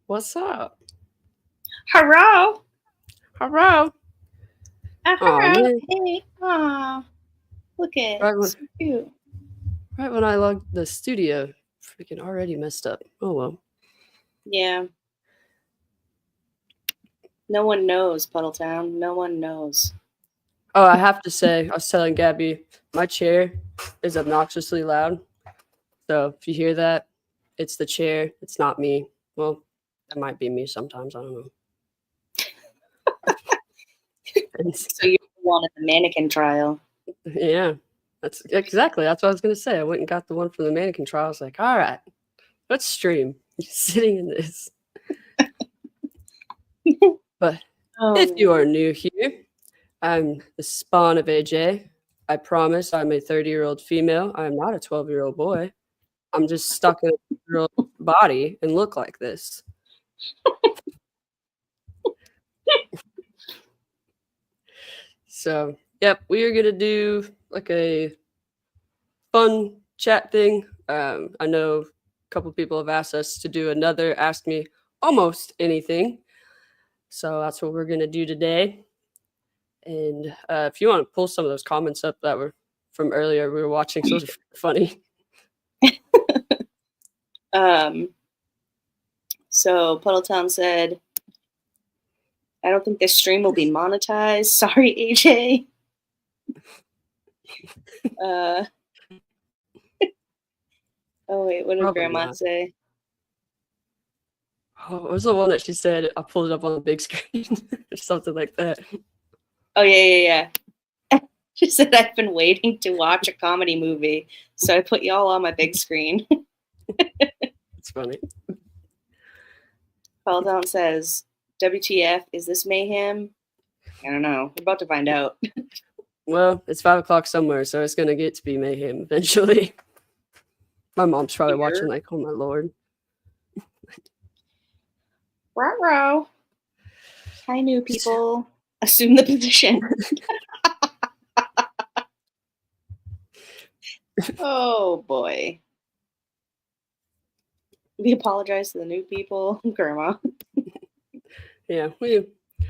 What's up? Hello. Hello. Oh Hello. man! Hey. Aw. Look at Right when so cute. right when I logged the studio, freaking already messed up. Oh well. Yeah. No one knows, Puddletown. No one knows. Oh, I have to say, I was telling Gabby, my chair is obnoxiously loud. So if you hear that, it's the chair. It's not me. Well, that might be me sometimes. I don't know. So you're the one at the mannequin trial. Yeah, that's what I was gonna say. I went and got the one from the mannequin trial. I was like, all right, let's stream. Sitting in this. But if you are new here, I'm the spawn of AJ. I promise I'm a 30-year-old female. I am not a 12-year-old boy. I'm just stuck in a girl body and look like this. So, yep, we are gonna do like a fun chat thing. I know a couple people have asked us to do another Ask Me Almost Anything. So that's what we're gonna do today. And if you want to pull some of those comments up that were from earlier, we were watching, so it was funny. So Puddletown said, I don't think this stream will be monetized. Sorry, AJ. Oh wait, what did Probably Grandma not. say? Oh, it was the one that she said, I pulled it up on the big screen or something like that. Oh yeah. She said, I've been waiting to watch a comedy movie, so I put y'all on my big screen. It's funny. Puddletown says, WTF, is this mayhem? I don't know. We're about to find out. Well, it's 5 o'clock somewhere, so it's gonna get to be mayhem eventually. My mom's probably watching, like, oh my lord. Ruh-roh. Hi, new people. Assume the position. Oh boy. We apologize to the new people, Grandma. Yeah,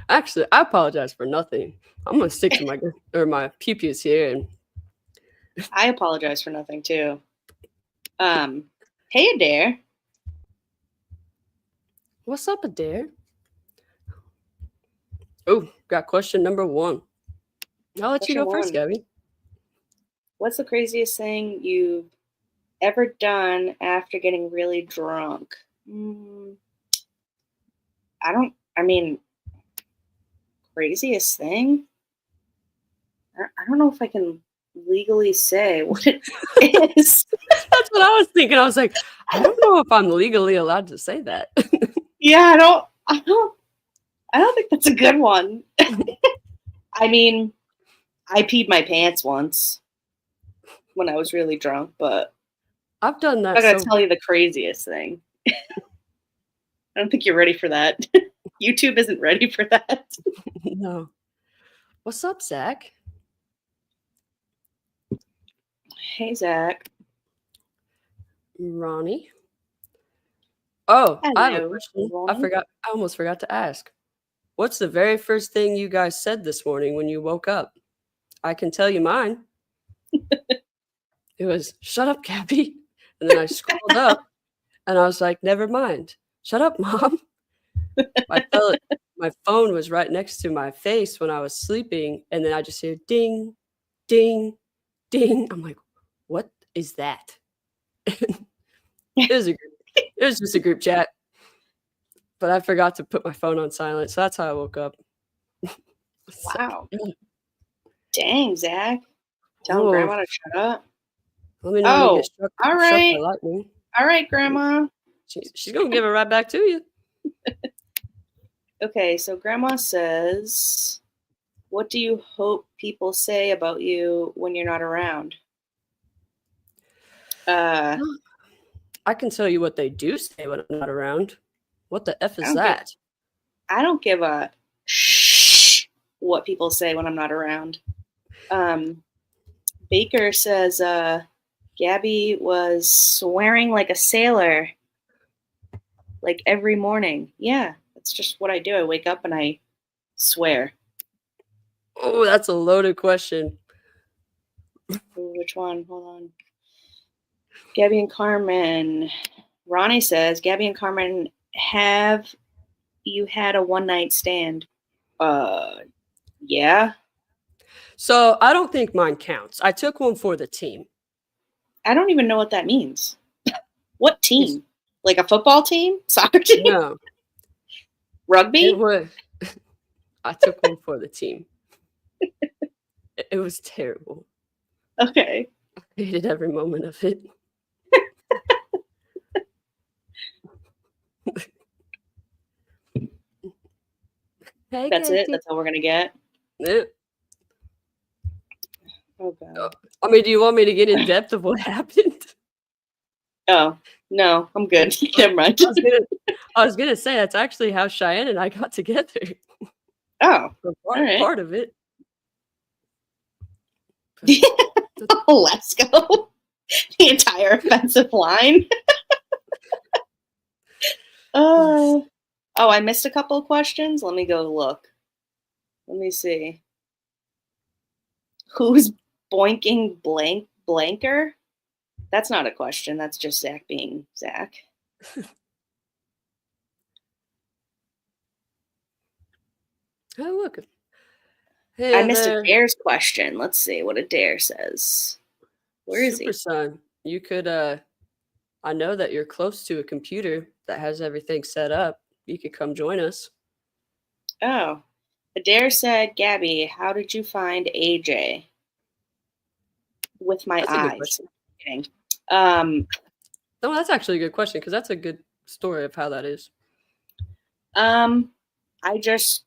actually, I apologize for nothing. I'm gonna stick to my pew-pews here, and I apologize for nothing too. Hey Adair. What's up, Adair? Oh, got question number 1. I'll let you go first, Gabby. What's the craziest thing you've ever done after getting really drunk? Craziest thing? I don't know if I can legally say what it is. That's what I was thinking. I was like, I don't know if I'm legally allowed to say that. Yeah, I don't think that's a good one. I mean, I peed my pants once when I was really drunk, but I've done that. I'm not gonna tell you the craziest thing. I don't think you're ready for that. YouTube isn't ready for that. No. What's up, Zach? Hey, Zach. Ronnie. Oh, Hello, I have a question. Ronnie. I almost forgot to ask. What's the very first thing you guys said this morning when you woke up? I can tell you mine. It was, shut up, Gabby. And then I scrolled up and I was like, never mind. Shut up, Mom. My phone was right next to my face when I was sleeping. And then I just hear ding, ding, ding. I'm like, what is that? It was just a group chat. But I forgot to put my phone on silent. So that's how I woke up. Wow. Dang, Zach. Telling Grandma to shut up. Let me know when you get struck by lightning. All right, Grandma. She's going to give it right back to you. Okay, so Grandma says, what do you hope people say about you when you're not around? I can tell you what they do say when I'm not around. What the F is that? I don't give a shh what people say when I'm not around. Baker says, Gabby was swearing like a sailor. Like every morning. Yeah, that's just what I do. I wake up and I swear. Oh, that's a loaded question. Ooh, which one? Hold on. Gabby and Carmen. Ronnie says, Gabby and Carmen, have you had a one night stand? Yeah. So I don't think mine counts. I took one for the team. I don't even know what that means. What He's- team? Like a football team? Soccer team? No, it Rugby? was. I took one for the team. It was terrible. Okay. I hated every moment of it. Hey, That's it? Katie. That's all we're going to get? Yeah. Oh, God. I mean, do you want me to get in depth of what happened? Oh, no, I'm good. Never mind. I was gonna say that's actually how Cheyenne and I got together. Oh, For all right. part of it. Let's go. The entire offensive line. Oh, I missed a couple of questions. Let me go look. Let me see. Who's boinking blanker? That's not a question. That's just Zach being Zach. Oh, look. I Hey missed a there, Dare's question. Let's see what a Dare says. Where is Super he? Son. You could I know that you're close to a computer that has everything set up. You could come join us. Oh, Adair said, Gabby, how did you find AJ? With my That's a good eyes. question. Kidding. No, that's actually a good question because that's a good story of how that is. I just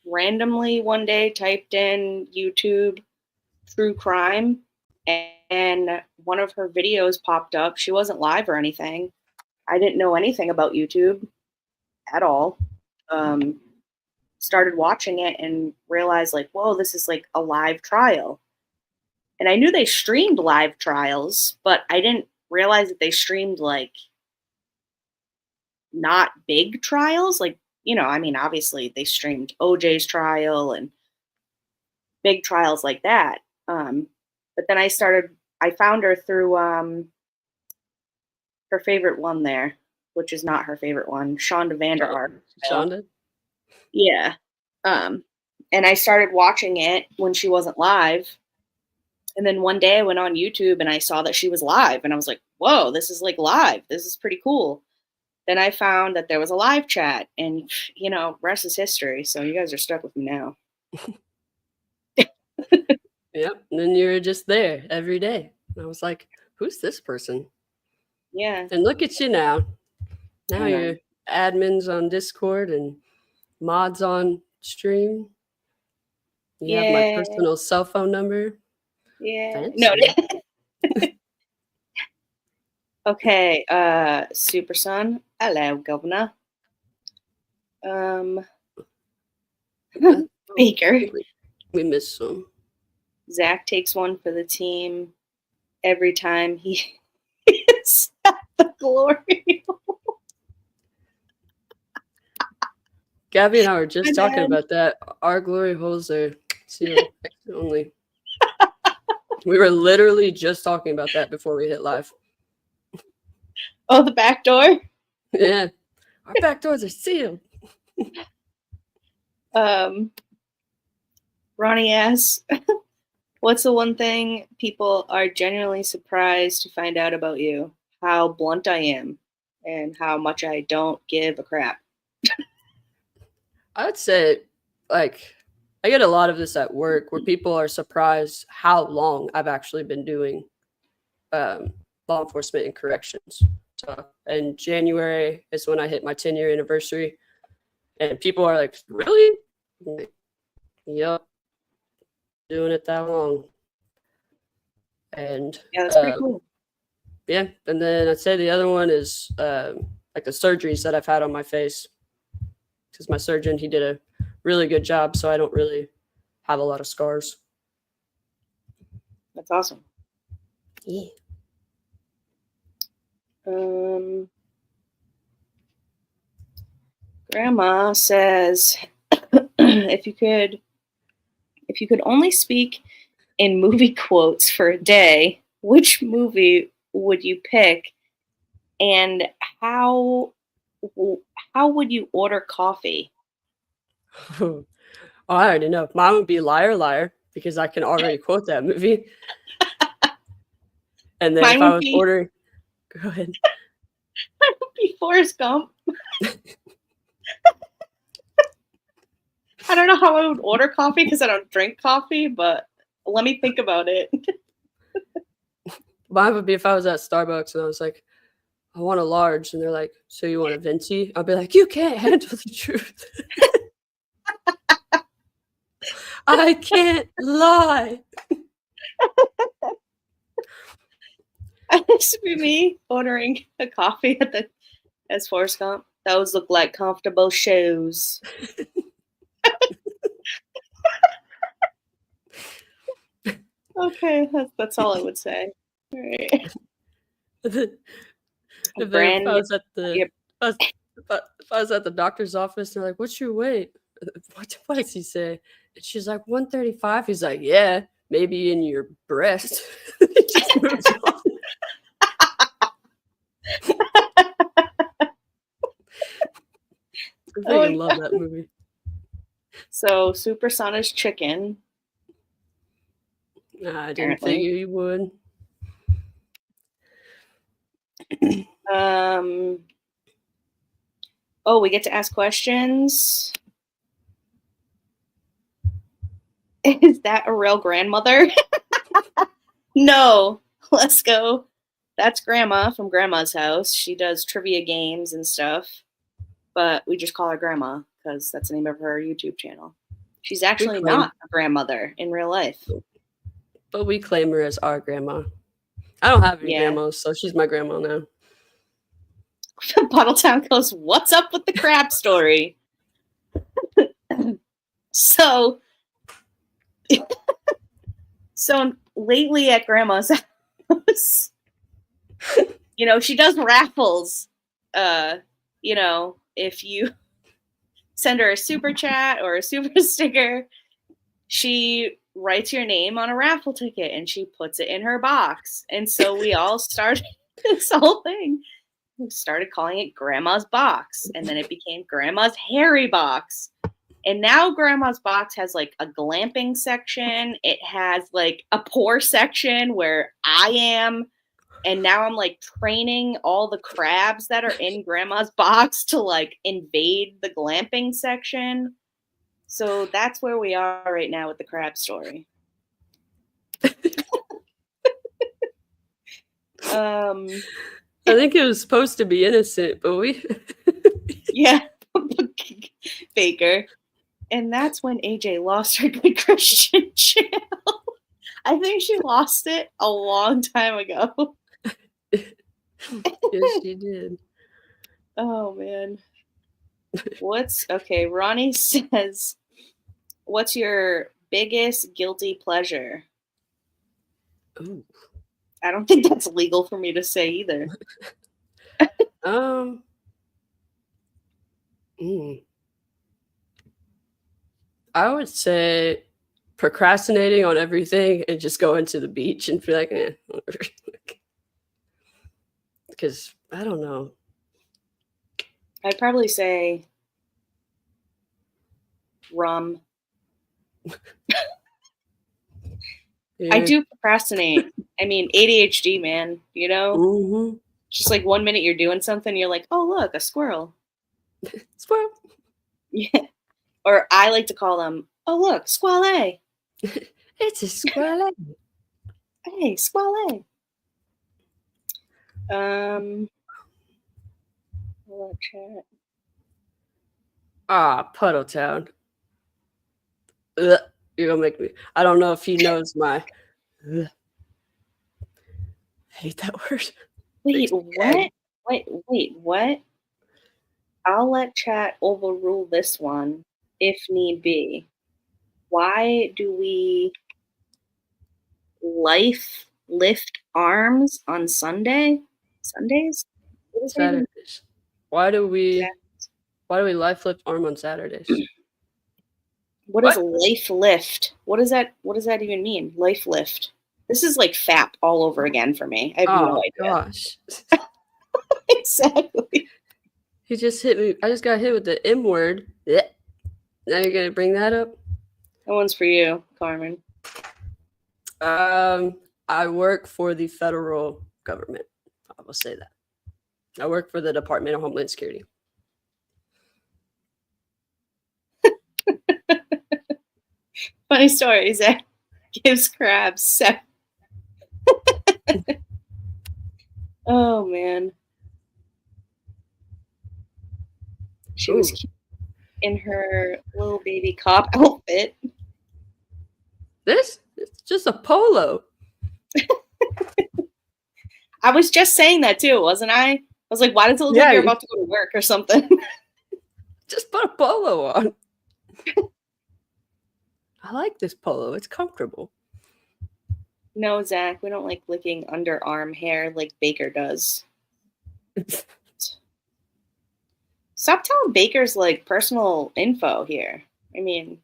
randomly one day typed in YouTube true crime and one of her videos popped up. She wasn't live or anything. I didn't know anything about YouTube at all. Started watching it and realized like, whoa, this is like a live trial. And I knew they streamed live trials, but I didn't realize that they streamed like not big trials. Like, I mean, obviously they streamed OJ's trial and big trials like that. But then I found her through her favorite one there, which is not her favorite one, Shonda Vander Ark. Shonda? Yeah. And I started watching it when she wasn't live. And then one day I went on YouTube and I saw that she was live. And I was like, whoa, this is like live. This is pretty cool. Then I found that there was a live chat. And, rest is history. So you guys are stuck with me now. Yep. And then you were just there every day. And I was like, who's this person? Yeah. And look at you now. Now you're admins on Discord and mods on stream. You have my personal cell phone number. Yeah. Fancy. No. Okay. Super Son. Hello, Governor. Baker. We missed some. Zach takes one for the team every time he is at the glory. Gabby and I were just talking about that. Our glory holes are sealed only. We were literally just talking about that before we hit live. Oh, the back door? Yeah. Our back doors are sealed. Ronnie asks, what's the one thing people are genuinely surprised to find out about you? How blunt I am and how much I don't give a crap. I would say, like, I get a lot of this at work where people are surprised how long I've actually been doing law enforcement and corrections. So in January is when I hit my 10-year anniversary. And people are like, really? Like, yep. Doing it that long. And Yeah, that's pretty cool. Yeah. And then I'd say the other one is like the surgeries that I've had on my face. Because my surgeon, he did a really good job. So I don't really have a lot of scars. That's awesome. Yeah. Grandma says, if you could only speak in movie quotes for a day, which movie would you pick, and how would you order coffee? Oh, I already know. Mine would be Liar Liar because I can already quote that movie. And then Mine if I would was be ordering, go ahead. Forrest Gump. I don't know how I would order coffee because I don't drink coffee, but let me think about it. Mine would be if I was at Starbucks and I was like, I want a large, and they're like, so you want a venti? I'll be like, you can't handle the truth. I can't lie. It used to be me ordering a coffee as Forrest Gump. Those look like comfortable shoes. Okay, that's all I would say. All right. If I was at the if I was at the doctor's office, they're like, "What's your weight?" What does he say? And she's like, 135. He's like, "Yeah, maybe in your breast." He just moves on. I freaking love that movie. So Supersonic chicken. I didn't think you would. Oh, we get to ask questions. Is that a real grandmother? No. Let's go. That's Grandma from Grandma's house. She does trivia games and stuff, but we just call her Grandma because that's the name of her YouTube channel. She's actually not a grandmother in real life. But we claim her as our grandma. I don't have any grandmas, so she's my grandma now. Bottletown goes, what's up with the crab story? So lately at Grandma's house, she does raffles. If you send her a super chat or a super sticker, she writes your name on a raffle ticket and she puts it in her box. And so we all started this whole thing. We started calling it Grandma's Box, and then it became Grandma's Hairy Box. And now Grandma's Box has like a glamping section. It has like a pour section where I am. And now I'm like training all the crabs that are in Grandma's Box to like invade the glamping section. So that's where we are right now with the crab story. I think it was supposed to be innocent, but we yeah, Baker. And that's when AJ lost her Good Christian channel. I think she lost it a long time ago. Yes, she did. Oh man. Ronnie says, what's your biggest guilty pleasure? Ooh. I don't think that's legal for me to say either. I would say procrastinating on everything and just going to the beach and feel like, whatever. Because I don't know. I'd probably say rum. Yeah. I do procrastinate. I mean, ADHD, man, Mm-hmm. Just like 1 minute you're doing something, you're like, oh, look, a squirrel. Squirrel. Yeah. Or I like to call them, oh, look, squale. It's a squale. Hey, squale. Chat. Puddle Town. Ugh, you're gonna make me. I don't know if he knows my. Ugh. I hate that word. Wait, what? Wait, what? I'll let chat overrule this one if need be. Why do we lift arms on Sundays? Saturdays. Why do we? Why do we life lift arm on Saturdays? What is life lift? What does that even mean? Life lift. This is like FAP all over again for me. I have no idea. Gosh. Exactly. He just hit me. I just got hit with the M word. Now you're gonna bring that up? That one's for you, Carmen. I work for the federal government. I will say that. I work for the Department of Homeland Security. Funny story, Zach gives crabs 7. Oh, man. She was cute in her little baby cop outfit. It's just a polo. I was just saying that too, wasn't I? I was like, why does it look like you're about to go to work or something? Just put a polo on. I like this polo. It's comfortable. No, Zach, we don't like licking underarm hair like Baker does. Stop telling Baker's like personal info here. I mean,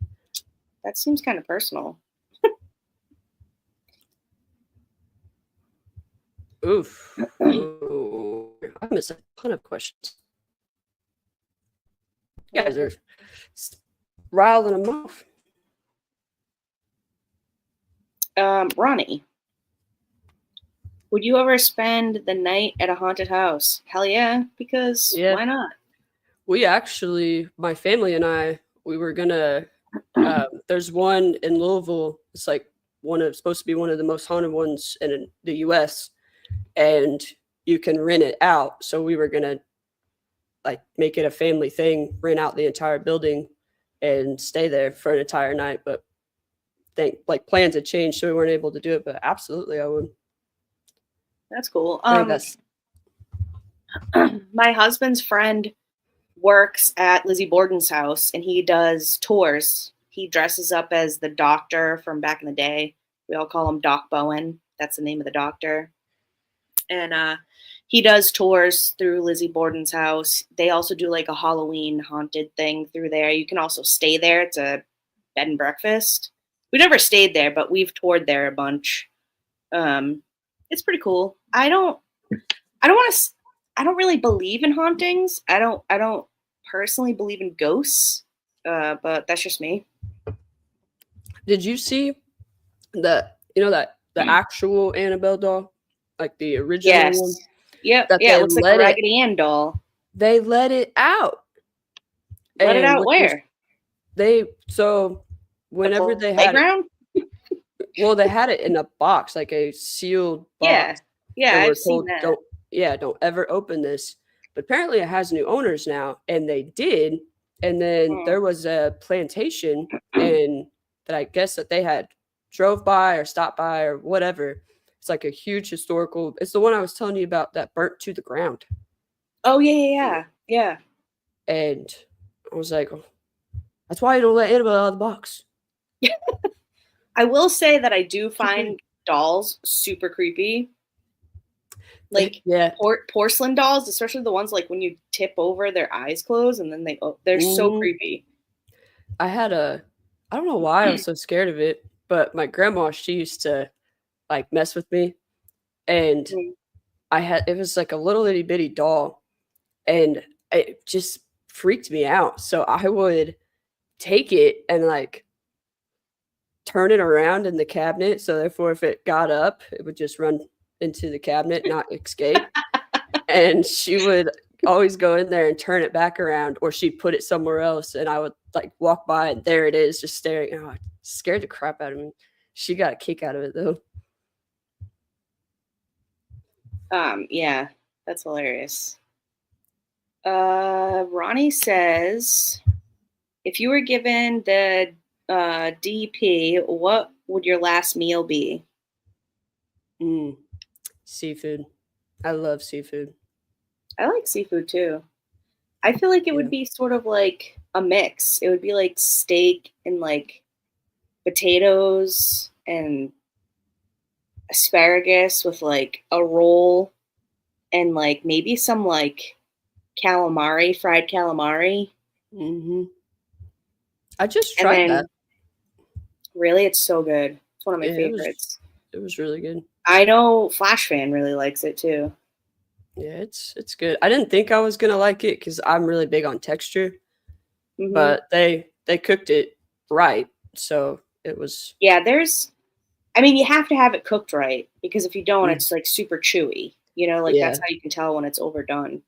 that seems kind of personal. Oof. Oh, I missed a ton of questions. You guys are riling them off. Ronnie, would you ever spend the night at a haunted house? Hell yeah, because why not? We actually, my family and I, we were gonna. There's one in Louisville. It's like supposed to be one of the most haunted ones in the U.S. And you can rent it out. So we were gonna like make it a family thing, rent out the entire building, and stay there for an entire night. But plans had changed, so we weren't able to do it. But absolutely, I would. That's cool. That's my husband's friend works at Lizzie Borden's house, and he does tours. He dresses up as the doctor from back in the day. We all call him Doc Bowen. That's the name of the doctor. And he does tours through Lizzie Borden's house. They also do like a Halloween haunted thing through there. You can also stay there. It's a bed and breakfast. We never stayed there, but we've toured there a bunch. It's pretty cool. I don't really believe in hauntings. I don't personally believe in ghosts. But that's just me. Did you see the actual Annabelle doll? Like the original one? Yep. Yeah, it looks like a Raggedy Ann doll. They let it out. Let it out where? Whenever they had it, well, they had it in a box, like a sealed box. Yeah, I've seen that. Don't ever open this. But apparently it has new owners now, and they did. And then there was a plantation and that I guess that they had drove by or stopped by or whatever. It's like a huge historical. It's the one I was telling you about that burnt to the ground. Oh, yeah. And I was like, oh, that's why you don't let Annabelle out of the box. I will say that I do find dolls super creepy. Like porcelain dolls, especially the ones like when you tip over, their eyes close and then they're so creepy. I don't know why I was so scared of it, but my grandma, she used to like mess with me, and it was like a little itty bitty doll, and it just freaked me out. So I would take it and like turn it around in the cabinet. So therefore, if it got up, it would just run into the cabinet, not escape. And she would always go in there and turn it back around, or she'd put it somewhere else, and I would like walk by and there it is, just staring. Oh, it scared the crap out of me. She got a kick out of it though. Yeah, that's hilarious. Ronnie says, if you were given the DP, what would your last meal be? Seafood. I love seafood. I like seafood too. I feel like it would be sort of like a mix. It would be like steak and like potatoes and asparagus with like a roll and like maybe some like calamari, fried calamari. Mm-hmm. I just And tried then, that. really, it's so good. It's one of my Yeah, favorites. it was really good. I know Flash Fan really likes it too. Yeah, it's good. I didn't think I was gonna like it because I'm really big on texture, Hmm. but they cooked it right, so it was. Yeah, I mean, you have to have it cooked right because if you don't, Mm, it's like super chewy. You know, like yeah. that's how you can tell when it's overdone.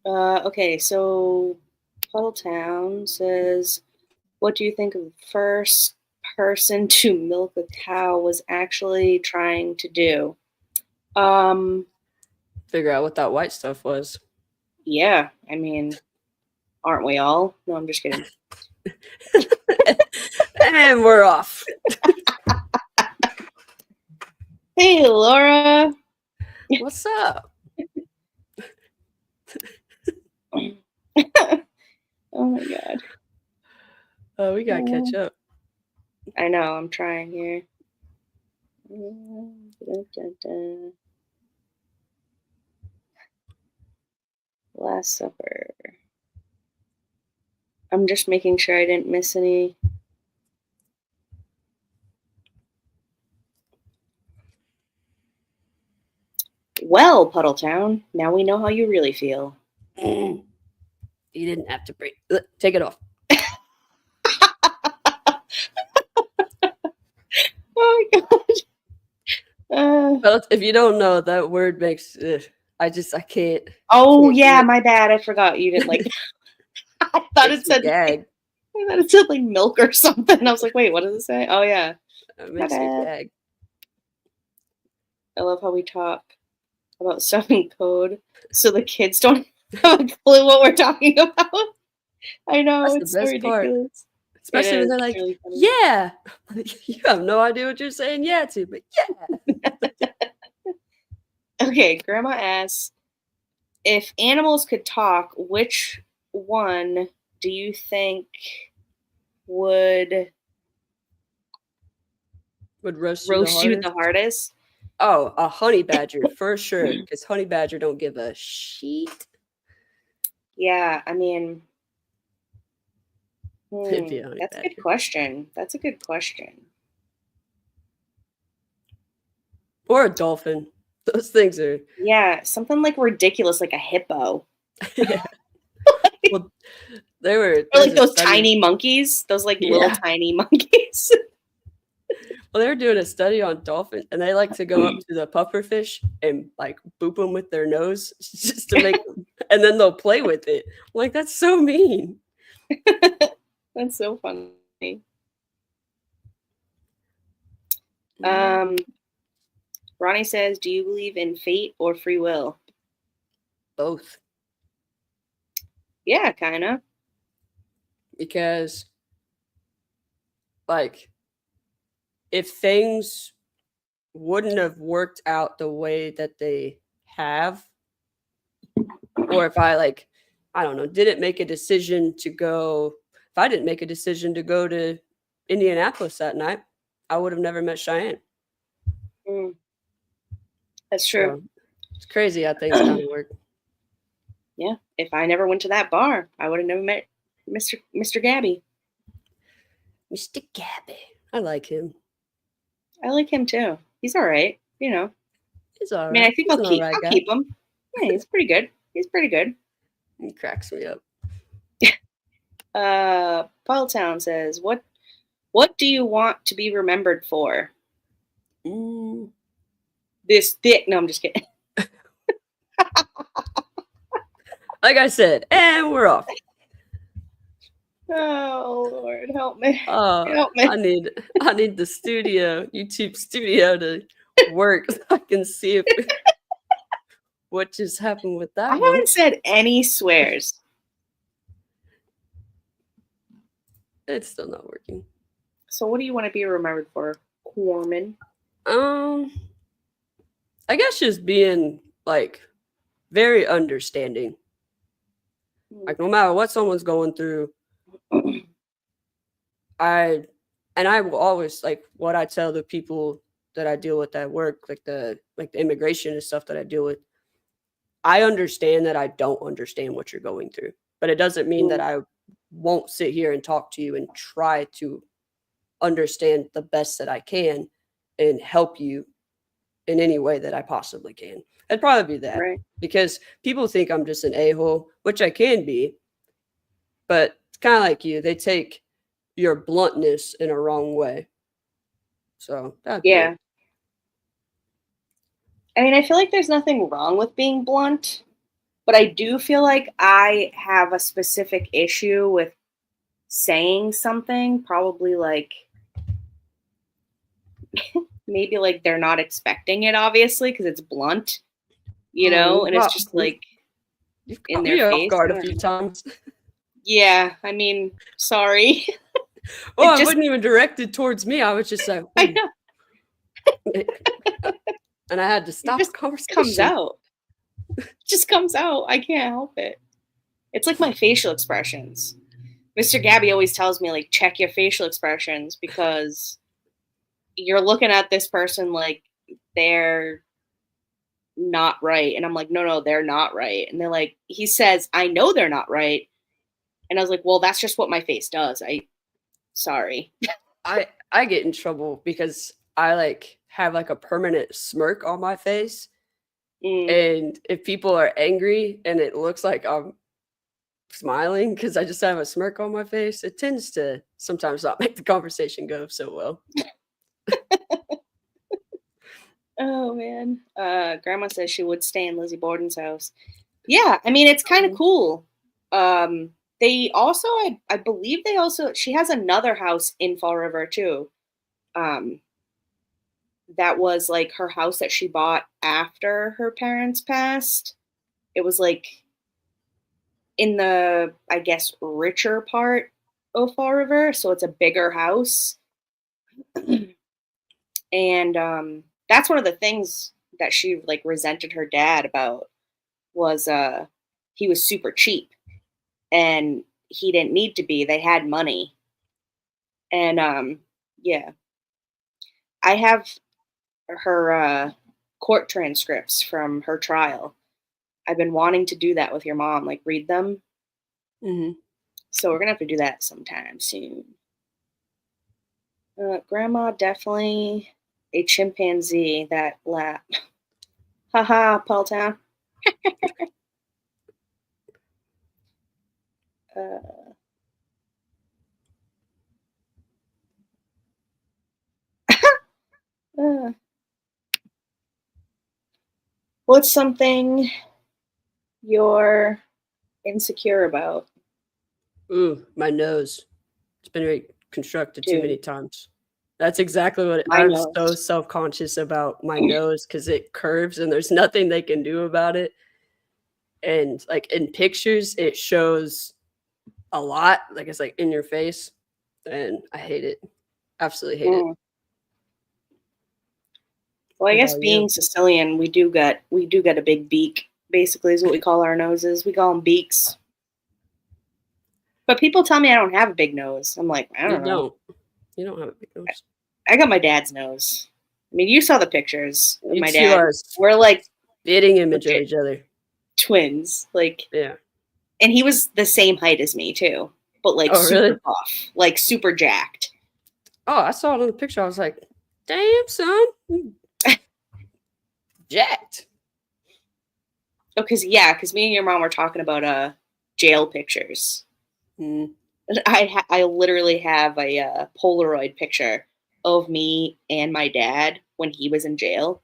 Okay, so Puddle Town says, what do you think of the first person to milk a cow was actually trying to do? Um, Figure out what that white stuff was. yeah, I mean, aren't we all? No, I'm just kidding. And we're off. Hey, Laura. What's up? Oh my God. Oh, we gotta catch up. I know, I'm trying here. Last Supper. I'm just making sure I didn't miss any. Well, Puddletown, now we know how you really feel. Mm, you didn't have to break. Take it off. Oh my God. But if you don't know, that word makes. I can't. Oh Can't do yeah, it. my bad. I forgot you didn't like. I thought Makes it me said. gag. I thought it said like milk or something. I was like, wait, what does it say? Oh yeah, It my makes me bad. gag. I love how we talk about stuff in code, so the kids don't have a clue what we're talking about. I know, That's the it's so best part. ridiculous. It Especially when is. they're It's like, really funny. "Yeah," you have no idea what you're saying yeah to, but yeah. Okay, Grandma asks, if animals could talk, which one do you think would Would roast you the roast you the hardest. hardest? Oh, a honey badger for sure, because honey badger don't give a shit. Yeah, I mean, It'd be a honey that's a good badger question. That's a good question. or a dolphin. Those things are. Yeah, something like ridiculous, like a hippo. Yeah. Well, they were. Or There's like a those study. tiny monkeys, those like little Yeah. tiny monkeys. Well, they were doing a study on dolphins, and they like to go up to the pufferfish and like boop them with their nose just to make, and then they'll play with it. I'm like, that's so mean. That's so funny. Mm, Ronnie says, do you believe in fate or free will? both, Yeah, kind of. because like if things wouldn't have worked out the way that they have, or if I don't know, didn't make a decision to go, if I didn't make a decision to go to Indianapolis that night, I would have never met Cheyenne. Mm, that's true. So it's crazy how things kind of work. Yeah, if I never went to that bar, I would have never met Mr. Gabby. Mr. Gabby. I like him. I like him too. He's all right. You know, He's all I mean, I right. think He's an all right I'll guy. keep him. Yeah, he's pretty good. He's pretty good. He cracks me up. Paul Town says, what do you want to be remembered for? Mm. This thick. No, I'm just kidding. Like I said, and we're off. Oh Lord, help me. Oh, Help me. I need the YouTube studio to work so I can see what just happened with I that one. haven't said any swears. It's still not working. So what do you want to be remembered for, Carmen? I guess just being like very understanding. Like no matter what someone's going through, I will always like what I tell the people that I deal with at work, like the immigration and stuff that I deal with. I understand that I don't understand what you're going through, but it doesn't mean that I won't sit here and talk to you and try to understand the best that I can and help you in any way that I possibly can. It'd probably be that, Right. because people think I'm just an a-hole, which I can be, but it's kind of like you. They take your bluntness in a wrong way. So that'd be Yeah. it. I mean, I feel like there's nothing wrong with being blunt, but I do feel like I have a specific issue with saying something, probably like maybe like they're not expecting it, obviously, because it's blunt, Oh, and it's just like you've in caught their me off face. guard a few times. Yeah, I mean, sorry. Well, It I just, wasn't even directed towards me. I was just like, I know, and I had to it stop the just comes conversation. out. It just comes out. I can't help it. It's like my facial expressions. Mr. Gabby always tells me, like, check your facial expressions because you're looking at this person like they're not right. And I'm like, no, they're not right. And they're like, he says, I know they're not right. And I was like, well, that's just what my face does. Sorry. I get in trouble because I like have like a permanent smirk on my face. Mm, And if people are angry and it looks like I'm smiling because I just have a smirk on my face, it tends to sometimes not make the conversation go so well. oh man. Grandma says she would stay in Lizzie Borden's house. Yeah, I mean it's kind of cool. They also, I believe they also, she has another house in Fall River too. Um, that was like her house that she bought after her parents passed. It was like in the, I guess, richer part of Fall River, so it's a bigger house. And that's one of the things that she like resented her dad about was he was super cheap and he didn't need to be. They had money. And yeah, I have her court transcripts from her trial. I've been wanting to do that with your mom, like read them. Mm-hmm. So we're gonna have to do that sometime soon. Grandma definitely a chimpanzee that lap. Haha, Paul Town. Uh, uh, what's something you're insecure about? Ooh, my nose. It's been reconstructed too many Dude, times. That's exactly what my I'm so nose. self-conscious about my nose because it curves and there's nothing they can do about it. And like in pictures, it shows a lot. Like it's like in your face. And I hate it. Absolutely hate it. Mm. Well, I What guess about you? being Sicilian, we do get a big beak. Basically, is what we call our noses. We call them beaks. But people tell me I don't have a big nose. I'm like, I You don't know. don't. You don't have a big nose. I got my dad's nose. I mean, you saw the pictures of You my two dad. are We're like spitting image of legit each other. twins. Like, Yeah. and he was the same height as me too, but like Oh, super really? buff, like super jacked. Oh, I saw it on the picture. I was like, damn, son. You jacked. Oh, because me and your mom were talking about jail pictures. Mm. I literally have a Polaroid picture of me and my dad when he was in jail,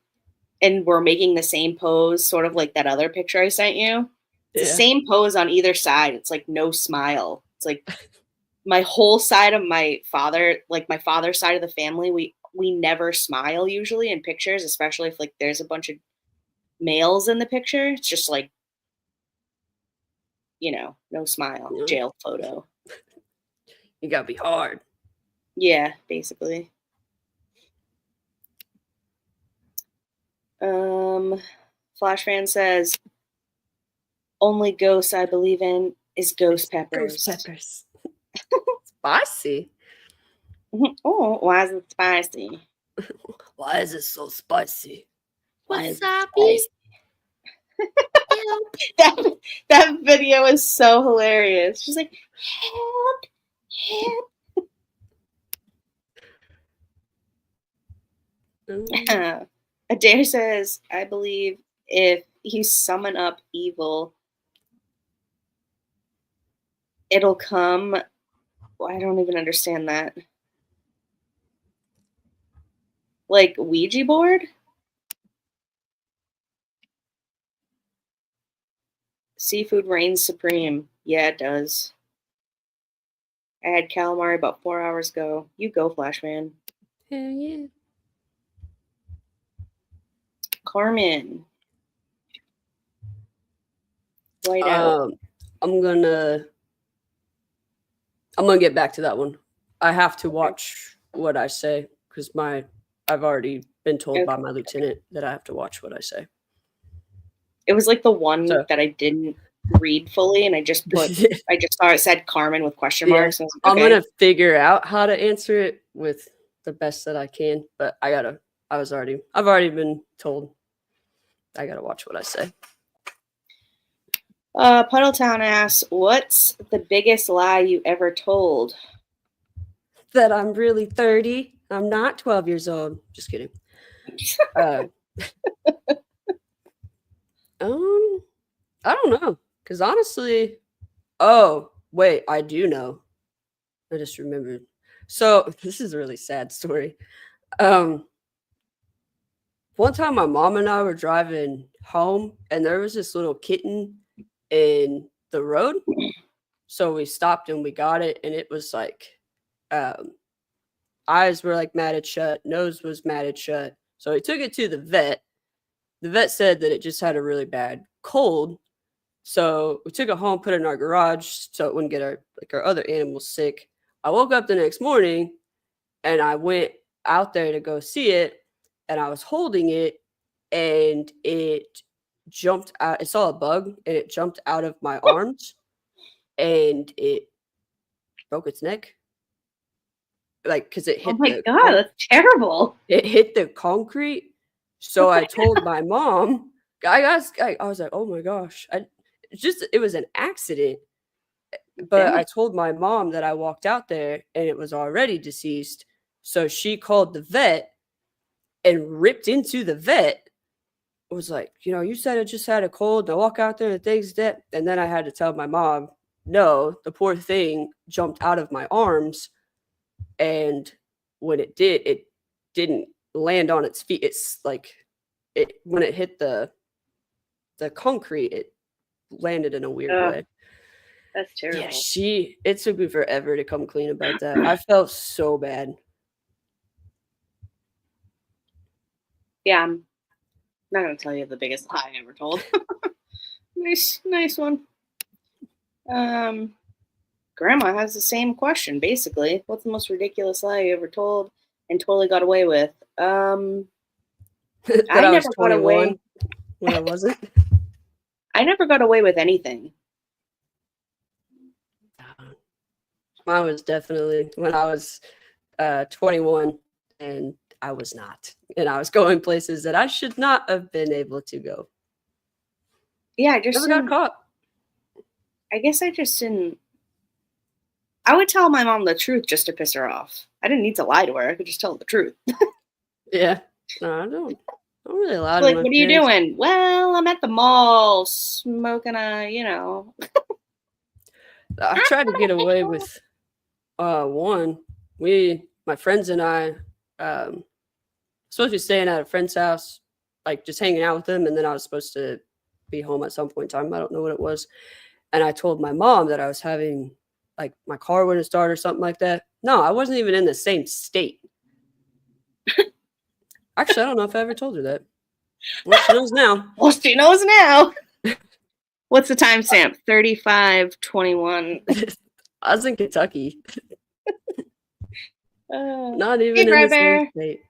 and we're making the same pose, sort of like that other picture I sent you. It's the Yeah. same pose on either side. It's like no smile. It's like my whole side of my father, like my father's side of the family, we never smile usually in pictures, especially if like there's a bunch of males in the picture. It's just like, no smile, You know, jail photo. you gotta be hard. Yeah, basically. Flash fan says only ghost I believe in is ghost peppers. Ghost peppers. Spicy. Oh, why is it spicy? Why is it so spicy? Why is it Wasabi. spicy? Help. That video is so hilarious. She's like, help, help. Adair says, I believe if you summon up evil, it'll come. I don't even understand that. Like Ouija board? Seafood reigns supreme. Yeah, it does. I had calamari about 4 hours ago. You go, Flashman. Hell yeah. Carmen. White out. I'm gonna get back to that one. I have to watch what I say because I've already been told by my lieutenant that I have to watch what I say. It was like the one that I didn't read fully, and I just saw it said Carmen with question marks. Yeah. I was like, okay. I'm gonna figure out how to answer it with the best that I can, but I've already been told I gotta watch what I say. Puddletown asks, what's the biggest lie you ever told? That I'm really 30. I'm not 12 years old. Just kidding. I don't know. Because honestly, oh, wait, I do know. I just remembered. So this is a really sad story. One time my mom and I were driving home and there was this little kitten in the road. So we stopped and we got it, and it was like eyes were like matted shut, nose was matted shut. So we took it to the vet. The vet said that it just had a really bad cold. So we took it home, put it in our garage so it wouldn't get our other animals sick. I woke up the next morning and I went out there to go see it, and I was holding it and it jumped out. It saw a bug and it jumped out of my arms and it broke its neck. Like, because it hit God, that's terrible. It hit the concrete. So I told my mom, I was like, oh my gosh. It was an accident. But I told my mom that I walked out there and it was already deceased. So she called the vet and ripped into the vet. It was like, you said it just had a cold. I walk out there and the thing's dead. And then I had to tell my mom, no, the poor thing jumped out of my arms. And when it didn't land on its feet. It's like when it hit the concrete, it landed in a weird way. That's terrible. Yeah, it took me forever to come clean about that. I felt so bad. Yeah, I'm not gonna tell you the biggest lie I ever told. nice one. Grandma has the same question, basically. What's the most ridiculous lie you ever told and totally got away with? I never got away when I wasn't. I never got away with anything. Mine was definitely when I was 21 and I was not. And I was going places that I should not have been able to go. Yeah, I just never got caught. I guess I just didn't. I would tell my mom the truth just to piss her off. I didn't need to lie to her. I could just tell her the truth. Yeah. No, I don't really lie to like, my what are you doing? Well, I'm at the mall smoking a. I tried to get away with one. My friends and I, supposed to be staying at a friend's house, like just hanging out with them, and then I was supposed to be home at some point in time. I don't know what it was. And I told my mom that I was having, like, my car wouldn't start or something like that. No, I wasn't even in the same state. Actually, I don't know if I ever told her that. Well, she knows now. Well, she knows now. What's the timestamp? 35:21. I was in Kentucky. Not even in the same state.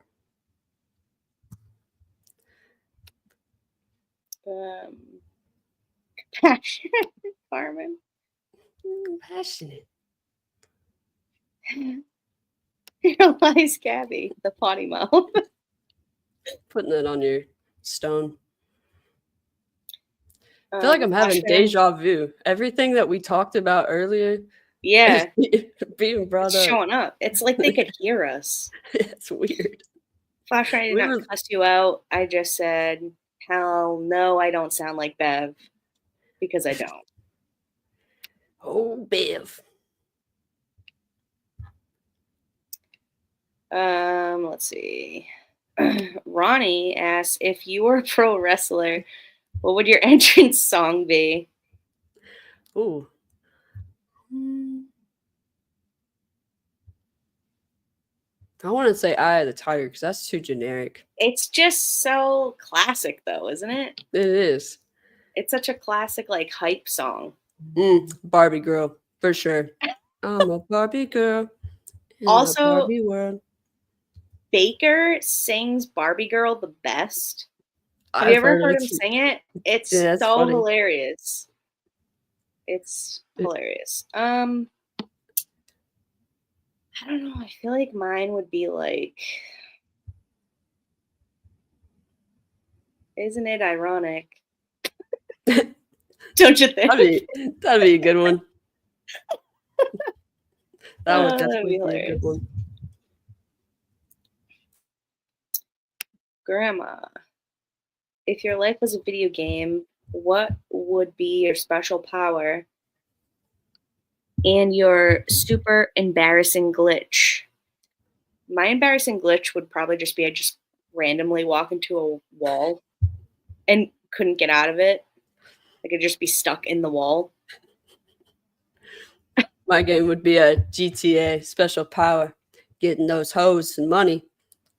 Passionate, Carmen. Passionate. Realize Gabby, the potty mouth. Putting it on your stone. I feel like I'm having Question. deja vu. Everything that we talked about earlier is Yeah, being brought it's up. showing up. It's like they could hear us. It's weird. Flashman, I did We not were cuss you out. I just said, hell no, I don't sound like Bev because I don't. oh Bev. Let's see. Ronnie asks, if you were a pro wrestler, what would your entrance song be? Ooh. Hmm. I want to say Eye of the Tiger because that's too generic. It's just so classic, though, isn't it? It is. It's such a classic, like, hype song. Barbie girl, for sure. I'm a Barbie girl in a Also, Barbie world. Baker sings Barbie Girl the best. Have you I've ever heard heard it. him sing it? Yeah, It's that's so funny. hilarious. It's hilarious. I don't know. I feel like mine would be like, isn't it ironic? Don't you think? That'd be a good one. That would That'd definitely be be a good hilarious. one. Grandma, if your life was a video game, what would be your special power and your super embarrassing glitch? My embarrassing glitch would probably just be I just randomly walk into a wall and couldn't get out of it. I could just be stuck in the wall. My game would be a GTA special power, getting those hoes and money.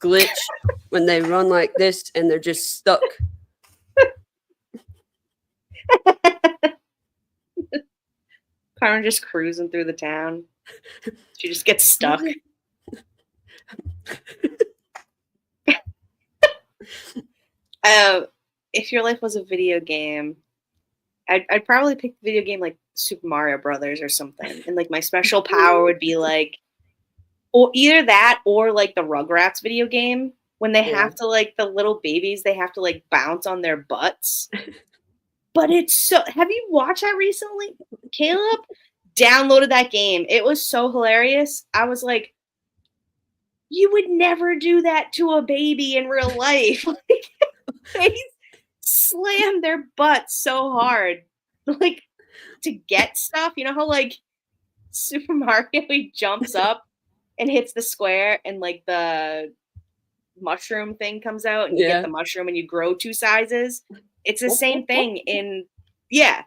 Glitch when they run like this and they're just stuck. Carmen just cruising through the town. She just gets stuck. If your life was a video game, I'd probably pick the video game like Super Mario Brothers or something. And like my special power would be like, or either that or like the Rugrats video game when they Yeah. have to like the little babies, they have to like bounce on their butts. But it's so, have you watched that recently? Caleb downloaded that game. It was so hilarious. I was like, you would never do that to a baby in real life. They slam their butts so hard, like to get stuff. You know how like Super Mario he jumps up and hits the square and like the mushroom thing comes out and you get Yeah. the mushroom and you grow 2 sizes. It's the same thing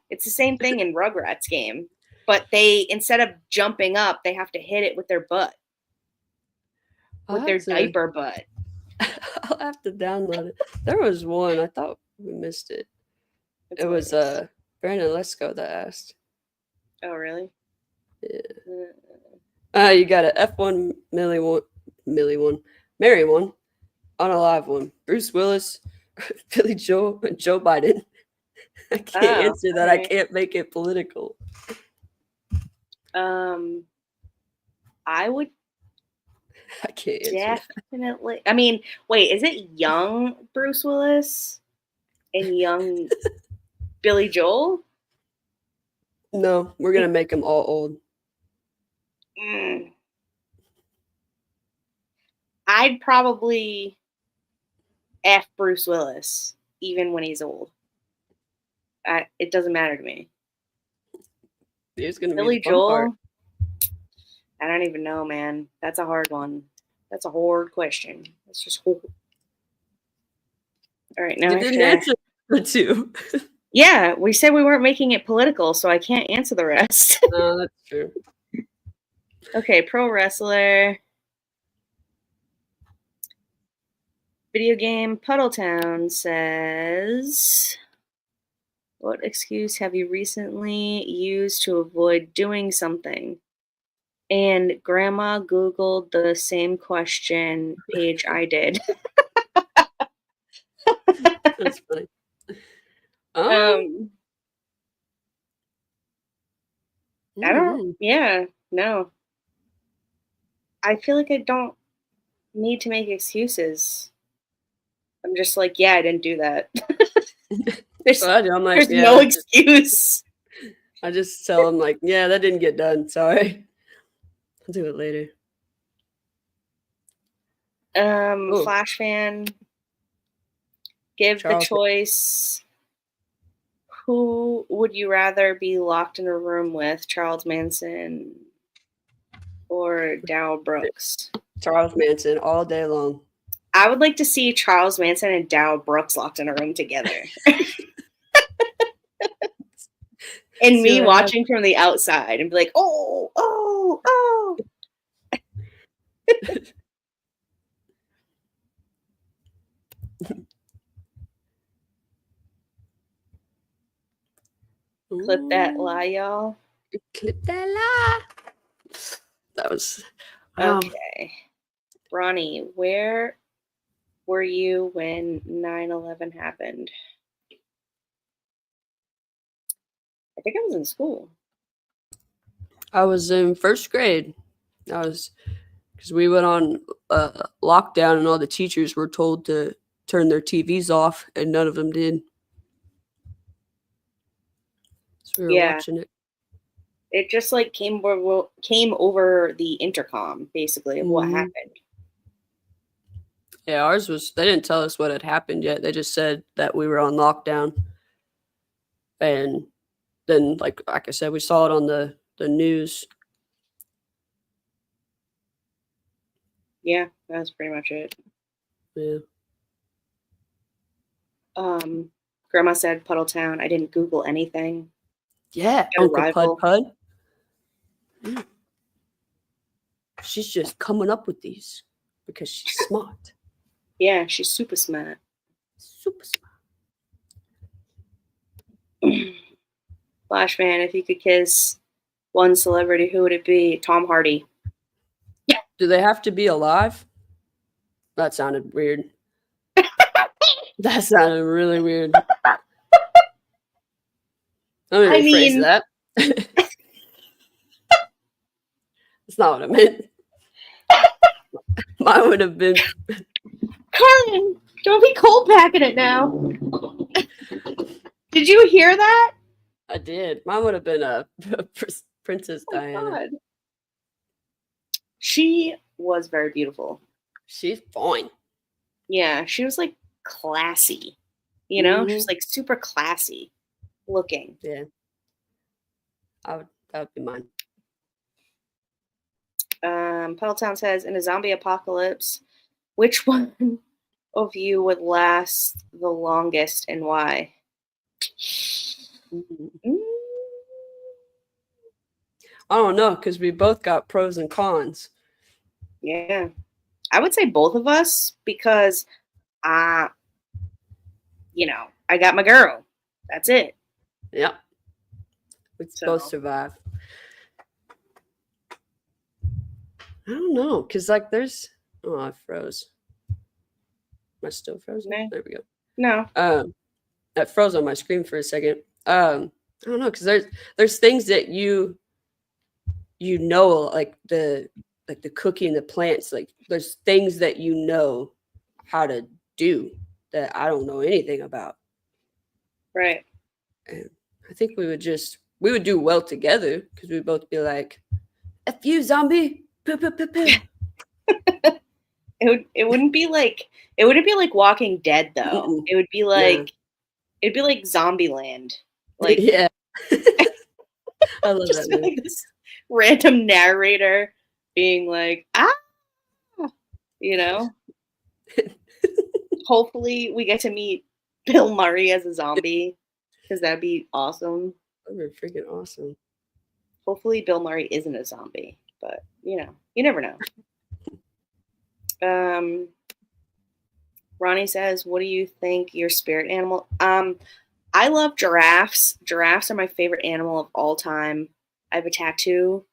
it's the same thing in Rugrats game. But they instead of jumping up, they have to hit it with their butt. With their diaper butt. I'll have to download it. There was one. I thought we missed it. It's It was hilarious. Brandon Lesko that asked. Oh really? Yeah. You got a F1 Millie one, Mary one, on a live one. Bruce Willis, Billy Joe, and Joe Biden. I can't answer that. Right. I can't make it political. I would I can't answer definitely. That. I mean, wait, is it young Bruce Willis and young Billy Joel? No, we're gonna make them all old. I'd probably F Bruce Willis, even when he's old. It doesn't matter to me. Here's gonna Billy be the fun part. Joel. I don't even know, man. That's a hard one. That's a hard question. That's just hard. All right, now You didn't answer the two. Yeah, we said we weren't making it political, so I can't answer the rest. No, that's true. Okay, pro wrestler. Video game Puddletown says, what excuse have you recently used to avoid doing something? And Grandma Googled the same question page I did. That's funny. I don't, yeah, no. I feel like I don't need to make excuses. I'm just like, yeah, I didn't do that. There's, So I do. I'm like, there's yeah. no excuse. I just tell them like, yeah, that didn't get done. Sorry. I'll do it later. Ooh, Flash fan, give the Charles. choice. Who would you rather be locked in a room with, Charles Manson or Dow Brooks? Charles Manson all day long. I would like to see Charles Manson and Dow Brooks locked in a room together. And me watching from the outside and be like, oh, oh, oh. Clip that lie, y'all. Clip that lie. That was okay. Ronnie, where were you when 9/11 happened? I think I was in school. I was in first grade. I was because we went on lockdown and all the teachers were told to turn their TVs off and none of them did. So we were watching it. It just like came over the intercom, basically, of what happened. Yeah, ours was, they didn't tell us what had happened yet. They just said that we were on lockdown. And then, like I said, we saw it on the news. Yeah, that was pretty much it. Yeah. Grandma said Puddletown. I didn't Google anything. Yeah, Uncle Pud Pud. Mm. She's just coming up with these because she's smart. Yeah, she's super smart. Super smart. Flashman, if you could kiss one celebrity, who would it be? Tom Hardy. Yeah. Do they have to be alive? That sounded weird. That sounded really weird. I'm going to rephrase that. That's not what I meant. Mine would have been... Carmen, don't be cold packing it now. Did you hear that? I did. Mine would have been a Princess Diana. God. She was very beautiful. She's fine. Yeah, she was like classy. You know, she's like super classy looking. Yeah. That would be mine. Puddletown says, in a zombie apocalypse, which one of you would last the longest and why? I don't know, because we both got pros and cons. Yeah. I would say both of us because, I got my girl. That's it. Yeah. We'd both survive. I don't know, because like there's... Oh, I froze. Am I still frozen? No. There we go. No. I froze on my screen for a second. I don't know, because there's things that you know, like the cooking, the plants, like there's things that you know how to do that I don't know anything about. Right. And I think we would do well together because we'd both be like, F you, zombie. Poo, poo, poo, poo. It wouldn't be like Walking Dead though. It would be like it'd be like Zombieland. Like yeah. I love just that. Like this random narrator being like, Hopefully we get to meet Bill Murray as a zombie because that'd be awesome. That'd be freaking awesome. Hopefully Bill Murray isn't a zombie, but you never know. Ronnie says, what do you think your spirit animal? I love giraffes. Giraffes are my favorite animal of all time. I have a tattoo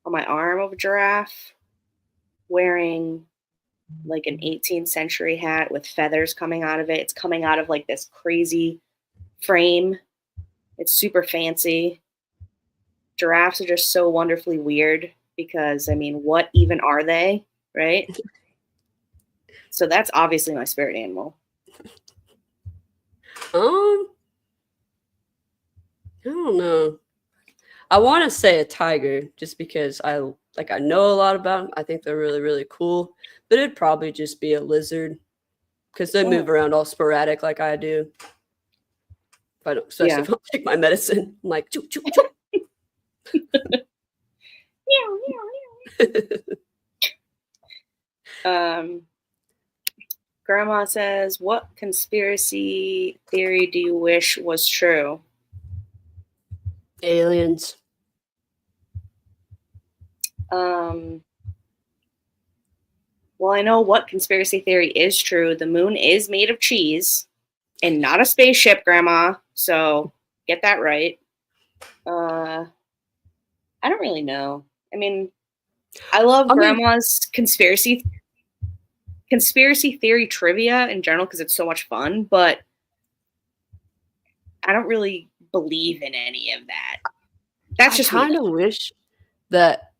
on my arm of a giraffe wearing like an 18th century hat with feathers coming out of it. It's coming out of like this crazy frame. It's super fancy. Giraffes are just so wonderfully weird because, I mean, what even are they, right? So that's obviously my spirit animal. I don't know. I want to say a tiger just because I know a lot about them. I think they're really, really cool. But it'd probably just be a lizard because they move around all sporadic like I do. If I don't, especially if I don't take my medicine. I'm like, choo, choo, choo. Grandma says, what conspiracy theory do you wish was true? Aliens. Well, I know what conspiracy theory is true. The moon is made of cheese and not a spaceship, Grandma. So get that right. I don't really know. I mean, I love Grandma's conspiracy theory trivia in general because it's so much fun, but I don't really believe in any of that. That's just kind of wish that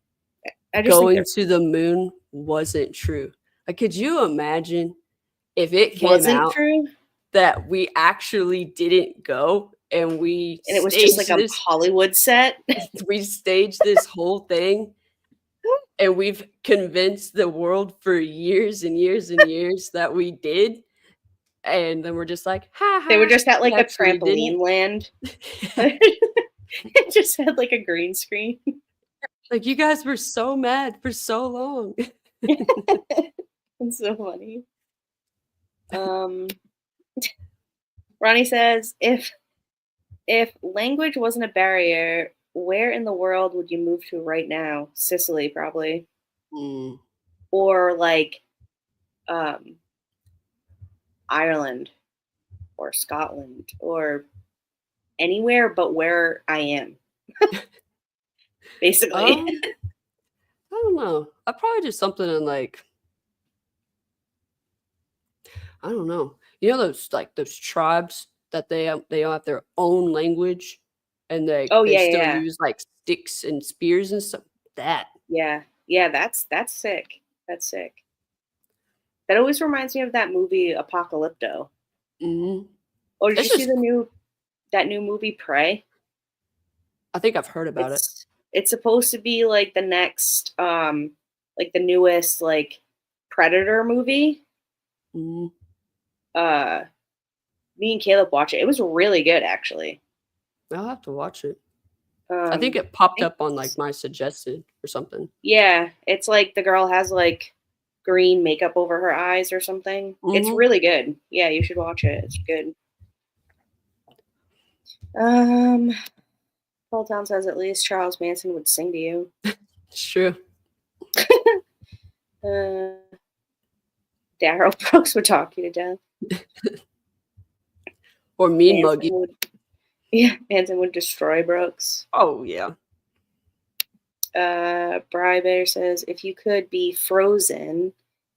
going to the moon wasn't true. Like, could you imagine if it came out true that we actually didn't go and it was just like a Hollywood set? We staged this whole thing and we've convinced the world for years and years and years that we did. And then we're just like, ha ha. They were just at like a trampoline land. It just had like a green screen. Like, you guys were so mad for so long. It's so funny. Ronnie says, if language wasn't a barrier, where in the world would you move to right now? Sicily, probably. Or like Ireland or Scotland or anywhere but where I am. Basically. I don't know. I'd probably do something in like, I don't know. You know those tribes that they all have their own language and they still use like sticks and spears and stuff. That. Yeah, that's sick. That's sick. That always reminds me of that movie Apocalypto. Mm-hmm. Oh, did you see that new movie Prey? I think I've heard about it. It's supposed to be like the next, like the newest like Predator movie. Mm-hmm. Me and Caleb watched it. It was really good, actually. I'll have to watch it. I think it popped up on like my suggested or something. Yeah, it's like the girl has like green makeup over her eyes or something. Mm-hmm. It's really good. Yeah, you should watch it. It's good. Paul Town says at least Charles Manson would sing to you. It's true. Daryl Brooks would talk you to death. Or Mean Muggy. Manson would destroy Brooks. Oh, yeah. Bri Bear says, if you could be frozen,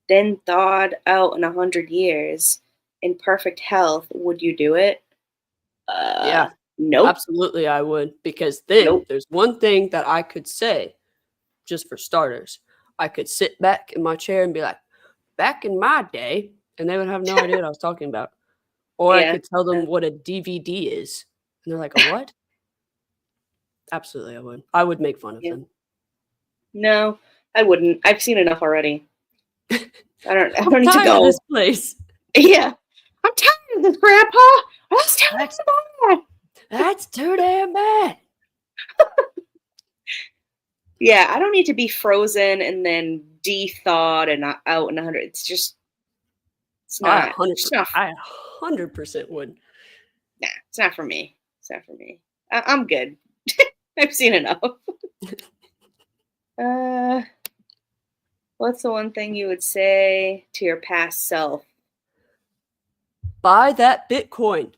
then thawed out in 100 years in perfect health, would you do it? Yeah. Nope. Absolutely, I would. Because then there's one thing that I could say, just for starters. I could sit back in my chair and be like, back in my day, and they would have no idea what I was talking about. Or I could tell them what a DVD is. And they're like, a what? Absolutely, I would. I would make fun of them. No, I wouldn't. I've seen enough already. I don't need to go. Of this place. Yeah. I'm tired of this, Grandpa. That's too damn bad. Yeah, I don't need to be frozen and then de-thawed and out in 100. It's not. I 100% would. Nah, it's not for me. It's not for me. I'm good. I've seen enough. What's the one thing you would say to your past self? Buy that Bitcoin.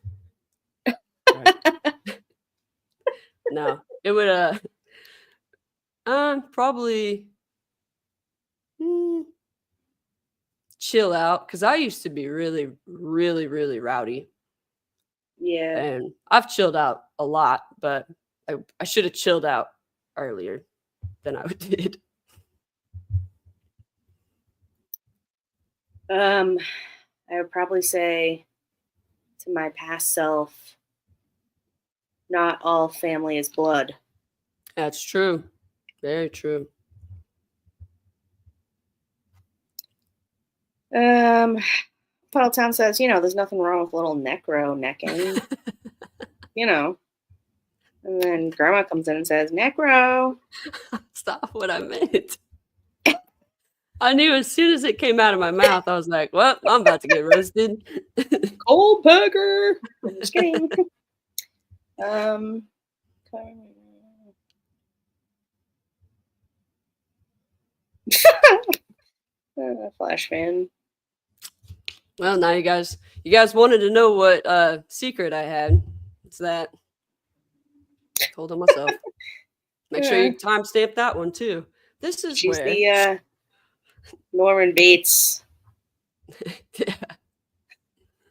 No, it would probably chill out because I used to be really, really, really rowdy. Yeah. And I've chilled out a lot, but I should have chilled out earlier than I did. I would probably say to my past self, not all family is blood. That's true. Very true. Puddletown says, there's nothing wrong with a little necro necking, And then Grandma comes in and says, necro. Stop what I meant. I knew as soon as it came out of my mouth, I was like, well, I'm about to get roasted. Cold pecker. I'm just kidding. Flash fan. Well, now you guys wanted to know what secret I had. It's that. Told on myself. Make sure you timestamp that one too. This is She's where the Norman Bates. yeah.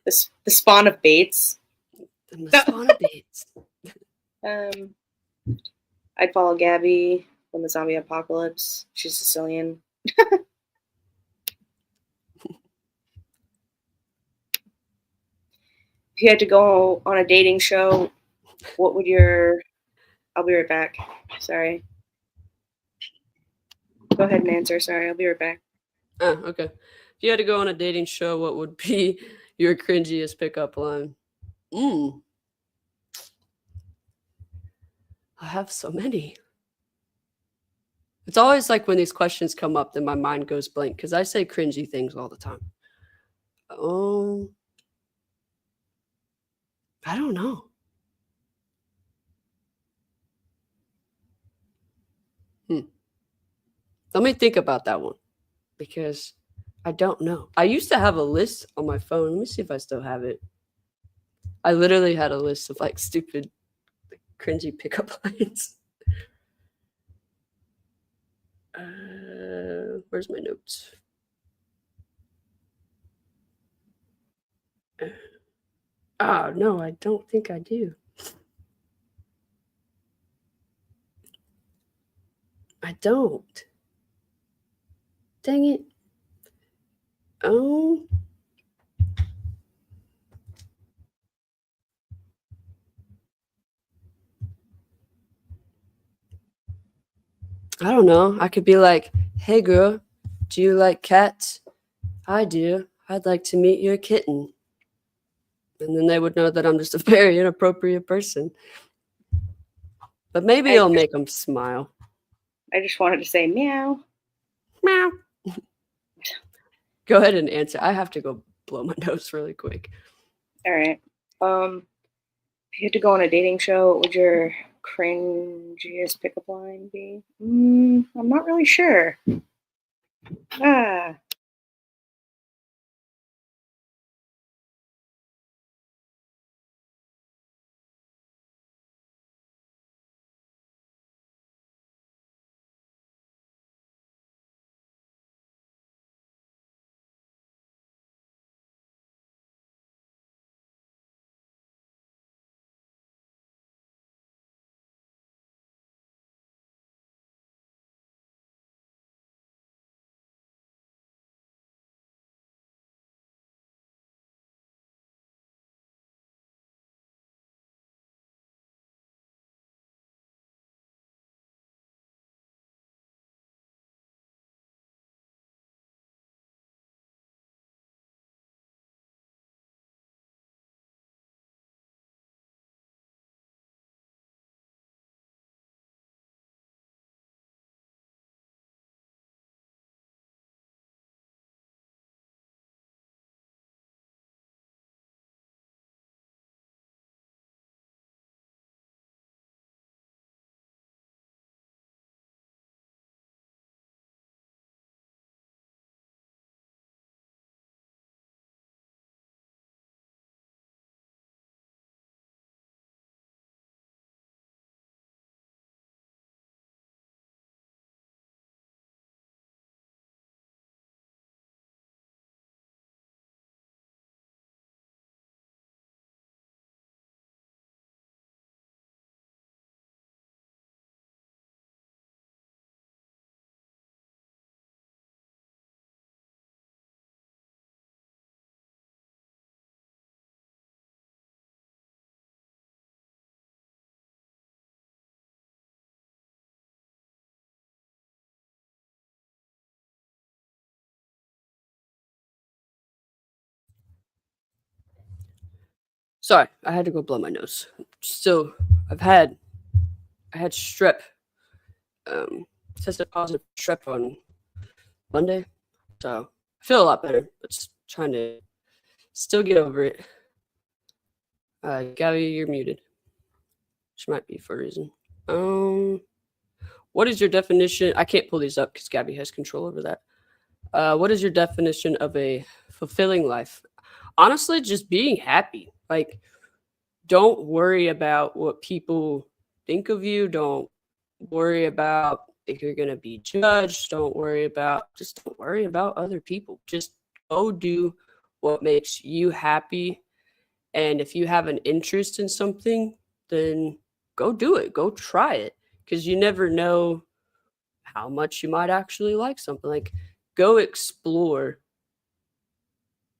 The spawn of Bates. The spawn of Bates. I'd follow Gabby from the zombie apocalypse. She's Sicilian. If you had to go on a dating show, what would your... I'll be right back. Sorry. Go ahead and answer. Sorry, I'll be right back. Oh, okay. If you had to go on a dating show, what would be your cringiest pickup line? I have so many. It's always like when these questions come up, then my mind goes blank because I say cringy things all the time. I don't know. Let me think about that one because I don't know. I used to have a list on my phone. Let me see if I still have it. I literally had a list of like stupid, cringy pickup lines. Where's my notes? Oh, no, I don't think I do. I don't. Dang it. Oh. I don't know. I could be like, hey, girl, do you like cats? I do. I'd like to meet your kitten. And then they would know that I'm just a very inappropriate person. But maybe it'll make them smile. I just wanted to say meow. Meow. Go ahead and answer. I have to go blow my nose really quick. All right. If you had to go on a dating show, what would your cringiest pickup line be? I'm not really sure. Sorry, I had to go blow my nose. Still, I've had I had strep. Um, Tested positive for strep on Monday, so I feel a lot better. But just trying to still get over it. Gabby, you're muted. Which might be for a reason. What is your definition? I can't pull these up because Gabby has control over that. What is your definition of a fulfilling life? Honestly, just being happy. Like, don't worry about what people think of you. Don't worry about if you're gonna be judged. Just don't worry about other people. Just go do what makes you happy. And if you have an interest in something, then go do it. Go try it. Because you never know how much you might actually like something. Like, go explore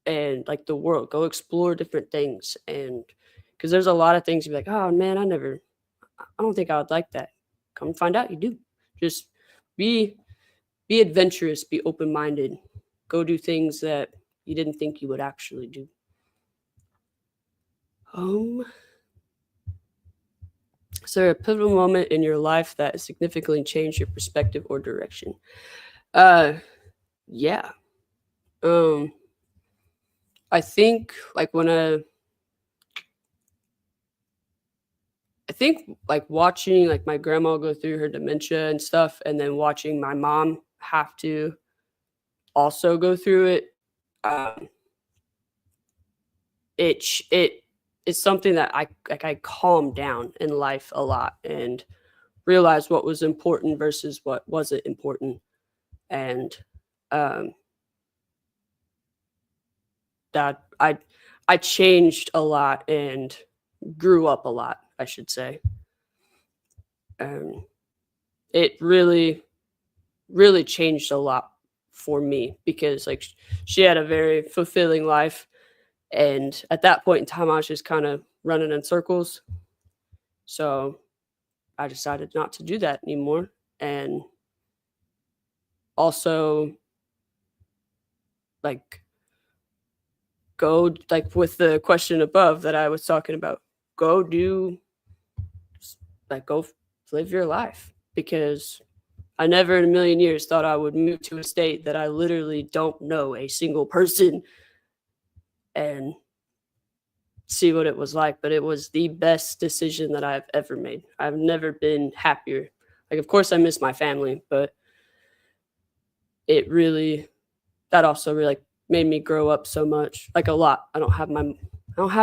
and like the world. Go explore different things. And because there's a lot of things you're like, oh man, I don't think I would like that. Come find out you do. Just be adventurous, be open minded, go do things that you didn't think you would actually do. Is there a pivotal moment in your life that significantly changed your perspective or direction? Yeah. I think like I think like watching like my grandma go through her dementia and stuff, and then watching my mom have to also go through it. Um, it is something that I calmed down in life a lot and realized what was important versus what wasn't important, and um, that I changed a lot and grew up a lot, I should say. It really changed a lot for me because like she had a very fulfilling life, and at that point in time I was just kind of running in circles. So I decided not to do that anymore. And also like go like with the question above that I was talking about, go do like go live your life, because I never in a million years thought I would move to a state that I literally don't know a single person and see what it was like. But it was the best decision that I've ever made. I've never been happier. Like, of course, I miss my family, but that also really like made me grow up so much, like a lot. I don't have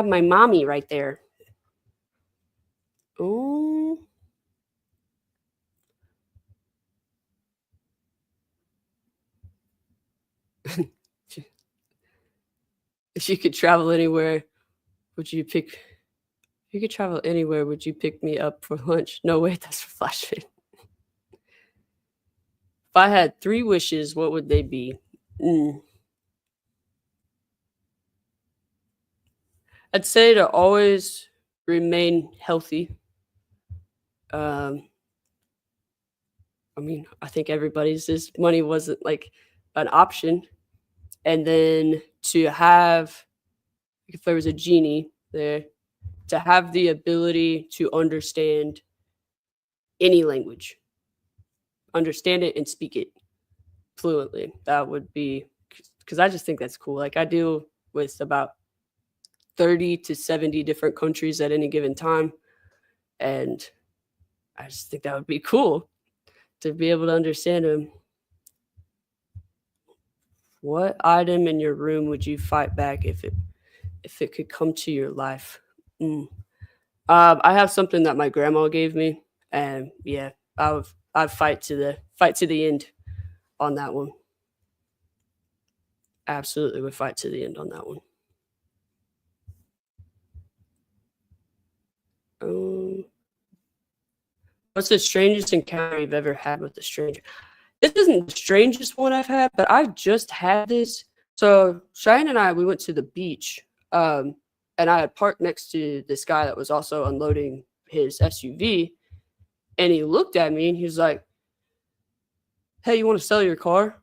my mommy right there. Oh, if you could travel anywhere, would you pick? If you could travel anywhere, would you pick me up for lunch? No, wait, that's for flashing. If I had 3 wishes, what would they be? I'd say to always remain healthy. I mean, I think everybody's this money wasn't like an option. And then to have, if there was a genie there, to have the ability to understand any language, understand it and speak it fluently. That would be, because I just think that's cool. Like, I deal with about 30 to 70 different countries at any given time. And I just think that would be cool to be able to understand them. What item in your room would you fight back if it could come to your life? I have something that my grandma gave me, and yeah, I'd fight to the end on that one. Absolutely would fight to the end on that one. What's the strangest encounter you've ever had with a stranger? This isn't the strangest one I've had, but I've just had this. So Cheyenne and I, we went to the beach, and I had parked next to this guy that was also unloading his SUV, and he looked at me and he was like, "Hey, you want to sell your car?"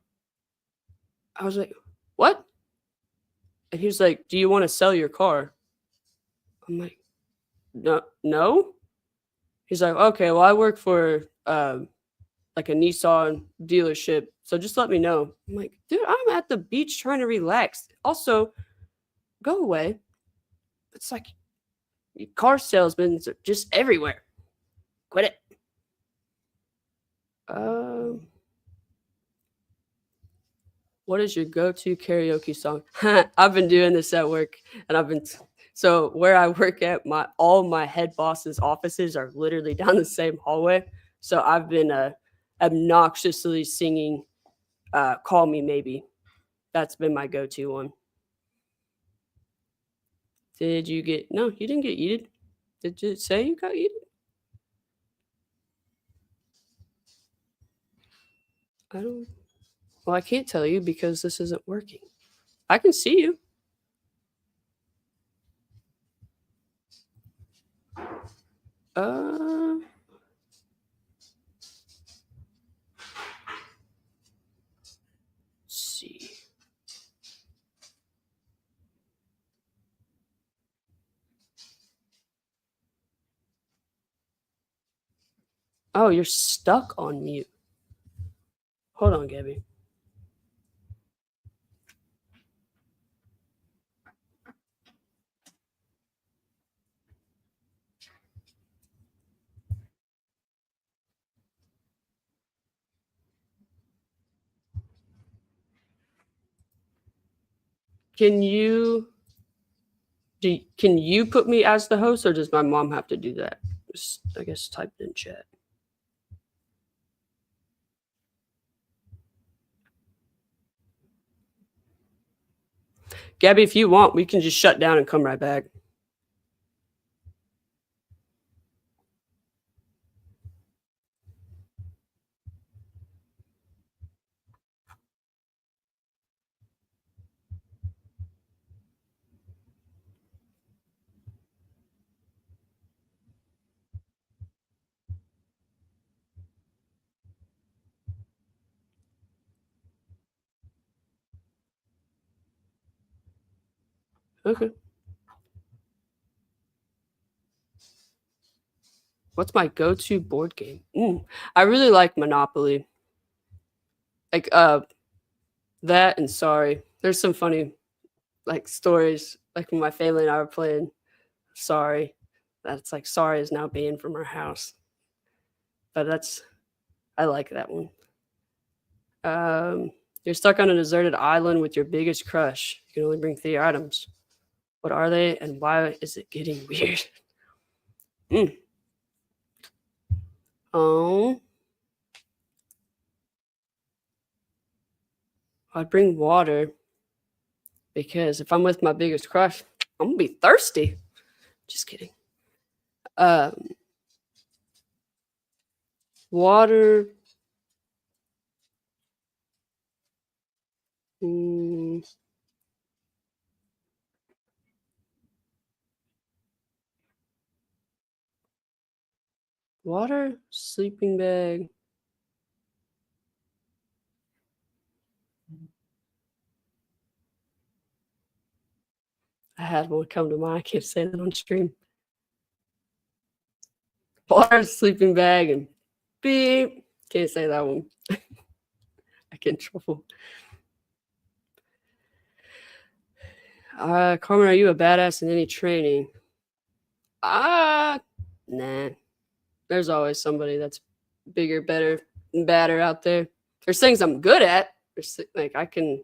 I was like, "What?" And he was like, "Do you want to sell your car?" I'm like, no, no. He's like, okay, well, I work for like a Nissan dealership, so just let me know. I'm like, dude, I'm at the beach trying to relax. Also, go away. It's like car salesmen are just everywhere. Quit it. Um, what is your go-to karaoke song? I've been doing this at work, and so where I work at, my all my head bosses' offices are literally down the same hallway. So I've been obnoxiously singing "Call Me Maybe." That's been my go-to one. Did you get? No, you didn't get yeeted. Did you say you got yeeted? I don't. Well, I can't tell you because this isn't working. I can see you. Uh, let's see. Oh, you're stuck on mute. Hold on, Gabby. Can you can you put me as the host, or does my mom have to do that? Just, I guess type it in chat. Gabby, if you want, we can just shut down and come right back. Okay. What's my go-to board game? I really like Monopoly. Like that and Sorry. There's some funny like stories like when my family and I were playing Sorry. That's like Sorry is now banned from our house. But I like that one. You're stuck on a deserted island with your biggest crush. You can only bring 3 items. What are they, and why is it getting weird? Mm. Oh, I'd bring water because if I'm with my biggest crush, I'm gonna be thirsty. Just kidding. Um, water. Mm, water, sleeping bag. I had one come to mind. I can't say that on stream. Water, sleeping bag, and beep. Can't say that one. I get in trouble. Carmen, are you a badass in any training? Nah. There's always somebody that's bigger, better, and badder out there. There's things I'm good at. There's like I can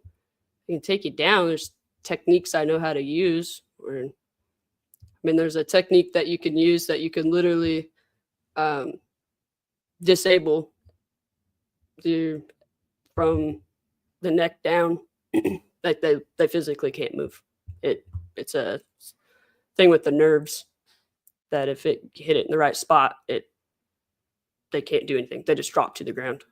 take you down. There's techniques I know how to use. Or I mean, there's a technique that you can use that you can literally um, disable the from the neck down. Like they physically can't move. It's a thing with the nerves that if it hit it in the right spot, they can't do anything. They just drop to the ground.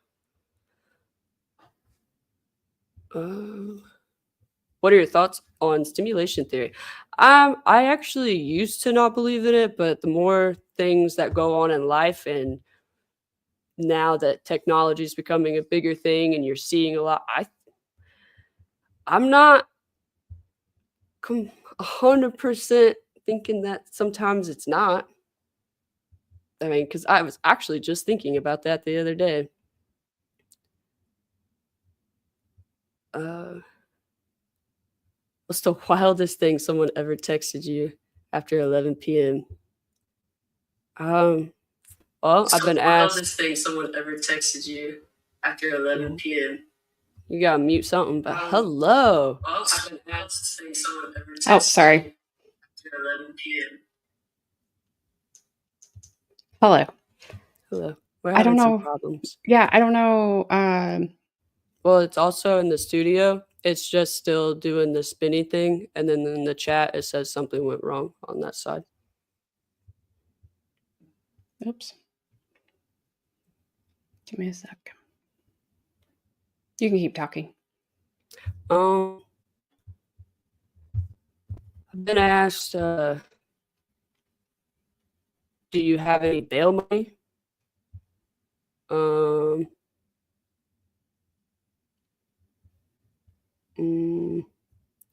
What are your thoughts on stimulation theory? I actually used to not believe in it, but the more things that go on in life, and now that technology is becoming a bigger thing, and you're seeing a lot, I'm not 100% thinking that sometimes it's not. I mean, because I was actually just thinking about that the other day. What's the wildest thing someone ever texted you after 11 p.m.? Well, I've been asked. Wildest thing someone ever texted you after 11 p.m. You gotta mute something, but hello. Well, I've been asked thing someone ever texted. Oh, sorry. After 11 p.m. Hello. Hello. We're I don't having some know. problems. Yeah, I don't know. Well, it's also in the studio. It's just still doing the spinny thing, and then in the chat it says something went wrong on that side. Oops. Give me a sec. You can keep talking. I've been asked, do you have any bail money?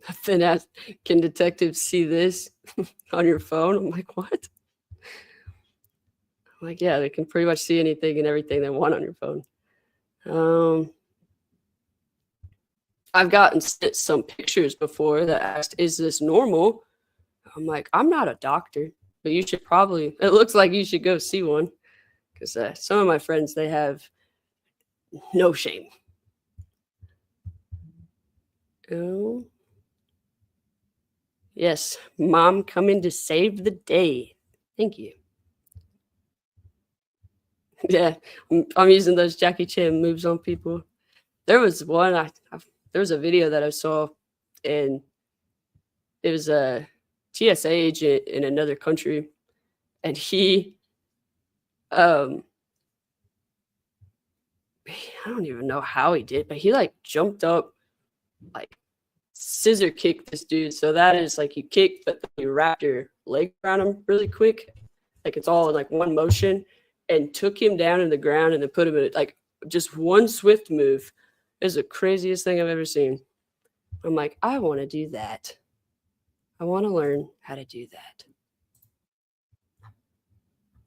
I've been asked, can detectives see this on your phone? I'm like, what? I'm like, yeah, they can pretty much see anything and everything they want on your phone. I've gotten sent some pictures before that asked, is this normal? I'm like, I'm not a doctor, but you should probably, it looks like you should go see one, because some of my friends, they have no shame. Oh, yes, mom coming to save the day. Thank you. Yeah, I'm using those Jackie Chan moves on people. There was one, there was a video that I saw, and it was a TSA agent in another country, and he, I don't even know how he did, but he like jumped up, like scissor kicked this dude. So that is like you kick, but then you wrap your leg around him really quick, like it's all in like one motion, and took him down in the ground and then put him in like just one swift move. It was the craziest thing I've ever seen. I'm like, I want to do that. I want to learn how to do that. I'm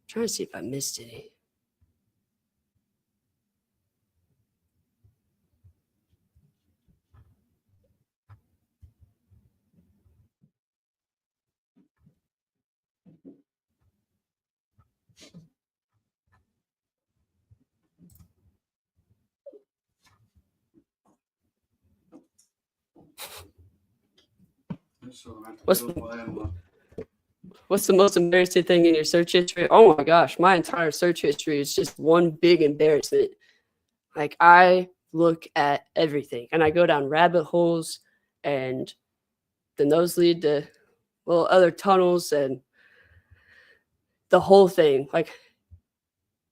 trying to see if I missed any. What's the most embarrassing thing in your search history? Oh my gosh, my entire search history is just one big embarrassment. Like I look at everything and I go down rabbit holes, and then those lead to little other tunnels and the whole thing. Like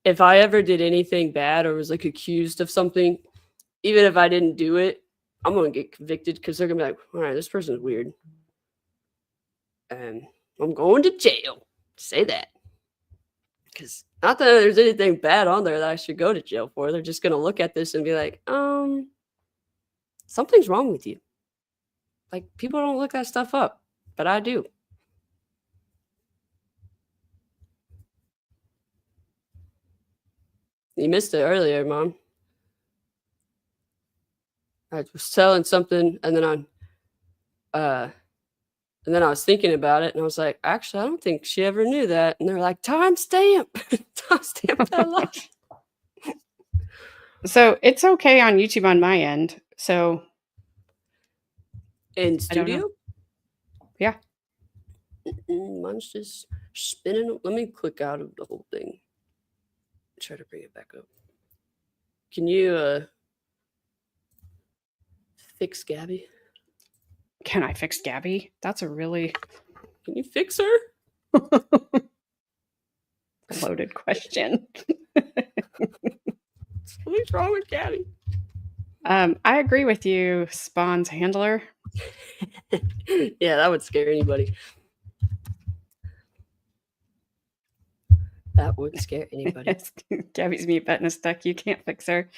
if I ever did anything bad or was like accused of something, even if I didn't do it, I'm gonna get convicted because they're gonna be like, all right, this person's weird. And I'm going to jail. Say that. Because not that there's anything bad on there that I should go to jail for. They're just gonna look at this and be like, something's wrong with you. Like people don't look that stuff up, but I do. You missed it earlier, Mom. I was selling something, and then I was thinking about it, and I was like, actually, I don't think she ever knew that. And they're like, timestamp, timestamp that live. So it's okay on YouTube on my end. So in studio, yeah, mine's just spinning. Let me click out of the whole thing. Try to bring it back up. Can you fix Gabby? Can I fix Gabby? That's a really... Can you fix her? Loaded question. What's wrong with Gabby? I agree with you, Spawn's handler. Yeah, that would scare anybody. That would scare anybody. Gabby's mute button is stuck. You can't fix her.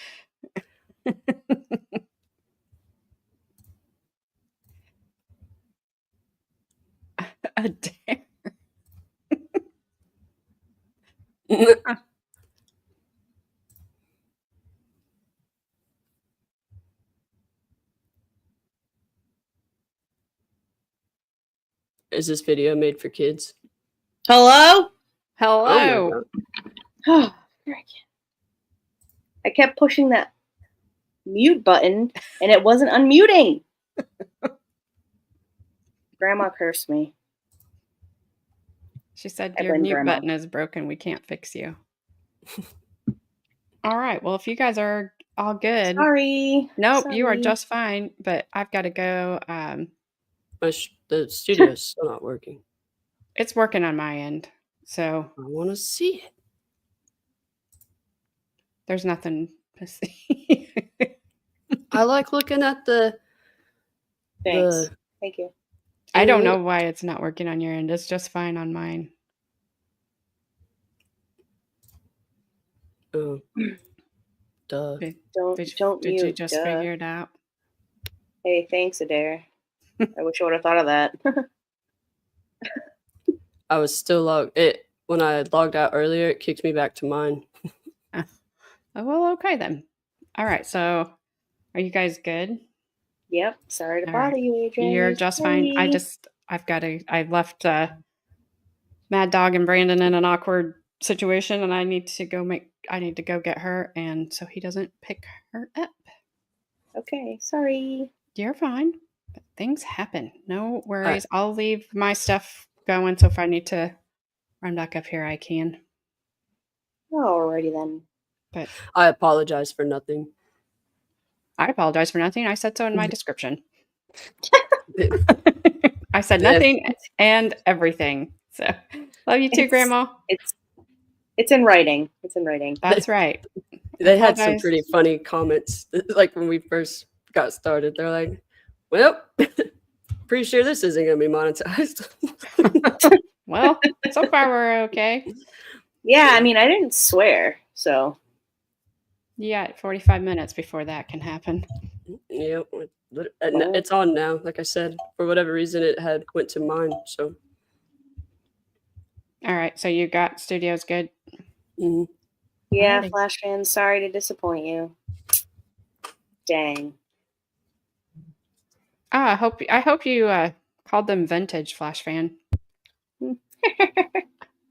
Is this video made for kids? Hello? Hello. Oh, I kept pushing that mute button and it wasn't unmuting. Grandma cursed me. She said I your blame mute Grandma. button is broken. We can't fix you. All right. Well, if you guys are all good. Sorry. Nope, you are Sorry. just fine. But I've got to go. The studio's still not working. It's working on my end. So I want to see it. there's nothing to see. I like looking at Thanks. Thank you. I don't know why it's not working on your end. It's just fine on mine. Oh, duh. Did Don't you mute. just Duh. figure it out? Hey, thanks, Adair. I wish I would have thought of that. I was still logged. When I logged out earlier, it kicked me back to mine. Oh, well, okay then. All right. So, are you guys good? Yep. Sorry to All bother right. you, Adrian. You're just fine. I left Mad Dog and Brandon in an awkward situation, and I need to go get her, and so he doesn't pick her up. Okay. Sorry. You're fine. But things happen. No worries. I'll leave my stuff going, so if I need to run back up here, I can. Alrighty then. But I apologize for nothing. I apologize for nothing. I said so in my description. I said nothing and everything. So love you too, Grandma. It's in writing. It's in writing. That's right. They had some pretty funny comments. Like when we first got started, they're like, "Well, pretty sure this isn't going to be monetized." Well, so far we're okay. Yeah, I mean, I didn't swear, so. Yeah, 45 minutes before that can happen. Yeah, it's on now. Like I said, for whatever reason, it had went to mine. So. All right, so you got studios good. Mm-hmm. Yeah, alrighty. Flash fans, sorry to disappoint you. Dang. I hope you called them vintage Flash fan.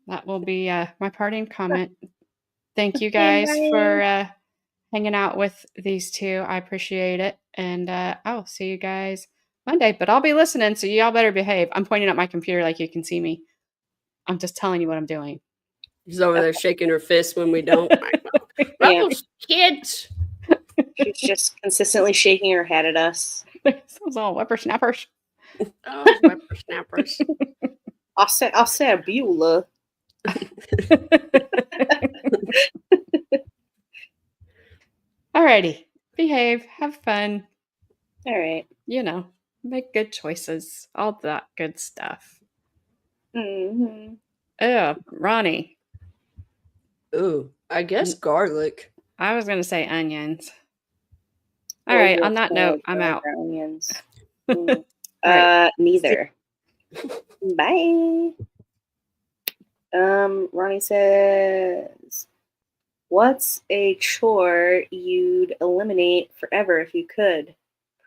That will be my parting comment. Thank you guys for hanging out with these two. I appreciate it, and I'll see you guys Monday. But I'll be listening, so y'all better behave. I'm pointing at my computer like you can see me. I'm just telling you what I'm doing. She's over there shaking her fist when we don't. Those kids. She's just consistently shaking her head at us. Those little whippersnappers. Oh, whippersnappers. I'll say a Beulah. Alrighty. Behave. Have fun. All right. You know, make good choices. All that good stuff. Mm-hmm. Ronnie. Ooh, I guess garlic. I was going to say onions. All right. On that note, I'm out. Onions. Neither. Bye. Ronnie says, what's a chore you'd eliminate forever if you could?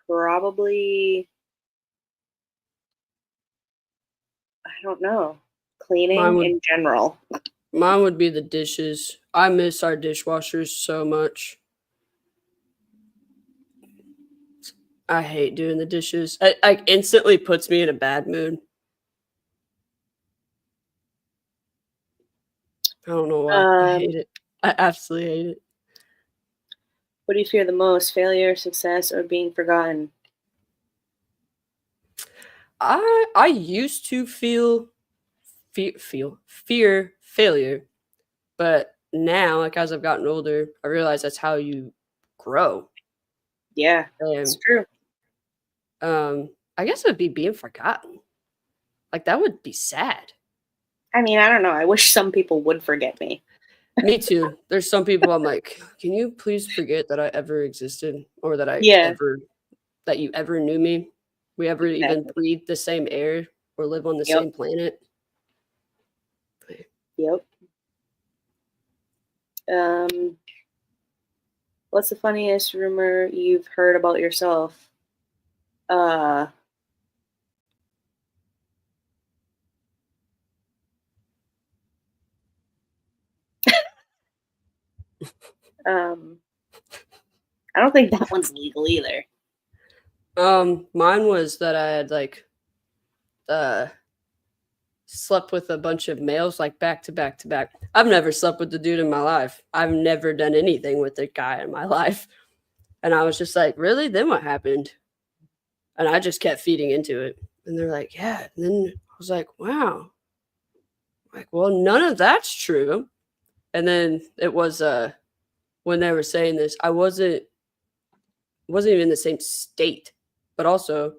Probably, I don't know, cleaning in general. Mine would be the dishes. I miss our dishwashers so much. I hate doing the dishes. It instantly puts me in a bad mood. I don't know why. I hate it. I absolutely hate it. What do you fear the most? Failure, success, or being forgotten? I used to fear failure, but now, like as I've gotten older, I realize that's how you grow. Yeah, it's true. I guess it would be being forgotten. Like that would be sad. I mean, I don't know. I wish some people would forget me. Me too. There's some people I'm like, can you please forget that I ever existed, or that that you ever knew me? We ever even breathe the same air or live on the same planet? Yep. What's the funniest rumor you've heard about yourself? I don't think that one's legal either. Mine was that I had like slept with a bunch of males like back to back to back. I've never slept with a dude in my life. I've never done anything with a guy in my life. And I was just like, really? Then what happened? And I just kept feeding into it. And they're like, yeah. And then I was like, wow. Like, well, none of that's true. And then it was when they were saying this, I wasn't even in the same state, but also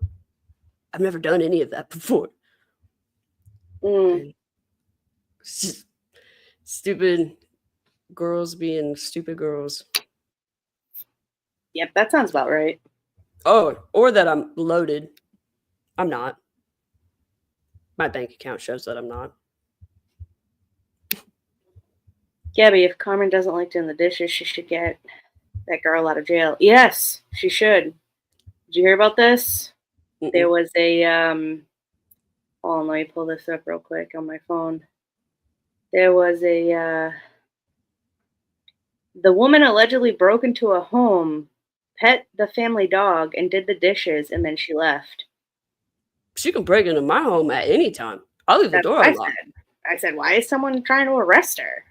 I've never done any of that before. Stupid girls being stupid girls. Yep, that sounds about right. Oh, or that I'm loaded. I'm not. My bank account shows that I'm not. Gabby, if Carmen doesn't like doing the dishes, she should get that girl out of jail. Yes, she should. Did you hear about this? Mm-mm. There was a hold on, let me pull this up real quick on my phone. There was a the woman allegedly broke into a home, pet the family dog, and did the dishes, and then she left. She can break into my home at any time. I'll leave the That's door what unlocked. I said, why is someone trying to arrest her?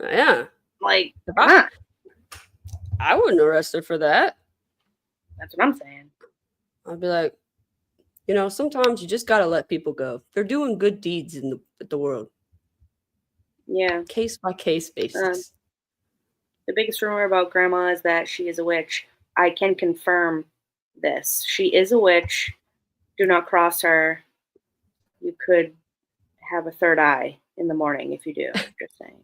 Yeah. Like, I wouldn't arrest her for that. That's what I'm saying. I'd be like, you know, sometimes you just gotta let people go. They're doing good deeds in the world. Yeah. Case by case basis. The biggest rumor about Grandma is that she is a witch. I can confirm this. She is a witch. Do not cross her. You could have a third eye in the morning if you do. Just saying.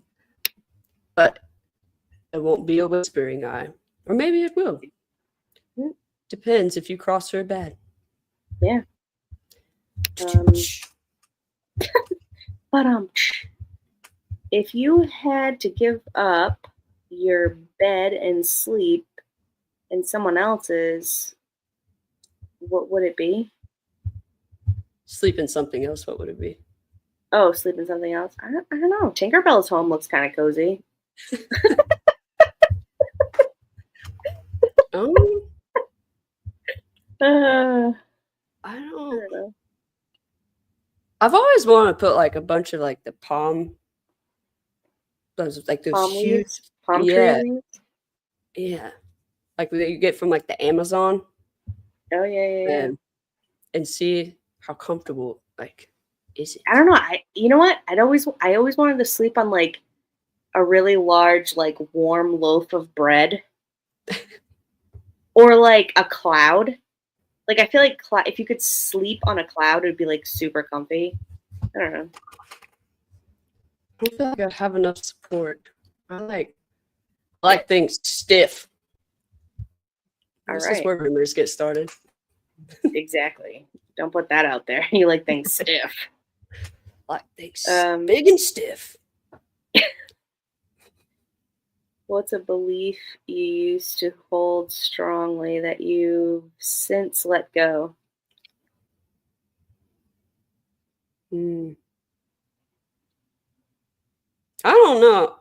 But it won't be a whispering eye. Or maybe it will. Depends if you cross her bad. Yeah. But if you had to give up your bed and sleep in someone else's, what would it be? Sleep in something else, what would it be? Oh, sleep in something else? I don't know. Tinkerbell's home looks kind of cozy. I don't know. I've always wanted to put like a bunch of like the palm huge palm trees. Yeah. Like that you get from like the Amazon. Oh yeah. And see how comfortable like is it? I don't know. You know what? I always wanted to sleep on like a really large, like warm loaf of bread. Or like a cloud. Like I feel like if you could sleep on a cloud, it'd be like super comfy. I don't know. I don't feel like I have enough support. I like things stiff. This is where rumors get started. Exactly. Don't put that out there. You like things stiff. Like things big and stiff. What's a belief you used to hold strongly that you've since let go? I don't know.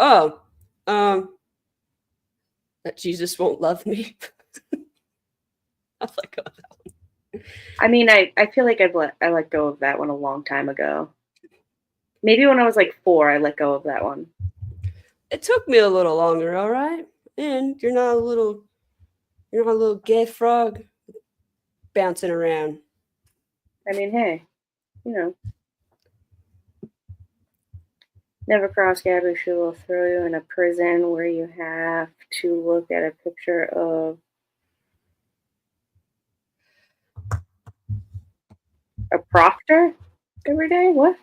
That Jesus won't love me. I'll let go of that one. I mean, I feel like I let go of that one a long time ago. Maybe when I was like 4, I let go of that one. It took me a little longer, all right? And you're not a little gay frog bouncing around. I mean, hey, you know. Never cross Gabby. She will throw you in a prison where you have to look at a picture of a proctor every day. What?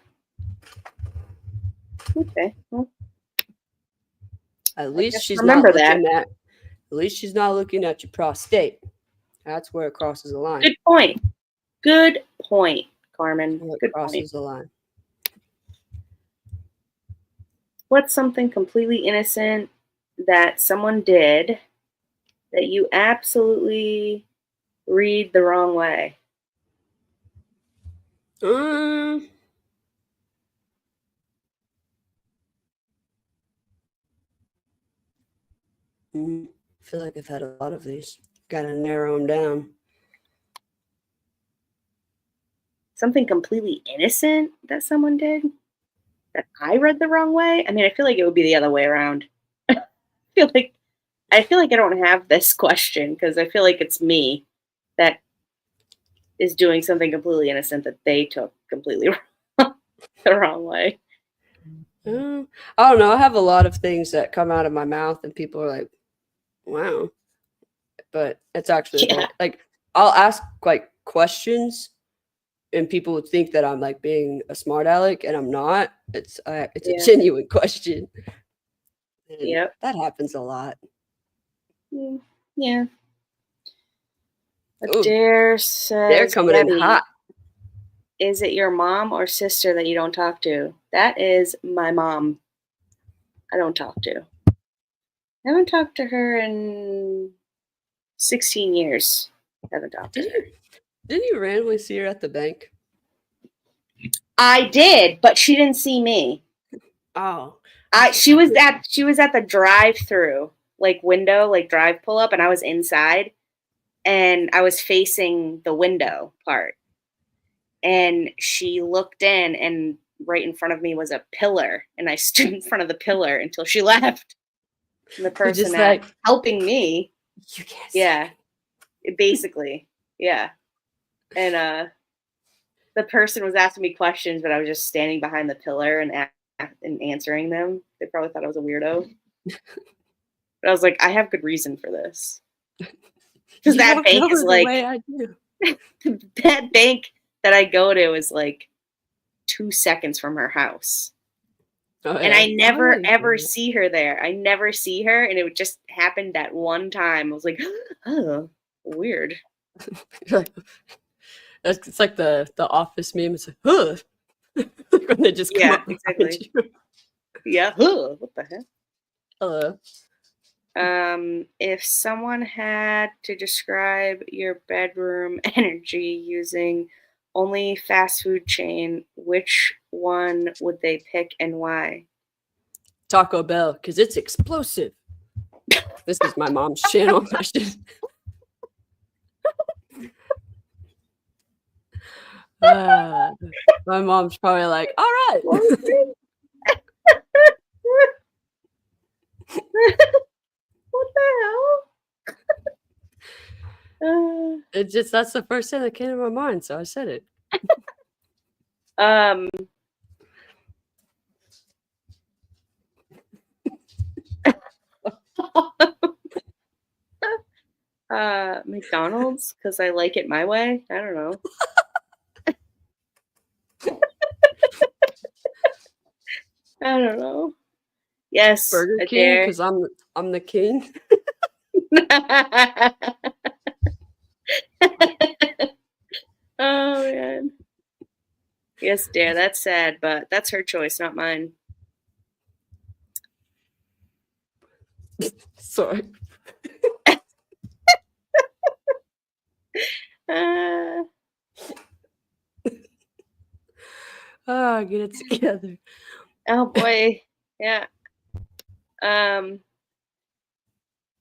Okay. Well, at least she's remember not looking that. at she's not looking at your prostate. That's where it crosses the line. Good point. Good point, Carmen. Good crosses point. the line. What's something completely innocent that someone did that you absolutely read the wrong way? I feel like I've had a lot of these. Gotta narrow them down. Something completely innocent that someone did that I read the wrong way? I mean, I feel like it would be the other way around. I feel like I don't have this question because I feel like it's me that is doing something completely innocent that they took completely the wrong way. I don't know. I have a lot of things that come out of my mouth and people are like, wow. But it's actually like I'll ask like questions and people would think that I'm like being a smart aleck and I'm not. It's a genuine question. And that happens a lot. Yeah. Adair says, they're coming Gabby, in hot. Is it your mom or sister that you don't talk to? That is my mom. I don't talk to. I haven't talked to her in 16 years. I haven't talked to her. Didn't you randomly see her at the bank? I did, but she didn't see me. Oh. She was at the drive-through, like window, like drive pull up, and I was inside and I was facing the window part. And she looked in and right in front of me was a pillar, and I stood in front of the pillar until she left. And the person like, helping me, you can't see. Basically, yeah. And the person was asking me questions, but I was just standing behind the pillar and answering them. They probably thought I was a weirdo. But I was like, I have good reason for this. Because that bank is like, that bank that I go to is like 2 seconds from her house. Oh, and I never, ever see her there. I never see her. And it would just happen that one time. I was like, oh, weird. It's like the Office meme. It's like, huh. When they just come up exactly. Yeah, huh. What the heck? Hello. If someone had to describe your bedroom energy using only fast food chain, which one would they pick and why? Taco Bell, because it's explosive. This is my mom's channel. My mom's probably like, all right. What the hell? It's just that's the first thing that came to my mind, so I said it. McDonald's, because I like it my way. I don't know. I don't know. Yes, Burger King, because I'm the king. Oh man. Yes, dear, that's sad, but that's her choice, not mine. Sorry. Get it together. Oh boy. Yeah.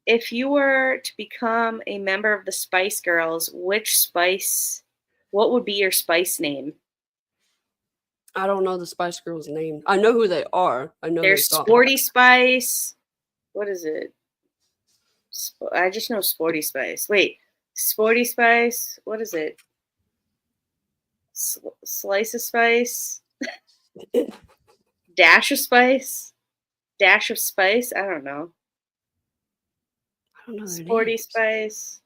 If you were to become a member of the Spice Girls, what would be your spice name? I don't know the Spice Girls' name. I know who they are. I know there's Sporty Spice. What is it? I just know Sporty Spice. Wait, Sporty Spice. What is it? Slice of Spice. Dash of Spice. Dash of Spice. I don't know. I don't know. Sporty Spice.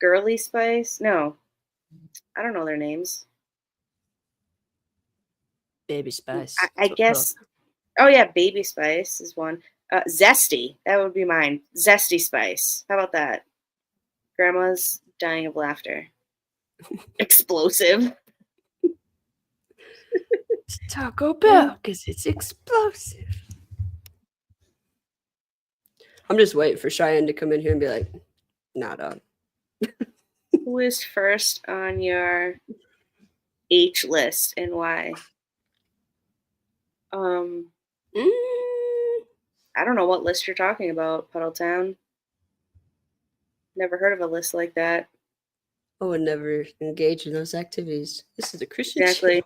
Girly Spice. No, I don't know their names. Baby Spice. I guess. Oh yeah, Baby Spice is one. Zesty. That would be mine. Zesty Spice. How about that? Grandma's dying of laughter. Explosive. Taco Bell, because it's explosive. I'm just waiting for Cheyenne to come in here and be like, nah, dog. Who is first on your H list and why? I don't know what list you're talking about, Puddletown. Never heard of a list like that. I would never engage in those activities. This is a Christian Exactly.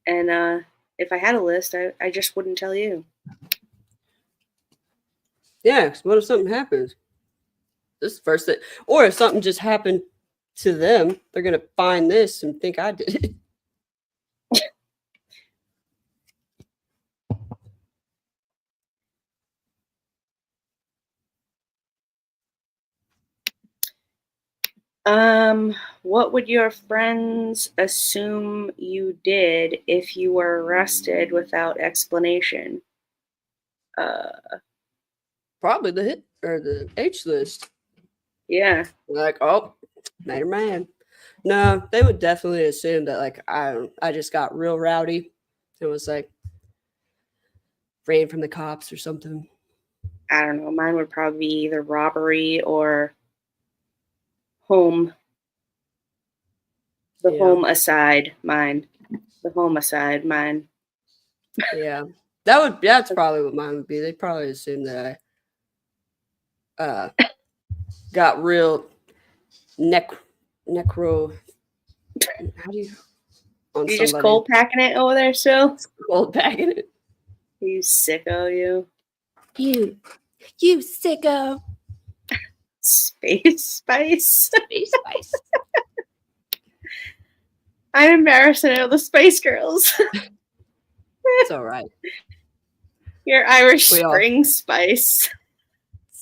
channel. And if I had a list, I just wouldn't tell you. Yeah, 'cause what if something happens? This is the first thing. Or if something just happened to them, they're going to find this and think I did it. What would your friends assume you did if you were arrested without explanation? Probably the hit or the H list. Yeah. Like, oh, made her mad. No, they would definitely assume that like I just got real rowdy. It was like ran from the cops or something. I don't know. Mine would probably be either robbery or home. The home aside, mine. The home aside, mine. Yeah. That's probably what mine would be. They probably assume that I got real necro. How do you? On You just cold packing it over there still? Cold packing it. You sicko, you. You sicko. Space Spice. Space Spice. I'm embarrassed to know the Spice Girls. It's all right. Your Irish Spring Spice.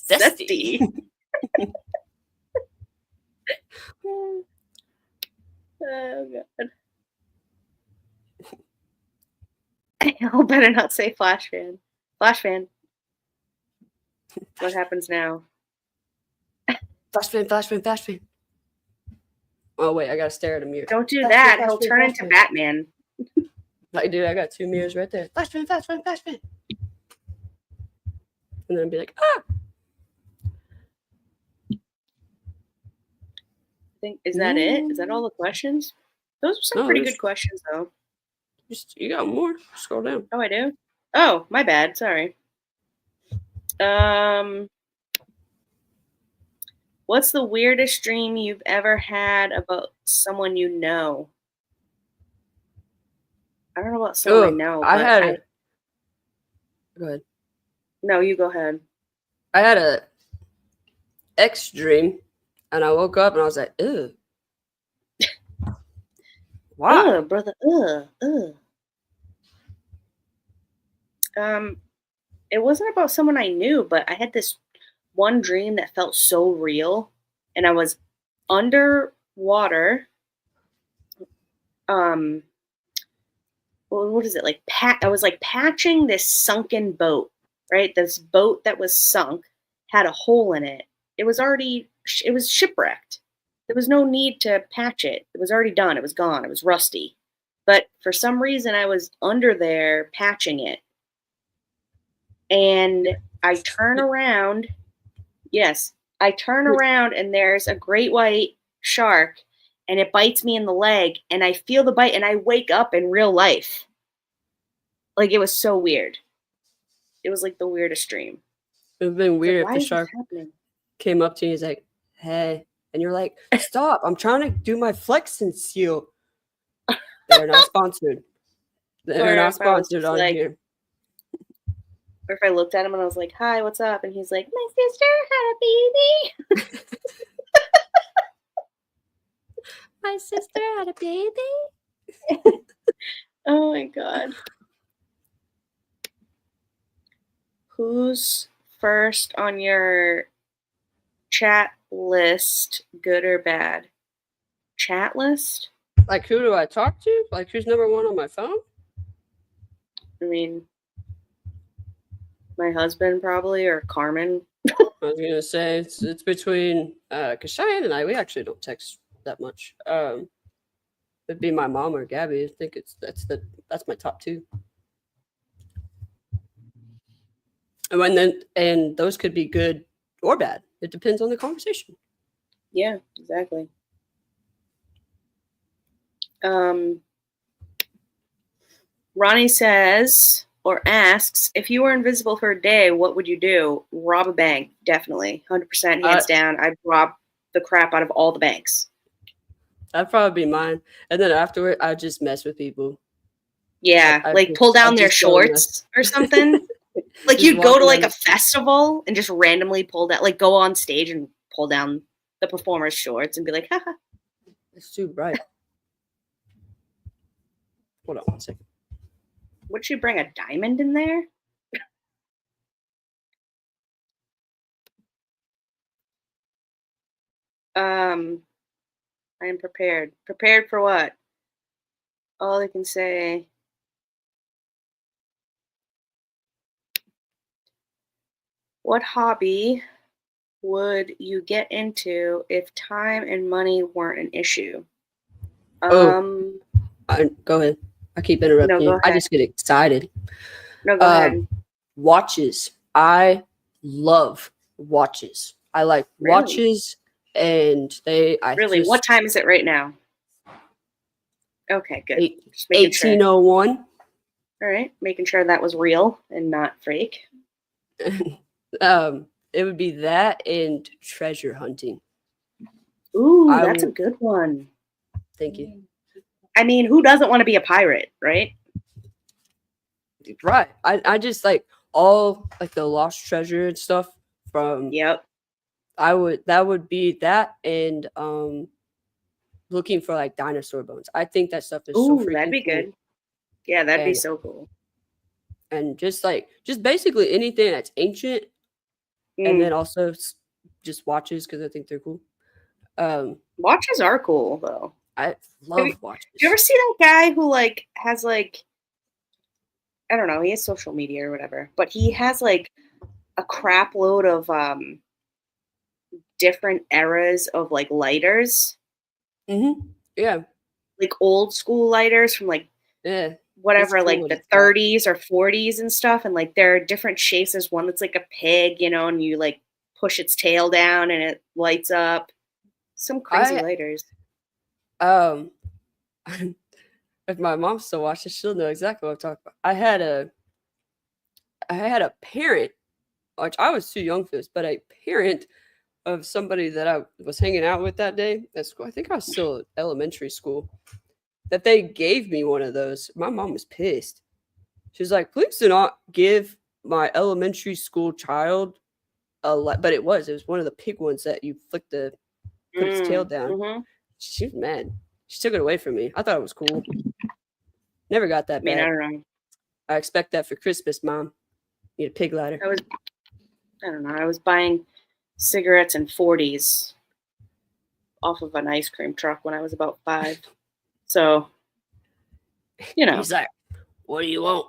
Zesty. Oh, God. I better not say Flash fan. Flash fan. What happens now? Flash fan, flash fan, flash fan. Oh, wait, I gotta stare at a mirror. Don't do that. He'll turn into Batman. Like, dude, I got 2 mirrors right there. Flash fan, flash fan, flash fan. And then I'd be like, ah! Is that it? Is that all the questions? Those are some pretty good questions, though. You got more? Scroll down. Oh, I do? Oh, my bad. Sorry. What's the weirdest dream you've ever had about someone you know? I don't know about someone I know. I had a... Go ahead. No, you go ahead. I had a ex dream, and I woke up and I was like, ugh. Why? Ugh, brother. Ugh. It wasn't about someone I knew, but I had this one dream that felt so real, and I was underwater. What is it like? I was like patching this sunken boat, right? This boat that was sunk had a hole in it. It was shipwrecked. There was no need to patch it. It was already done. It was gone. It was rusty. But for some reason, I was under there patching it. And I turn around. Yes, I turn around and there's a great white shark and it bites me in the leg and I feel the bite and I wake up in real life. Like, it was so weird. It was like the weirdest dream. It would have been weird if the shark came up to you and he's like, hey. And you're like, stop. I'm trying to do my flex and seal. They're not sponsored. They're not sponsored on here. Or if I looked at him and I was like, hi, what's up? And he's like, my sister had a baby. My sister had a baby. Oh my God. Who's first on your chat list, good or bad? Chat list? Like, who do I talk to? Like, who's number one on my phone? I mean, my husband probably, or Carmen. I was gonna say it's between because Cheyenne and I, we actually don't text that much. It'd be my mom or Gabby. I think that's my top 2. And those could be good or bad. It depends on the conversation. Yeah, exactly. Ronnie says or asks, if you were invisible for a day, what would you do? Rob a bank, definitely, 100%, hands down. I'd rob the crap out of all the banks. That'd probably be mine. And then afterward, I'd just mess with people. Yeah, like pull down their shorts or something. Like you'd go to like a festival and just randomly pull down, like go on stage and pull down the performer's shorts and be like, haha. It's too bright. Hold on 1 second. Would she bring a diamond in there? I am prepared. Prepared for what? All I can say. What hobby would you get into if time and money weren't an issue? Go ahead. I keep interrupting you. I just get excited. No, go ahead. Watches. I love watches. I like watches, and really. What time is it right now? Okay, good. 1801. Sure. All right, making sure that was real and not fake. It would be that and treasure hunting. Ooh, that's a good one. Thank you. I mean, who doesn't want to be a pirate, right? Right. I just like all like the lost treasure and stuff from. Yep. That would be that and looking for like dinosaur bones. I think that stuff is so freaking that'd be cool. good. Yeah, that'd be so cool. And just basically anything that's ancient, and then also just watches because I think they're cool. Watches are cool though. I love watches. Do you ever see that guy who like has like, I don't know, he has social media or whatever, but he has like a crap load of different eras of like lighters. Mm-hmm. Yeah. Like old school lighters from like whatever, cool, like the 30s or 40s and stuff. And like there are different shapes. There's one that's like a pig, and you like push its tail down and it lights up. Some crazy lighters. If my mom still watches, she'll know exactly what I'm talking about. I had a parent, which I was too young for this, but a parent of somebody that I was hanging out with that day at school. I think I was still at elementary school. That they gave me one of those. My mom was pissed. She was like, "Please do not give my elementary school child but it was one of the pig ones that you put its tail down. Mm-hmm. She was mad. She took it away from me. I thought it was cool. Never got that bad. I don't know. I expect that for Christmas, Mom. Need a pig ladder. I was buying cigarettes and 40s off of an ice cream truck when I was about 5. So, He's like, "What do you want?"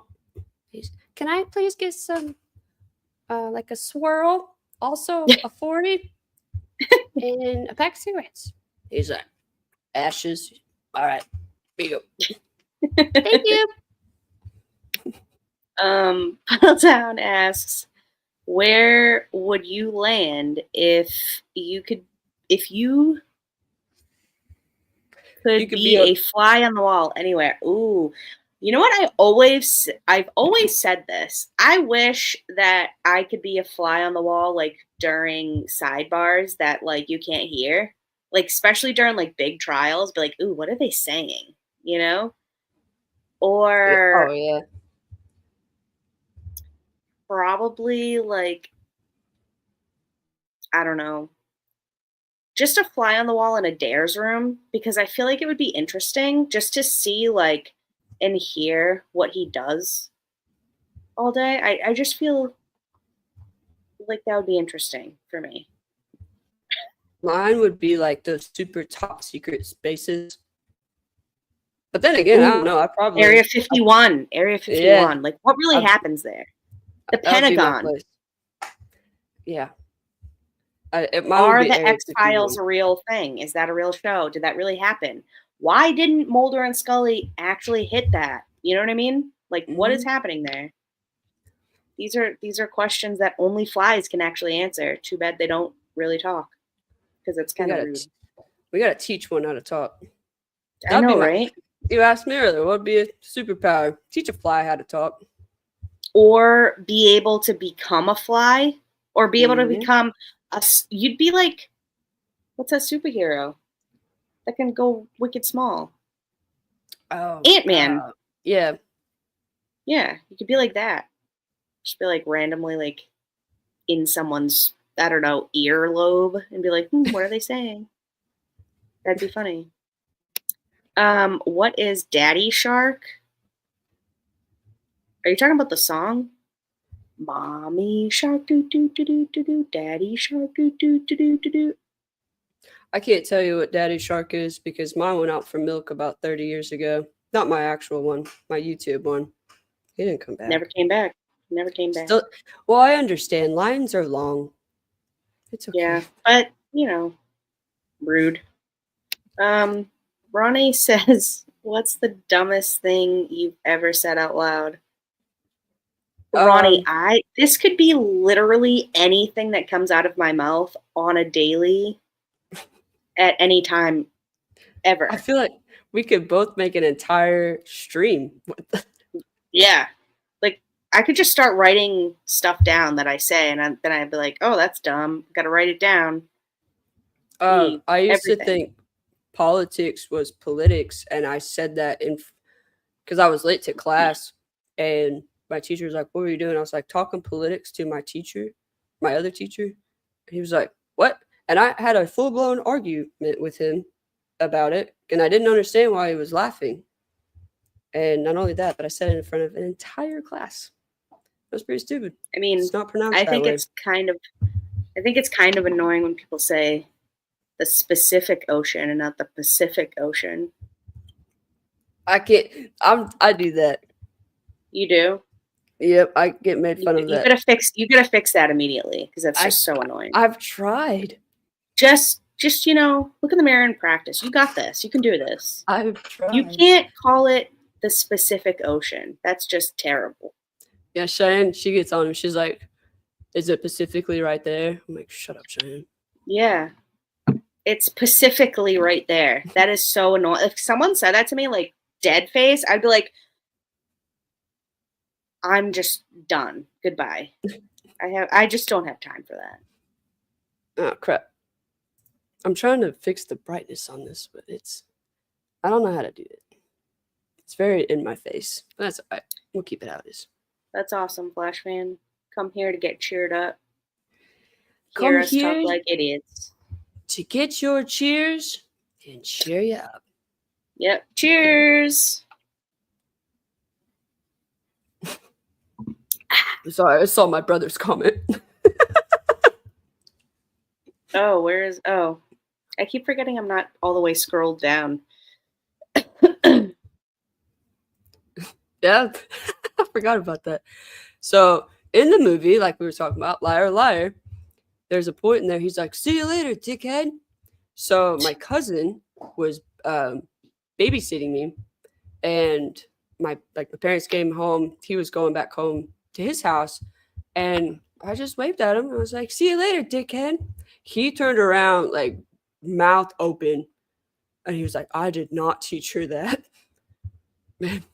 Can I please get some, like a swirl, also a 40, and a pack of cigarettes? He's like, "Ashes." All right, here you go. Thank you. Puddletown asks, where would you land if you could be a fly on the wall anywhere? Ooh, you know what? I've always said this. I wish that I could be a fly on the wall, like during sidebars that like you can't hear, like especially during like big trials. Be like, ooh, what are they saying? Or probably like, I don't know, just a fly on the wall in a dares room, because I feel like it would be interesting just to see like and hear what he does all day. I just feel like that would be interesting for me. Mine would be like those super top secret spaces. But then again, I don't know. I probably Area 51. Yeah. Like what really happens there? The Pentagon. Yeah. Are the X-Files a real thing? Is that a real show? Did that really happen? Why didn't Mulder and Scully actually hit that? You know what I mean? Like, what is happening there? These are questions that only flies can actually answer. Too bad they don't really talk, because it's kind of rude. We gotta teach one how to talk. I know, right? You asked me earlier, what would be a superpower? Teach a fly how to talk. Or be able to become a fly, or be able to Mhm. become you'd be like, what's that superhero that can go wicked small? Oh, Ant-Man. Yeah. Yeah, you could be like that. Just be like randomly like in someone's, I don't know, earlobe, and be like, what are they saying? That'd be funny. What is Daddy Shark? Are you talking about the song? Mommy shark doo doo doo doo doo doo, Daddy shark doo doo doo doo doo doo. I can't tell you what Daddy Shark is because mine went out for milk about 30 years ago. Not my actual one, my YouTube one. He didn't come back. Never came back. Never came back. Still, well, I understand. Lines are long. It's okay. Yeah, but rude. Ronnie says, "What's the dumbest thing you've ever said out loud?" Ronnie, this could be literally anything that comes out of my mouth on a daily, at any time, ever. I feel like we could both make an entire stream. Yeah, like I could just start writing stuff down that I say, and then I'd be like, "Oh, that's dumb. Got to write it down." I used to think politics was politics, and I said that because I was late to class, and my teacher was like, "What were you doing?" I was like, "Talking politics to my teacher, my other teacher." And he was like, "What?" And I had a full blown argument with him about it, and I didn't understand why he was laughing. And not only that, but I said it in front of an entire class. It was pretty stupid. I mean, it's not pronounced I think that way. it's kind of annoying when people say the Pacific Ocean and not the Pacific Ocean. I can't. I do that. You do? Yep, I get made fun of that. You gotta fix that immediately, because that's just so annoying. I've tried. Just look in the mirror and practice. You got this. You can do this. I've tried. You can't call it the Pacific Ocean. That's just terrible. Yeah, Cheyenne, she gets on and she's like, "Is it specifically right there?" I'm like, "Shut up, Cheyenne." Yeah. It's specifically right there. That is so annoying. If someone said that to me, like dead face, I'd be like, I'm just done. Goodbye. I just don't have time for that. Oh crap. I'm trying to fix the brightness on this, but I don't know how to do it. It's very in my face. But that's all right. We'll keep it how it is. That's awesome, Flash fan. Come here to get cheered up. Come Hear us here talk like idiots. To get your cheers and cheer you up. Yep. Cheers. Sorry, I saw my brother's comment. Oh, I keep forgetting I'm not all the way scrolled down. Yeah, I forgot about that. So in the movie, like we were talking about, Liar, Liar, there's a point in there, he's like, "See you later, dickhead." So my cousin was babysitting me, and my parents came home. He was going back home to his house, and I just waved at him. I was like, "See you later, dickhead." He turned around, like mouth open, and he was like, "I did not teach her that." Man,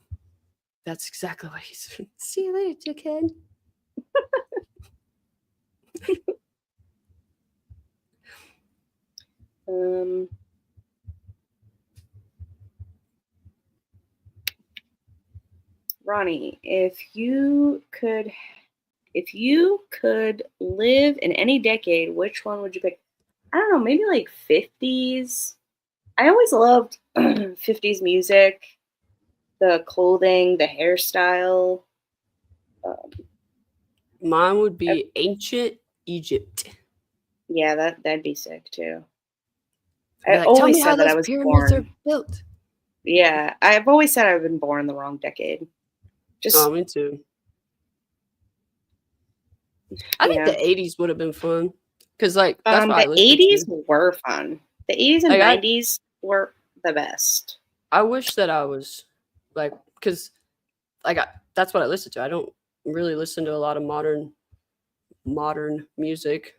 that's exactly what he said. "See you later, dickhead." Ronnie, if you could live in any decade, which one would you pick? I don't know, maybe like 50s. I always loved 50s music, the clothing, the hairstyle. Mine would be ancient Egypt. Yeah, that'd be sick too. Like, always said that I was pyramids born. are built. Yeah, I've always said I've been born in the wrong decade. Me too. I think the 80s would have been fun because, like, that's what the 80s were fun. The 80s and 90s were the best. I wish that I was like, because like that's what I listen to. really listen to a lot of modern music.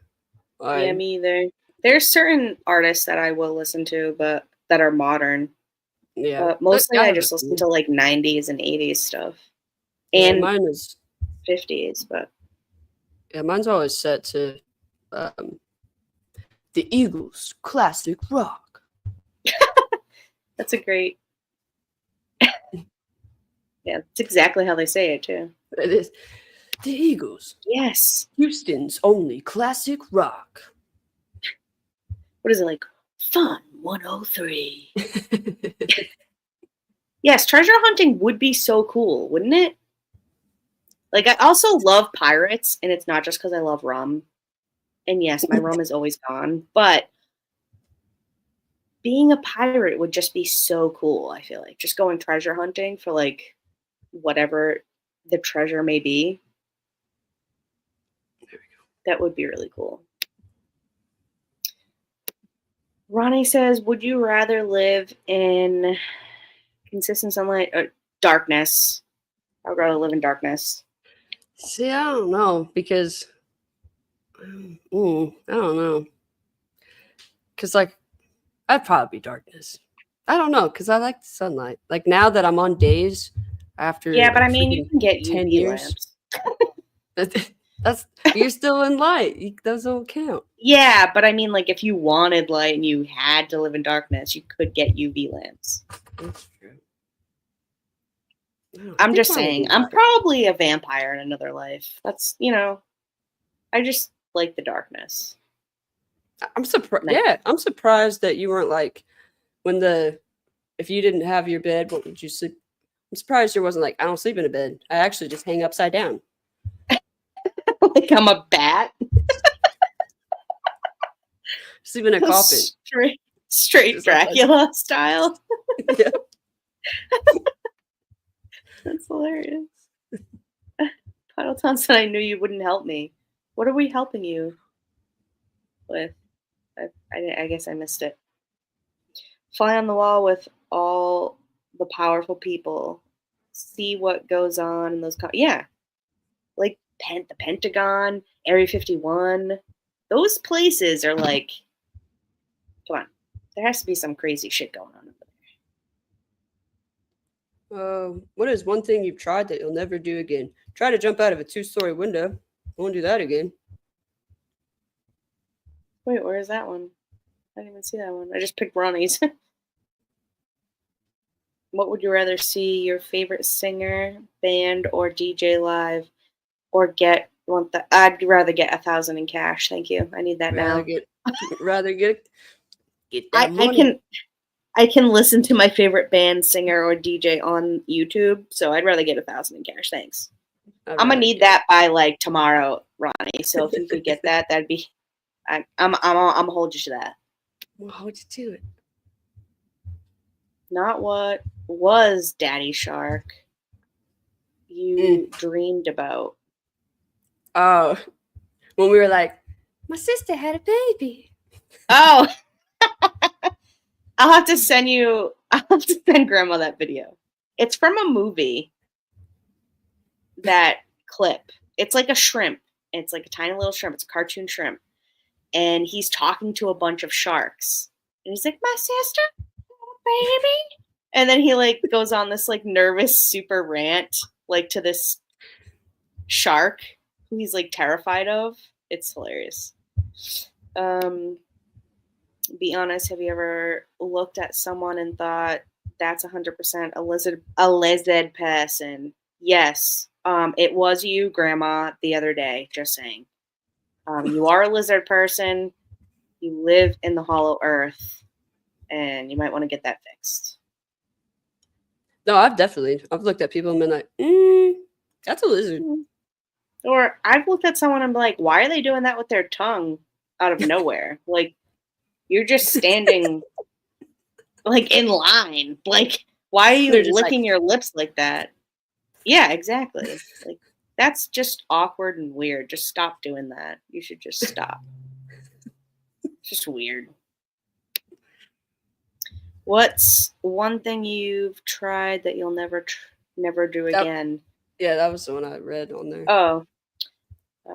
Yeah, me either. There's certain artists that I will listen to, but that are modern. Yeah, But mostly I just listen to like 90s and 80s stuff. And mine is 50s, but yeah, mine's always set to the Eagles classic rock. that's a great. Yeah, it's exactly how they say it too. It is the Eagles. Yes. Houston's only classic rock. What is it like? Fun 103. Yes, treasure hunting would be so cool, wouldn't it? Like, I also love pirates, and it's not just because I love rum. And yes, my rum is always gone, but being a pirate would just be so cool, I feel like. Just going treasure hunting for, like, whatever the treasure may be. There we go. That would be really cool. Ronnie says, would you rather live in consistent sunlight or darkness? I would rather live in darkness. See, I don't know because I don't know. Because like I'd probably be darkness. I don't know because I like the sunlight. Like now that I'm on days after Yeah, but I mean, you can get 10 UV years. lamps. That's you're still in light. Those don't count. Yeah, but I mean, like, if you wanted light and you had to live in darkness, you could get UV lamps. That's true. I'm just saying, I'm probably a vampire in another life. That's, I just like the darkness. I'm surprised. Yeah, I'm surprised that you weren't like if you didn't have your bed, what would you sleep? I'm surprised there wasn't like I don't sleep in a bed. I actually just hang upside down. Like I'm a bat. Sleep in a coffin. Straight Dracula style. Yeah. That's hilarious. Puddleton said I knew you wouldn't help me. What are we helping you with? I guess I missed it. Fly on the wall with all the powerful people. See what goes on in those. Yeah. Like the Pentagon, Area 51. Those places are like, come on. There has to be some crazy shit going on over there. What is one thing you've tried that you'll never do again? Try to jump out of a 2-story window. Won't do that again. Wait, where is that one? I didn't even see that one. I just picked Ronnie's. What would you rather see your favorite singer, band, or DJ live, or I'd rather get 1,000 in cash. Thank you. I need that now. Rather get that money. I can listen to my favorite band, singer, or DJ on YouTube, so I'd rather get 1,000 in cash. Thanks. I'm gonna need that by like tomorrow, Ronnie. So if you could get that, that'd be. I'm gonna hold you to that. We'll hold you to it. Not what was Daddy Shark you dreamed about. Oh, when we were like, my sister had a baby. Oh, I'll have to send Grandma that video. It's from a movie. That clip. It's like a shrimp. It's like a tiny little shrimp. It's a cartoon shrimp. And he's talking to a bunch of sharks. And he's like, my sister, baby. And then he like goes on this like nervous super rant like to this shark who he's like terrified of. It's hilarious. Be honest, have you ever looked at someone and thought that's 100% a lizard person? Yes. It was you, Grandma, the other day. Just saying. You are a lizard person. You live in the hollow earth, and you might want to get that fixed. No, I've looked at people and been like, that's a lizard. Or I've looked at someone and been like, why are they doing that with their tongue out of nowhere? Like, you're just standing like in line. Like, why are you licking your lips like that? Yeah, exactly. Like, that's just awkward and weird. Just stop doing that. You should just stop. It's just weird. What's one thing you've tried that you'll never do again? Yeah, that was the one I read on there. Oh, I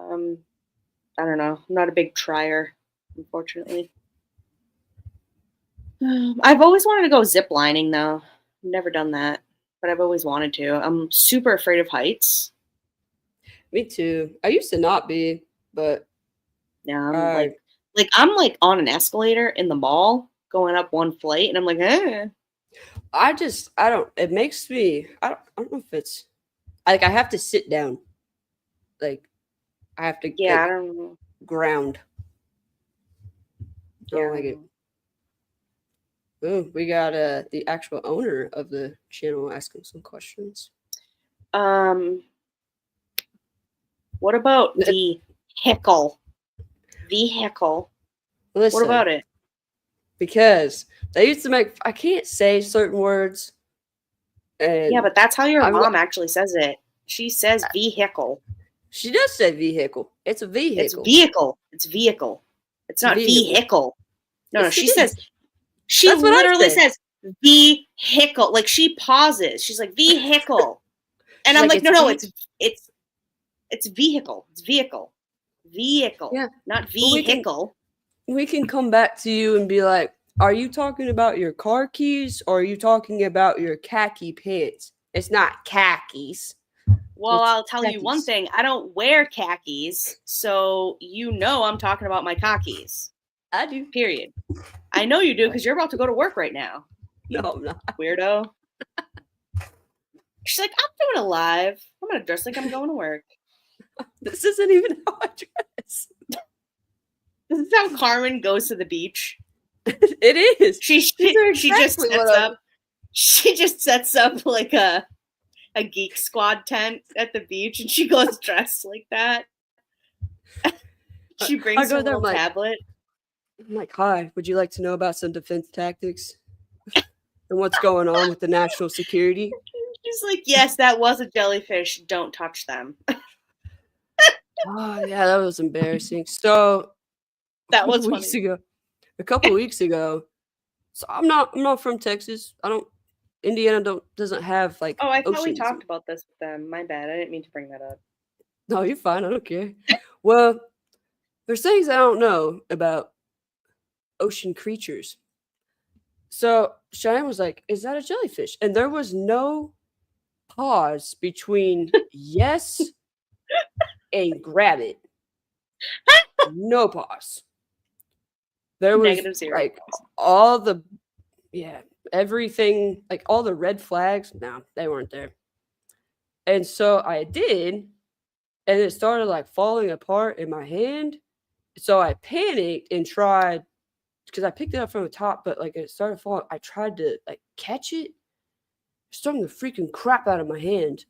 don't know. I'm not a big trier, unfortunately. I've always wanted to go zip lining though. I've never done that, but I've always wanted to. I'm super afraid of heights. Me too. I used to not be, but Yeah, I'm like on an escalator in the mall going up one flight, and I'm like, eh. I don't. It makes me. I don't know if it's like I have to sit down. Like I have to Yeah, I like don't know. ground. I Yeah, don't like it. Oh, we got the actual owner of the channel asking some questions. What about vehicle? Vehicle. Listen, What about it? because they used to make. I can't say certain words. And Yeah, but that's how your I'm, mom actually says it. She says vehicle. she does say vehicle. It's a It's vehicle. vehicle. It's vehicle. It's not vehicle. vehicle. No, Yes, she it says, is. she That's what I literally said. says vehicle. Like she pauses. She's like vehicle. And She's I'm like, like, no, it's it's vehicle. It's vehicle. Vehicle. Yeah. Not Well, vehicle. we can come back to you and be like, are you talking about your car keys or are you talking about your khaki pants? It's not khakis. Well, It's I'll tell you one khakis. thing. I don't wear khakis, so you know I'm talking about my khakis. I do. Period. I know you do because you're about to go to work right now. No, I'm not. Weirdo. She's like, I'm doing a live. I'm gonna dress like I'm going to work. This isn't even how I dress. This is how Carmen goes to the beach. It is. She just exactly sets up. She just sets up like a Geek Squad tent at the beach, and she goes dressed like that. She brings her little tablet. I'm like, hi, would you like to know about some defense tactics and what's going on with the national security? She's like, yes, that was a jellyfish. Don't touch them. Oh yeah, that was embarrassing. So That was a couple weeks ago. So I'm not from Texas. Indiana doesn't have like Oh, I thought we oceans. talked about this with them. My bad. I didn't mean to bring that up. No, you're fine. I don't care. Well, there's things I don't know about ocean creatures. So Cheyenne was like, is that a jellyfish? And there was no pause between yes and grab it. No pause. There was -0. like all the everything, like all the red flags. No, they weren't there. And so I did, and it started like falling apart in my hand. So I panicked and tried, because I picked it up from the top, but like it started falling. I tried to like catch it, stung the freaking crap out of my hand.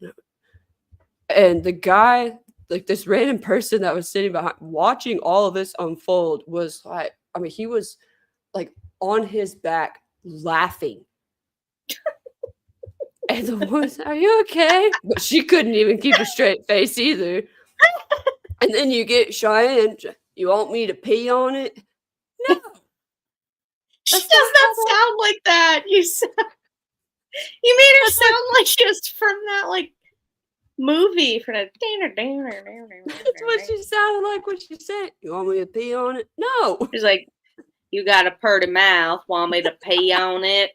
And the guy, like this random person that was sitting behind watching all of this unfold, was like, I mean, he was like on his back laughing. And the woman said, are you okay? But she couldn't even keep a straight face either. And then you get Cheyenne, you want me to pee on it? No. She does not sound like that. You made her sound like just from that like movie for that. That's what she sounded like when she said, you want me to pee on it? No. She's like, you got a purty mouth. Want me to pee on it?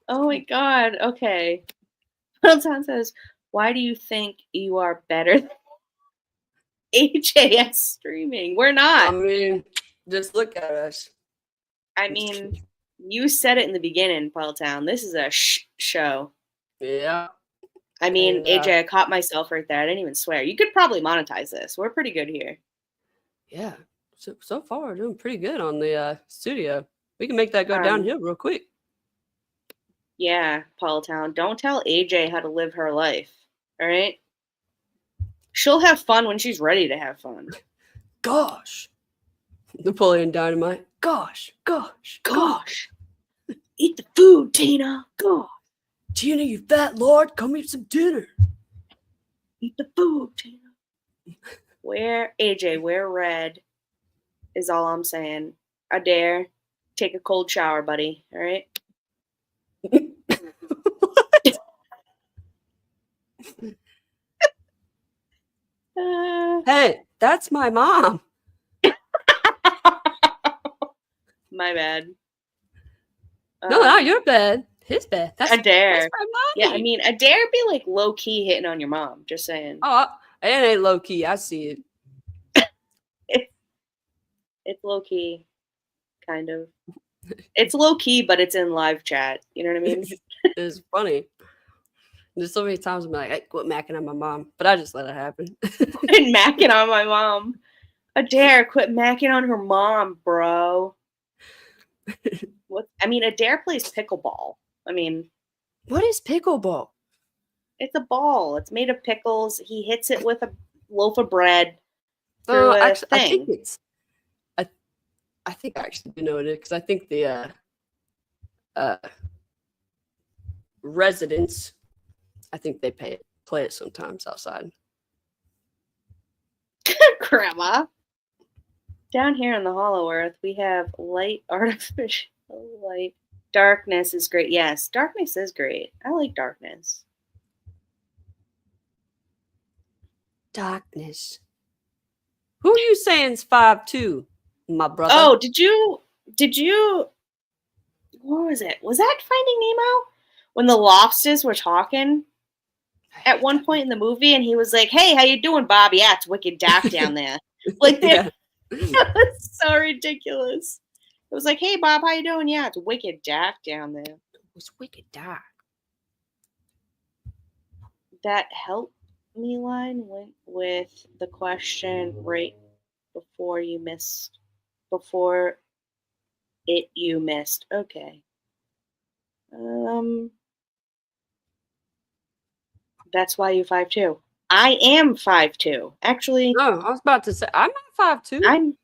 Oh my god. Okay. Middletown says, why do you think you are better than AJS streaming? We're not. I mean, just look at us. I mean, you said it in the beginning, Middletown. This is a show. Yeah. I mean, AJ, I caught myself right there. I didn't even swear. You could probably monetize this. We're pretty good here. Yeah. So far, we're doing pretty good on the studio. We can make that go downhill real quick. Yeah, Paultown. Don't tell AJ how to live her life. All right? She'll have fun when she's ready to have fun. Gosh. Napoleon Dynamite. Gosh. Eat the food, Tina. Gosh. Tina, you fat lord, come eat some dinner. Eat the food, Tina. Wear red is all I'm saying. I dare. take a cold shower, buddy. All right. Hey, that's my mom. My bad. No, not your bed. His bed. That's Adair. That's my mommy. Yeah, I mean, Adair be like low key hitting on your mom. Just saying. Oh, it ain't low key. I see it. It's low key, kind of. It's low key, but it's in live chat. You know what I mean? It's funny. There's so many times I'm like, hey, quit macking on my mom, but I just let it happen. Quit macking on my mom. Adair, quit macking on her mom, bro. What? I mean, Adair plays pickleball. I mean, what is pickleball? it's a ball. It's made of pickles. He hits it with a loaf of bread. Oh, through a actually, I think thing. it's. I think I actually do know what it is because I think the residents, I think they play it sometimes outside. Grandma. Down here in the Hollow Earth, we have light, artificial light. Darkness is great. Yes, darkness is great. I like darkness. Darkness. Who are you saying's 5'2", my brother? Oh, did you? What was it? Was that Finding Nemo? When the lobsters were talking at one point in the movie, and he was like, "Hey, how you doing, Bob? Yeah, it's wicked dark down there." Like that. Yeah. That's so ridiculous. It was like, "Hey, Bob, how you doing? Yeah, it's wicked dark down there." It was wicked dark. That help me line went with the question right before you missed. You missed. Okay. That's why you 5'2". I am 5'2". Actually, No, I was about to say I'm not 5'2".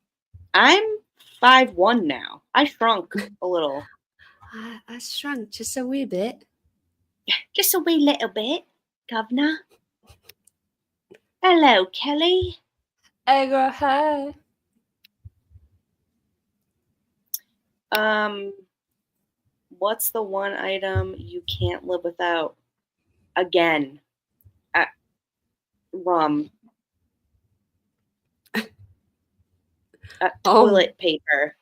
I'm 5'1" now. I shrunk a little. I shrunk just a wee bit. Just a wee little bit, governor. Hello, Kelly. Hey girl, hey. What's the one item you can't live without? Again, rum. Toilet paper.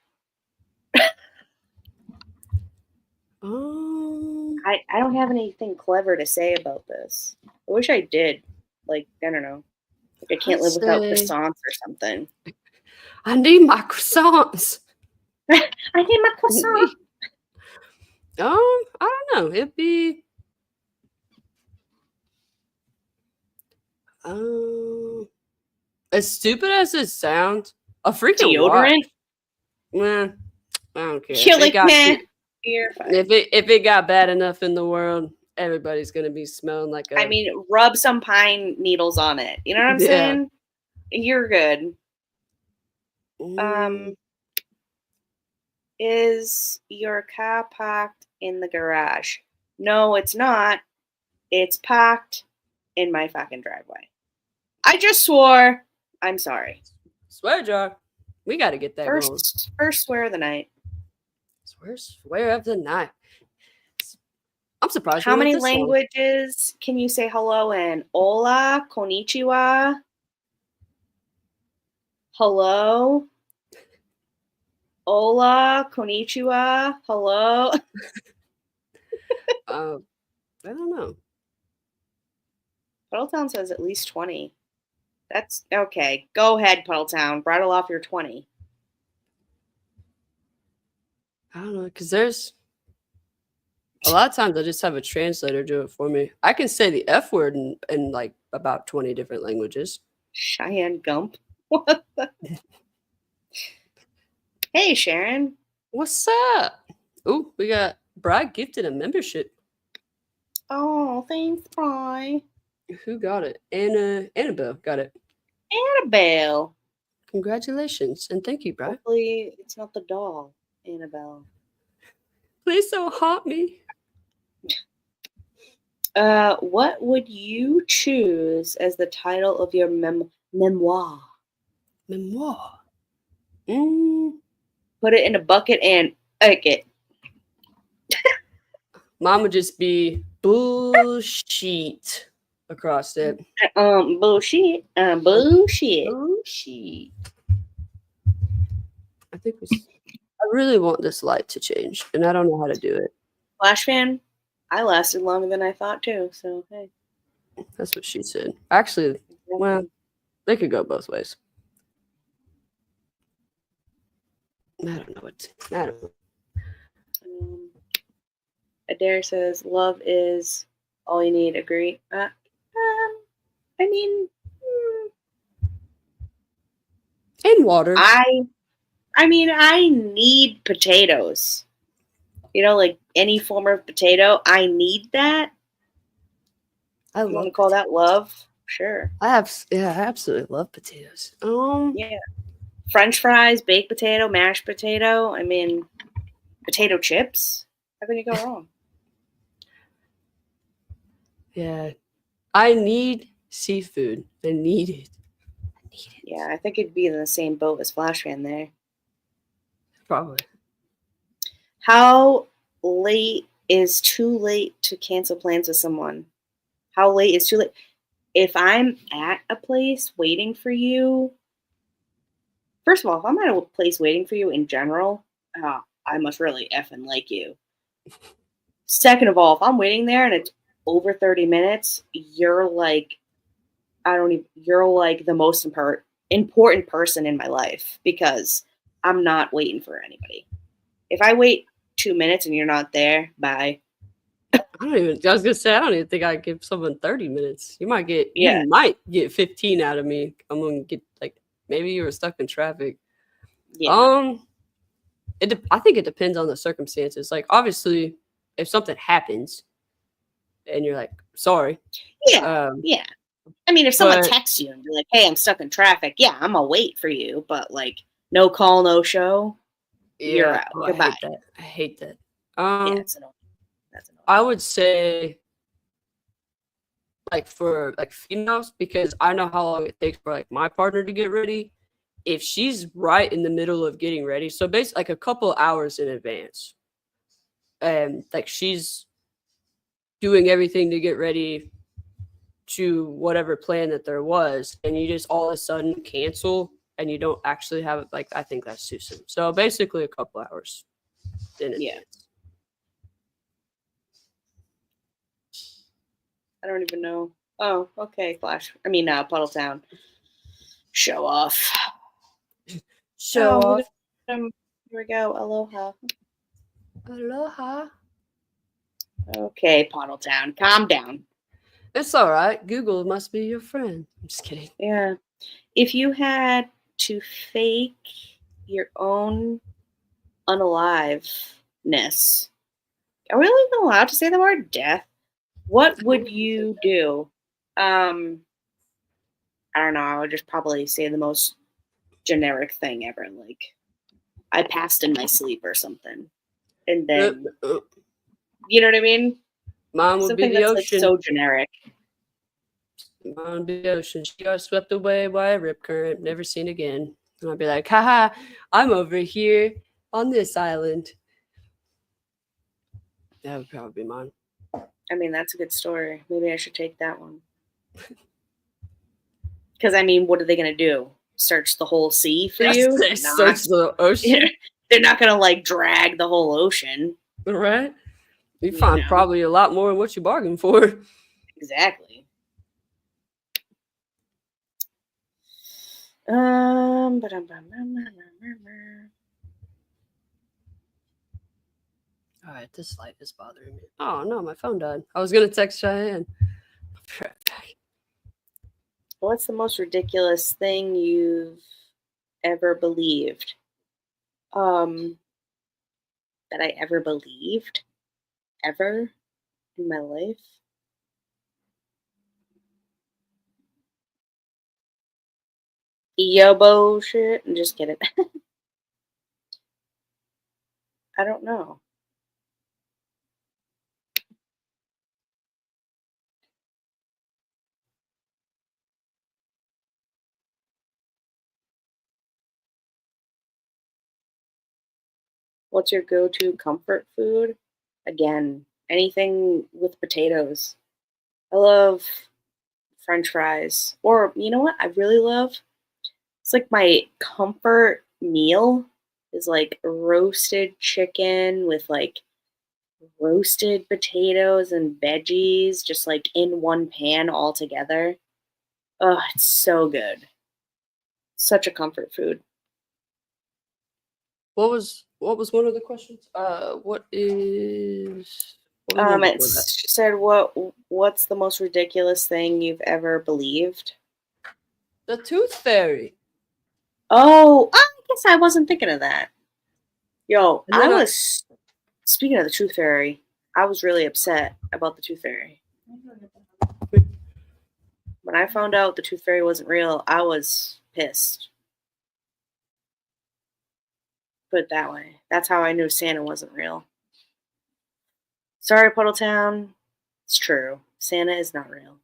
I don't have anything clever to say about this. I wish I did. Like, I don't know. Like I can't live without croissants or something. I need my croissants. I need my croissant. I don't know. It'd be as stupid as it sounds, a freaking deodorant. Nah, I don't care. You're like, nah, you're fine. If it got bad enough in the world, everybody's gonna be smelling like I mean, rub some pine needles on it. You know what I'm saying? You're good. Is your car parked in the garage? No, it's not. It's parked in my fucking driveway. I just swore. I'm sorry. Swear jar. We got to get that going. First swear of the night. Swear of the night. I'm surprised. How many languages can you say hello in? Hola, konnichiwa. Hello. Hola, konnichiwa. Hello. I don't know. Puddletown says at least 20. That's okay. Go ahead, Puddletown. Rattle off your 20. I don't know, because there's a lot of times I just have a translator do it for me. I can say the F word in like about 20 different languages. Cheyenne Gump. What the? Hey, Sharon. What's up? Oh, we got Brad gifted a membership. Oh, thanks, Bri. Who got it? Annabelle got it. Annabelle. Congratulations and thank you, Brad. Hopefully it's not the doll, Annabelle. Please don't haunt me. What would you choose as the title of your memoir? Memoir. Put it in a bucket and Okay. Mine would just be bullshit across it. Bullshit. Bullshit. Bullshit. I think I really want this light to change, and I don't know how to do it. Flash fan. I lasted longer than I thought too. So hey. That's what she said. Actually, well, they could go both ways. I don't know what. I don't know. Adair says, "Love is all you need." Agree. I mean, And water. I mean, I need potatoes. You know, like any form of potato, I need that. I You want love to call that love? Sure. I absolutely love potatoes. Yeah. French fries, baked potato, mashed potato. I mean, potato chips. How can you go wrong? Yeah. I need seafood. I need it. I need it. Yeah, I think it'd be in the same boat as Flash Fan there. Probably. How late is too late to cancel plans with someone? How late is too late? If I'm at a place waiting for you, first of all, if I'm at a place waiting for you in general, I must really effing like you. Second of all, if I'm waiting there and it's over 30 minutes, you're like, you're like the most important person in my life because I'm not waiting for anybody. If I wait 2 minutes and you're not there, bye. I was gonna say I don't even think I'd give someone 30 minutes. You might get 15 out of me. I'm gonna get like maybe you were stuck in traffic. Yeah. I think it depends on the circumstances. Like obviously, if something happens and you're like sorry, Yeah. Yeah. I mean, if someone but texts you and you're like, "Hey, I'm stuck in traffic," yeah, I'm gonna wait for you. But like, no call, no show, you're yeah, out. oh, Goodbye. I hate that. Yeah, it's annoying. That's annoying. I would say like for like females because I know how long it takes for like my partner to get ready. If she's right in the middle of getting ready, so basically like a couple hours in advance, and like she's doing everything to get ready to whatever plan that there was, and you just all of a sudden cancel and you don't actually have it, like I think that's too soon. So basically a couple hours in advance. I don't even know. Oh, okay, Flash. I mean, Puddle Town. Show off. Show off. Here we go. Aloha. Aloha. Okay, Puddle Town. Calm down. It's all right. Google must be your friend. I'm just kidding. Yeah. If you had to fake your own unaliveness, are we even allowed to say the word death? What would you do? I don't know. I would just probably say the most generic thing ever. Like, I passed in my sleep or something. And then, you know what I mean? Mine would Something be the that's ocean. like so generic. Mine would be the ocean. She got swept away by a rip current, never seen again. And I'd be like, haha, I'm over here on this island. That would probably be mine. I mean, that's a good story. Maybe I should take that one. Because, I mean, what are they going to do? Search the whole sea for you? They search the ocean? They're not going to, like, drag the whole ocean. Right? You find probably a lot more than what you bargained for. Exactly. All right, this light is bothering me. Oh no, my phone died. I was gonna text Cheyenne. I'll be right back. What's the most ridiculous thing you've ever believed? That I ever believed? Ever in my life? Yo bullshit. I'm just kidding. I don't know. What's your go-to comfort food? Again, anything with potatoes. I love French fries. Or you know what I really love? It's like my comfort meal is like roasted chicken with like roasted potatoes and veggies just like in one pan all together. Oh, it's so good. Such a comfort food. What was one of the questions? What was one before that? She said, what's the most ridiculous thing you've ever believed? The Tooth Fairy. Oh, I guess I wasn't thinking of that. Yo, And then speaking of the Tooth Fairy, I was really upset about the Tooth Fairy. When I found out the Tooth Fairy wasn't real, I was pissed. Put it that way. That's how I knew Santa wasn't real. Sorry, Puddletown. It's true. Santa is not real.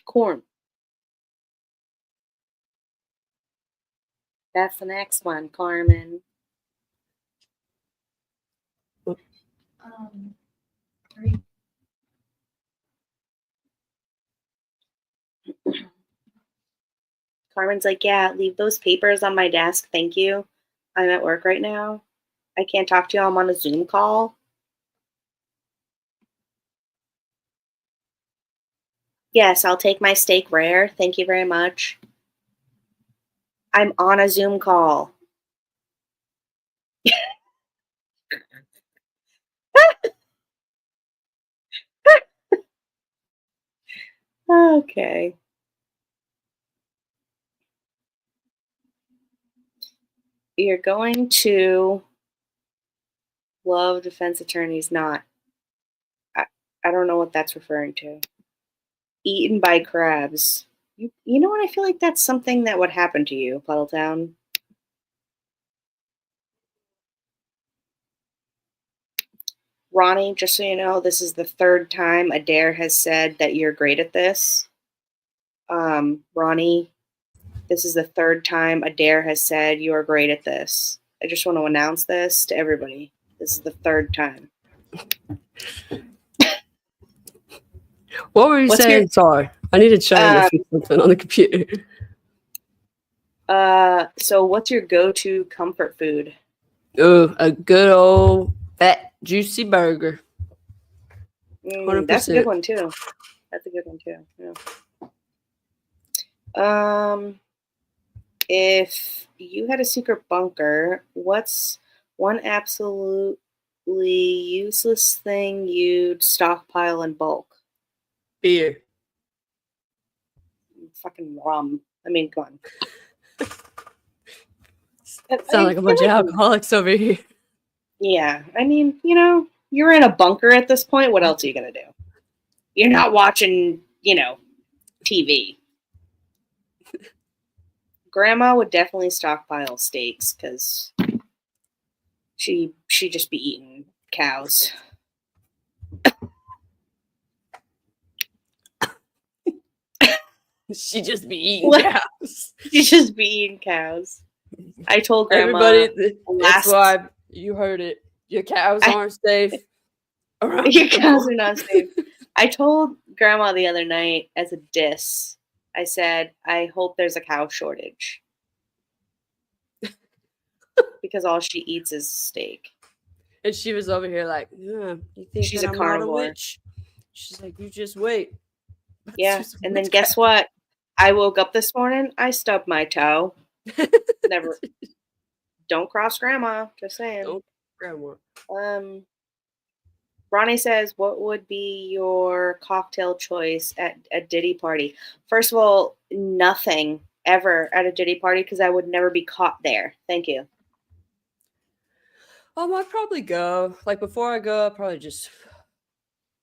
Corn. That's the next one, Carmen. Carmen's like, yeah, leave those papers on my desk. Thank you. I'm at work right now. I can't talk to you. I'm on a Zoom call. Yes, I'll take my steak rare. Thank you very much. I'm on a Zoom call. Okay. You're going to love defense attorneys not. I don't know what that's referring to. Eaten by crabs. You know what? I feel like that's something that would happen to you, Puddletown. Ronnie, just so you know, this is the third time Adair has said that you're great at this. Ronnie, this is the third time Adair has said you are great at this. I just want to announce this to everybody. This is the third time. What were you saying? Sorry. I need to try to fix something on the computer. So what's your go-to comfort food? Oh, a good old fat juicy burger. 100%. That's a good one too. Yeah. If you had a secret bunker, what's one absolutely useless thing you'd stockpile in bulk? Beer. Fucking rum. I mean, come on. Sound like a bunch of alcoholics over here. Yeah, I mean, you're in a bunker at this point. What else are you gonna do? You're not watching, TV. Grandma would definitely stockpile steaks because she just be eating cows. She just be eating cows. She just be eating cows. I told Grandma. Everybody, that's why you heard it. Your cows aren't safe. Your cows are not safe. I told Grandma the other night as a diss. I said, I hope there's a cow shortage. Because all she eats is steak. And she was over here like, yeah, you think she's that a I'm carnivore? Not a witch? She's like, you just wait. Yeah, and then guess what? I woke up this morning, I stubbed my toe. Never. Don't cross Grandma. Just saying. Don't Grandma. Ronnie says, what would be your cocktail choice at a Diddy party? First of all, nothing ever at a Diddy party because I would never be caught there. Thank you. I'd probably go. Like before I go, I'd probably just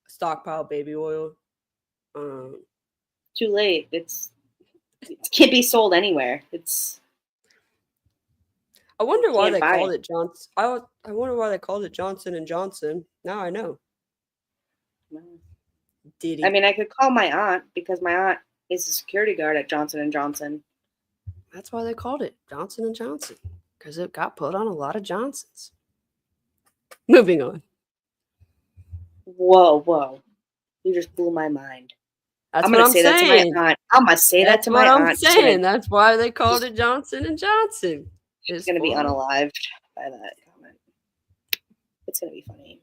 stockpile baby oil. Too late. It can't be sold anywhere. I wonder why they called it Johnson. I wonder why they called it Johnson and Johnson. Now I know. Diddy. I mean, I could call my aunt because my aunt is a security guard at Johnson & Johnson. That's why they called it Johnson & Johnson, because it got put on a lot of Johnsons. Moving on. Whoa. You just blew my mind. That's I'm what going to I'm say that to saying. my aunt. I'm going to say that to my aunt. That's what I'm saying. That's why they called it Johnson & Johnson. She's going to be unalived by that comment. It's going to be funny.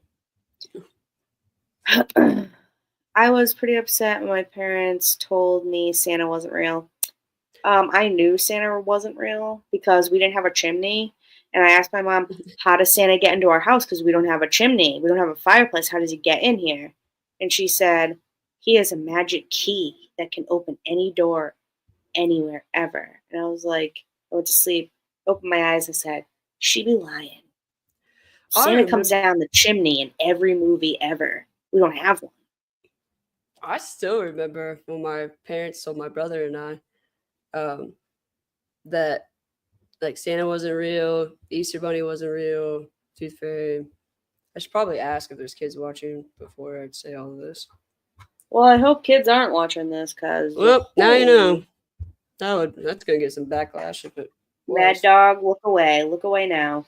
I was pretty upset when my parents told me Santa wasn't real. I knew Santa wasn't real because we didn't have a chimney. And I asked my mom, how does Santa get into our house? Because we don't have a chimney. We don't have a fireplace. How does he get in here? And she said, he has a magic key that can open any door anywhere ever. And I was like, I went to sleep, opened my eyes, I said, she be lying. Santa comes down the chimney in every movie ever. We don't have one. I still remember when my parents told my brother and I that like Santa wasn't real, Easter Bunny wasn't real, Tooth Fairy. I should probably ask if there's kids watching before I'd say all of this. Well, I hope kids aren't watching this because... Well, now you know. That's going to get some backlash if it was. Mad Dog, look away. Look away now.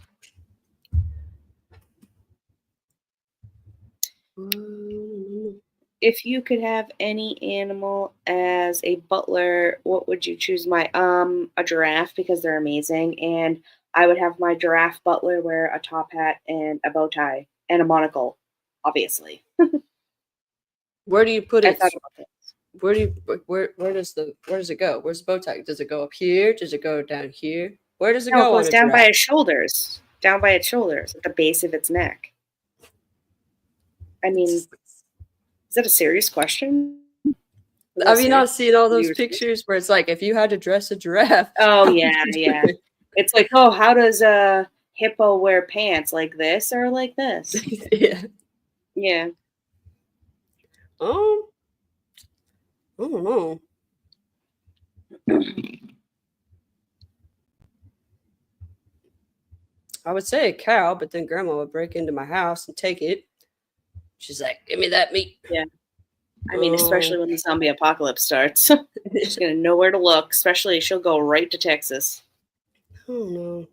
If you could have any animal as a butler, what would you choose? A giraffe, because they're amazing, and I would have my giraffe butler wear a top hat and a bow tie and a monocle, obviously. Where do you put it? I thought about this. Where does it go? Where's the bow tie? Does it go up here? Does it go down here? Where does it go? No, it goes down by its shoulders. Down by its shoulders, at the base of its neck. I mean, is that a serious question? Have you not seen all those pictures where it's like if you had to dress a giraffe? Oh yeah. It's like, oh, how does a hippo wear pants? Like this or like this? Yeah. I don't know. I would say a cow, but then Grandma would break into my house and take it. She's like, "Give me that meat." Yeah. I mean, especially when the zombie apocalypse starts. She's going to know where to look. Especially, she'll go right to Texas. Oh, no.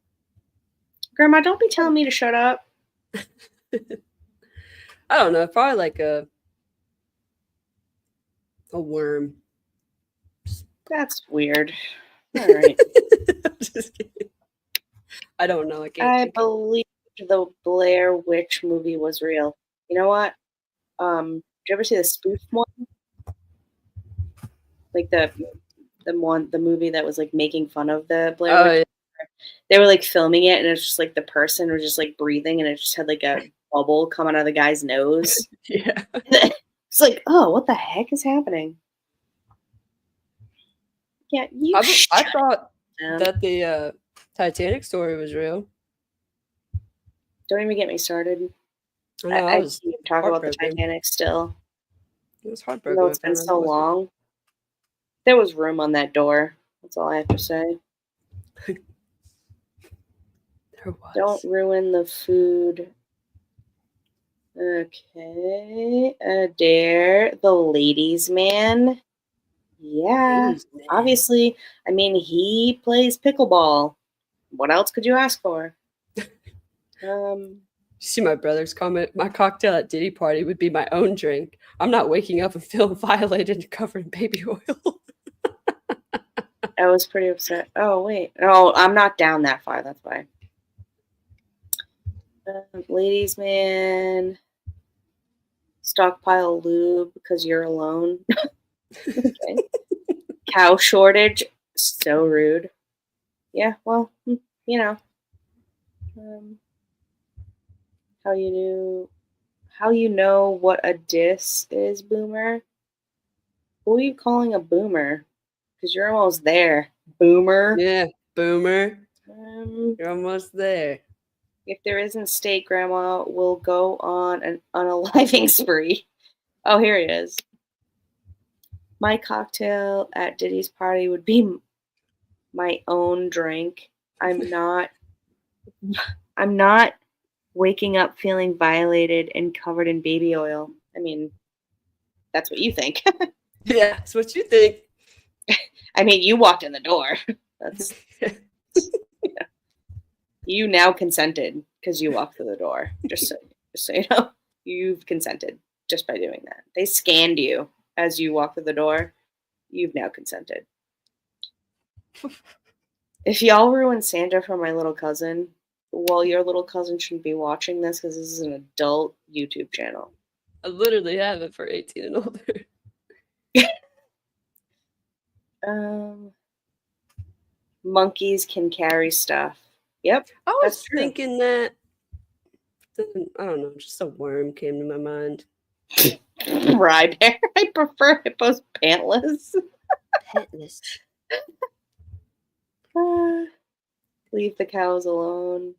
Grandma, don't be telling me to shut up. I don't know. Probably like a worm. That's weird. All right. Just kidding. I don't know. I believe the Blair Witch movie was real. You know what? Did you ever see the spoof one? Like the movie that was like making fun of the Blair Witch. Yeah. They were like filming it, and it's just like the person was just like breathing, and it just had like a bubble coming out of the guy's nose. Yeah. It's like, oh, what the heck is happening? Yeah, I thought that the Titanic story was real. Don't even get me started. I keep talking about the Titanic still. It was heartbreaking. Though it's been so long. There was room on that door. That's all I have to say. There was. Don't ruin the food. Okay. Dare the ladies' man. Yeah, obviously. I mean, he plays pickleball. What else could you ask for? You see my brother's comment? My cocktail at Diddy party would be my own drink. I'm not waking up and feeling violated and covered in baby oil. I was pretty upset. Oh, wait. Oh, I'm not down that far. That's why. Ladies' man. Stockpile lube because you're alone. Okay. Cow shortage. So rude. Yeah, well, you know. How you know what a diss is, boomer? Who are you calling a boomer? Because you're almost there, boomer. Yeah, boomer. You're almost there. If there isn't steak, Grandma will go on an unaliving spree. Oh, here he is. My cocktail at Diddy's party would be my own drink. I'm not waking up feeling violated and covered in baby oil. I mean, That's what you think. Yeah, that's what you think. I mean, you walked in the door. That's you now consented because you walked through the door. Just so you know, you've consented just by doing that. They scanned you as you walk through the door. You've now consented. If y'all ruin Santa for my little cousin, well, your little cousin shouldn't be watching this because this is an adult YouTube channel. I literally have it for 18 and older. Monkeys can carry stuff. Yep, I that's was true. thinking that. I don't know, just a worm came to my mind. Rye bear. I prefer hippos pantless. Pantless. Leave the cows alone.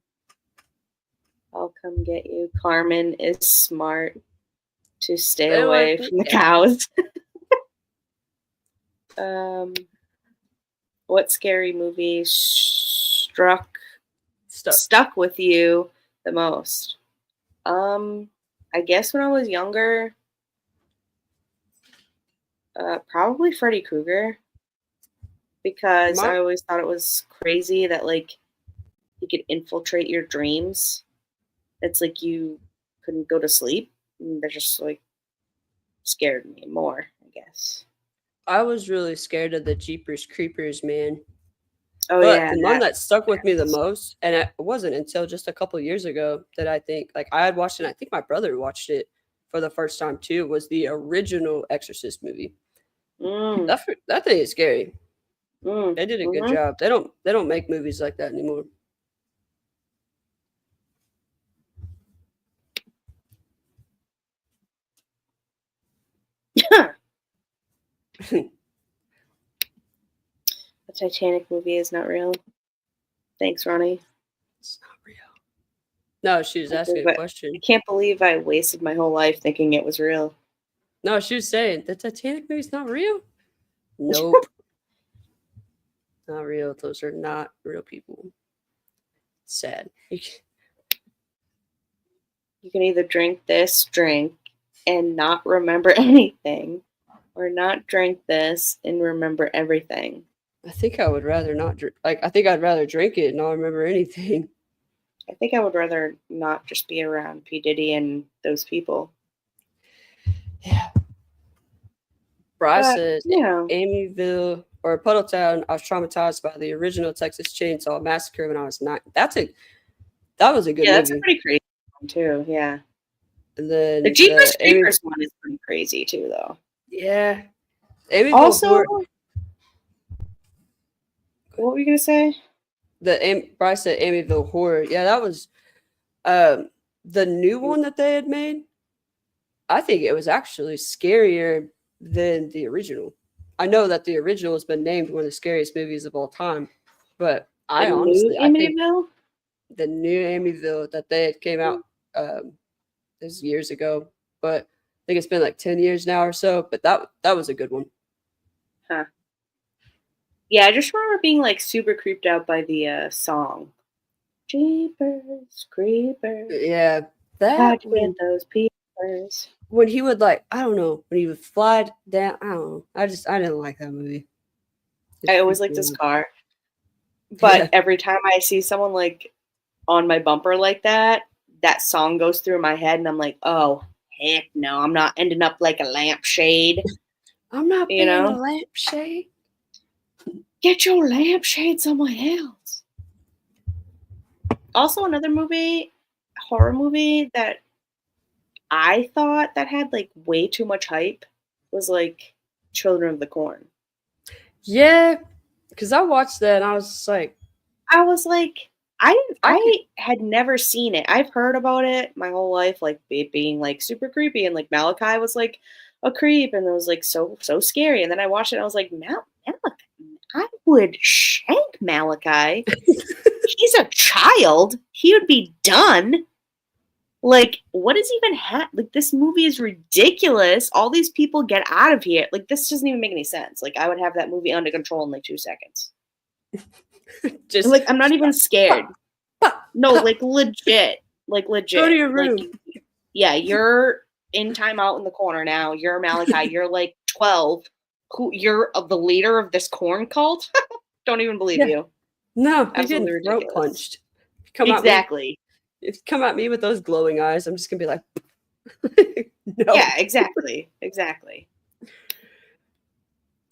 I'll come get you. Carmen is smart to stay away from the cows. What scary movie stuck with you the most? I guess when I was younger, probably Freddy Krueger, because I always thought it was crazy that like he could infiltrate your dreams. It's like you couldn't go to sleep. And that just like scared me more, I guess. I was really scared of the Jeepers Creepers, man. Oh, but yeah. The one that stuck with me the most, and it wasn't until just a couple years ago that I think, like, I had watched it, and I think my brother watched it for the first time too, was the original Exorcist movie. That thing is scary. They did a good job. They don't make movies like that anymore. The Titanic movie is not real. Thanks, Ronnie. It's not real. No, she was asking a question. I can't believe I wasted my whole life thinking it was real. No, she was saying the Titanic movie's not real. Nope. Not real. Those are not real people. Sad. You can either drink this drink and not remember anything, or not drink this and remember everything. I think I would rather not drink. I think I'd rather drink it and not remember anything. I think I would rather not just be around P. Diddy and those people. Yeah. Bryce says, Amyville or Puddletown, I was traumatized by the original Texas Chainsaw Massacre when I was 9. That was a good movie. That's a pretty crazy one too. Yeah. And then the Jeepers Creepers one is pretty crazy too, though. Yeah. Amyville also, what were you gonna say? Bryce said Amityville Horror. Yeah, that was the new one that they had made. I think it was actually scarier than the original. I know that the original has been named one of the scariest movies of all time, but I think the new Amityville that they had came out this years ago, but I think it's been like 10 years now or so. But that was a good one. Huh. Yeah, I just remember being like super creeped out by the song. Jeepers Creepers. Yeah, that with those peepers. When he would when he would fly down, I don't know. I didn't like that movie. I always liked this car. But every time I see someone like on my bumper like that song goes through my head and I'm like, oh, heck no, I'm not ending up like a lampshade. I'm not being a lampshade. Get your lampshade somewhere else. Also, another horror movie that I thought that had like way too much hype was like Children of the Corn. Yeah, because I watched that and I was like, I had never seen it. I've heard about it my whole life, like it being like super creepy, and like Malachi was like a creep, and it was like so scary. And then I watched it, and I was like, Malachi, I would shank Malachi. He's a child. He would be done. Like, what is even like, this movie is ridiculous. All these people get out of here. Like, this doesn't even make any sense. Like, I would have that movie under control in like 2 seconds. Just like, I'm not even scared. No, like legit. Like legit. Go to your room. Like, yeah, you're in timeout in the corner now. You're Malachi. You're like 12. You're the leader of this corn cult? Don't even believe Yeah. you. No, you're Absolutely getting throat ridiculous. punched. If you come at me with those glowing eyes, I'm just gonna be like, no. Yeah, exactly.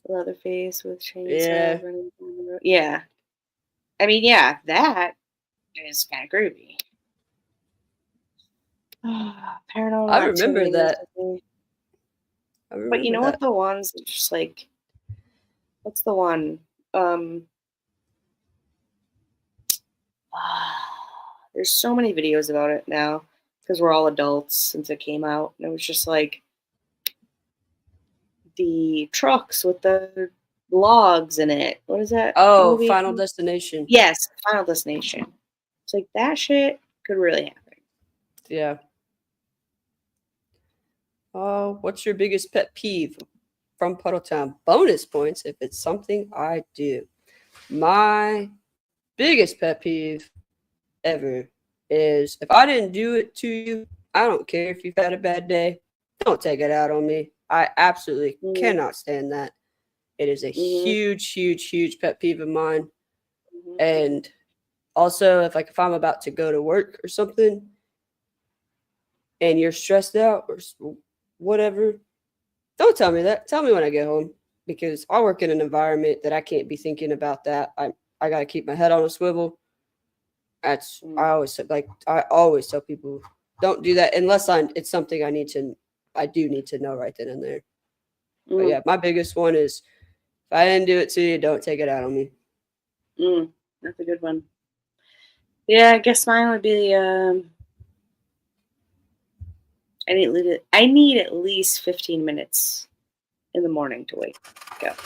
Leatherface with chainsaw running down the road. Yeah. I mean, yeah, that is kind of groovy. Paranormal I remember Activity that. recently. But you know what the ones that just like, what's the one? There's so many videos about it now because we're all adults since it came out, and it was just like the trucks with the logs in it. What is that? Oh, movie? Final Destination. Yes, Final Destination. It's like that shit could really happen. Yeah. Oh, what's your biggest pet peeve from Puddletown? Bonus points if it's something I do. My biggest pet peeve ever is if I didn't do it to you, I don't care if you've had a bad day. Don't take it out on me. I absolutely cannot stand that. It is a huge, huge, huge pet peeve of mine. And also, if I'm about to go to work or something, and you're stressed out or whatever, don't tell me that. Tell me when I get home, because I work in an environment that I can't be thinking about that. I got to keep my head on a swivel. I always tell people, don't do that unless it's something I do need to know right then and there. But yeah, my biggest one is if I didn't do it to you, don't take it out on me. That's a good one. Yeah, I guess mine would be I need at least 15 minutes in the morning to wake up.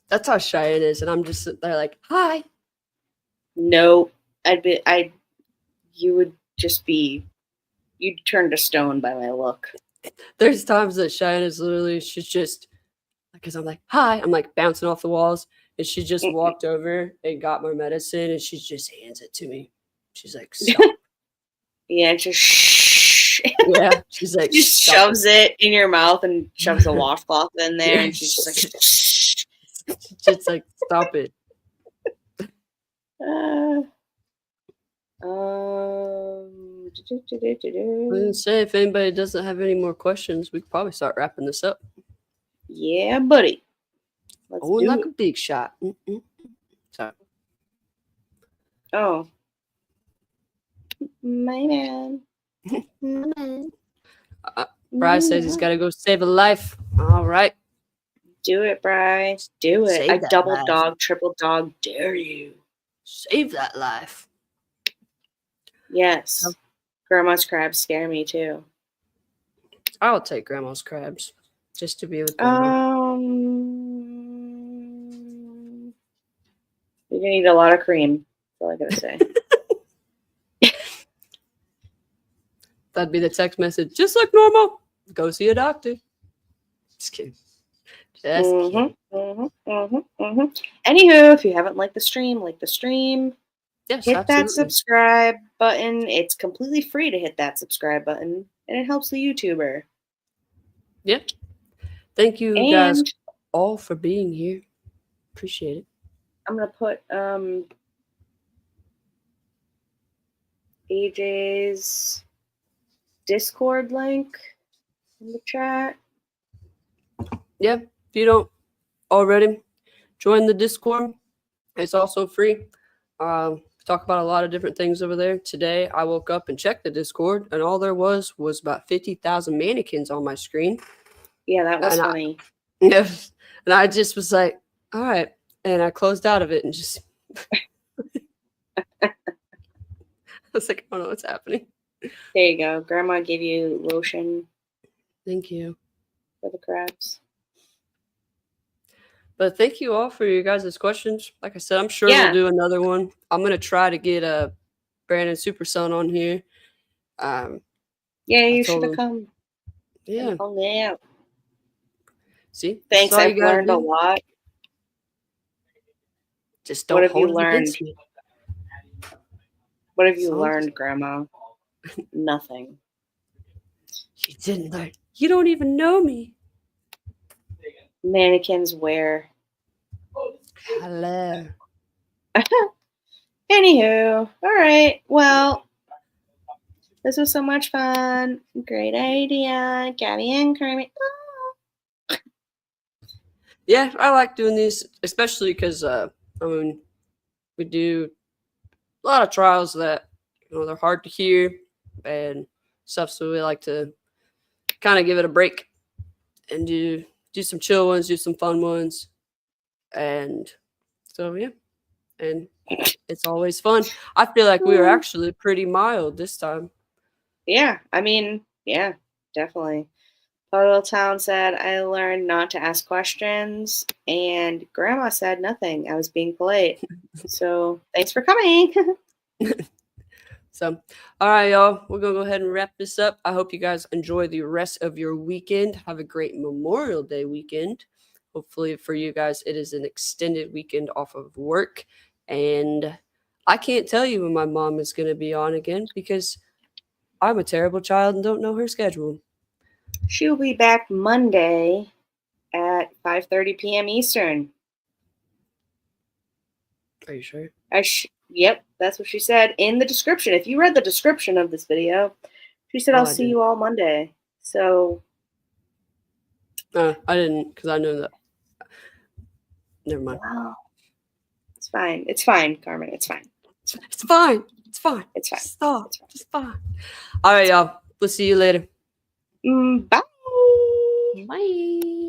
That's how Cheyenne is, and I'm just they're like, hi. No, you would just be, you'd turn to stone by my look. There's times that Cheyenne is literally, she's just, because I'm like, hi, I'm like bouncing off the walls, and she just walked over and got my medicine, and she just hands it to me. She's like, stop. Yeah, just shh. Yeah, she's like, she just shoves it in your mouth and shoves a washcloth in there, and she's just like, shh. Just like, stop it. I was say, if anybody doesn't have any more questions, we could probably start wrapping this up. Yeah, buddy. Let's do like it. a big shot. Sorry. Oh. My man. Bry says he's got to go save a life. All right. Do it, Bry. Do it. Save I that double life. dog, triple dog dare you. Save that life. Yes. Grandma's crabs scare me too. I'll take Grandma's crabs just to be with Grandma. You're gonna eat a lot of cream. That's all I gotta say. That'd be the text message. Just like normal. Go see a doctor. Just kidding. Anywho, if you haven't liked the stream, like the stream. Yes, hit absolutely. that subscribe button. It's completely free to hit that subscribe button, and it helps the YouTuber. Yeah. Thank you guys all for being here. Appreciate it. I'm gonna put AJ's Discord link in the chat. Yeah, if you don't already join the Discord, it's also free. Talk about a lot of different things over there. Today, I woke up and checked the Discord, and all there was about 50,000 mannequins on my screen. Yeah, that was funny. And I just was like, all right. And I closed out of it and just I was like, I don't know what's happening. There you go. Grandma gave you lotion. Thank you. For the crabs. But thank you all for your guys' questions. Like I said, I'm sure we'll do another one. I'm going to try to get Brandon Superson on here. Yeah, you should have come. Yeah. Yeah. See? Thanks. I've learned a lot. Just don't hold it against me. What have you learned, Grandma? Nothing. You didn't learn. You don't even know me. Mannequins wear. Hello. Anywho, all right. Well, this was so much fun. Great idea, Gabby and Carmen. Yeah, I like doing these, especially because I mean, we do a lot of trials that they're hard to hear and stuff. So we like to kind of give it a break and do some chill ones, do some fun ones, and so yeah, and it's always fun. I feel like we were actually pretty mild this time. Yeah, I mean, yeah, definitely. Photo Town said, I learned not to ask questions, and Grandma said nothing. I was being polite. So thanks for coming. So, all right, y'all, we're going to go ahead and wrap this up. I hope you guys enjoy the rest of your weekend. Have a great Memorial Day weekend. Hopefully, for you guys, it is an extended weekend off of work. And I can't tell you when my mom is going to be on again because I'm a terrible child and don't know her schedule. She'll be back Monday at 5:30 p.m. Eastern. Are you sure? Yep, that's what she said in the description. If you read the description of this video, she said, I'll see you all Monday. So. I didn't, because I know that. Never mind. Wow. It's fine. It's fine, Carmen. It's fine. It's fine. It's fine. It's fine. Stop. It's fine. It's fine. All right, y'all. We'll see you later. Bye. Bye.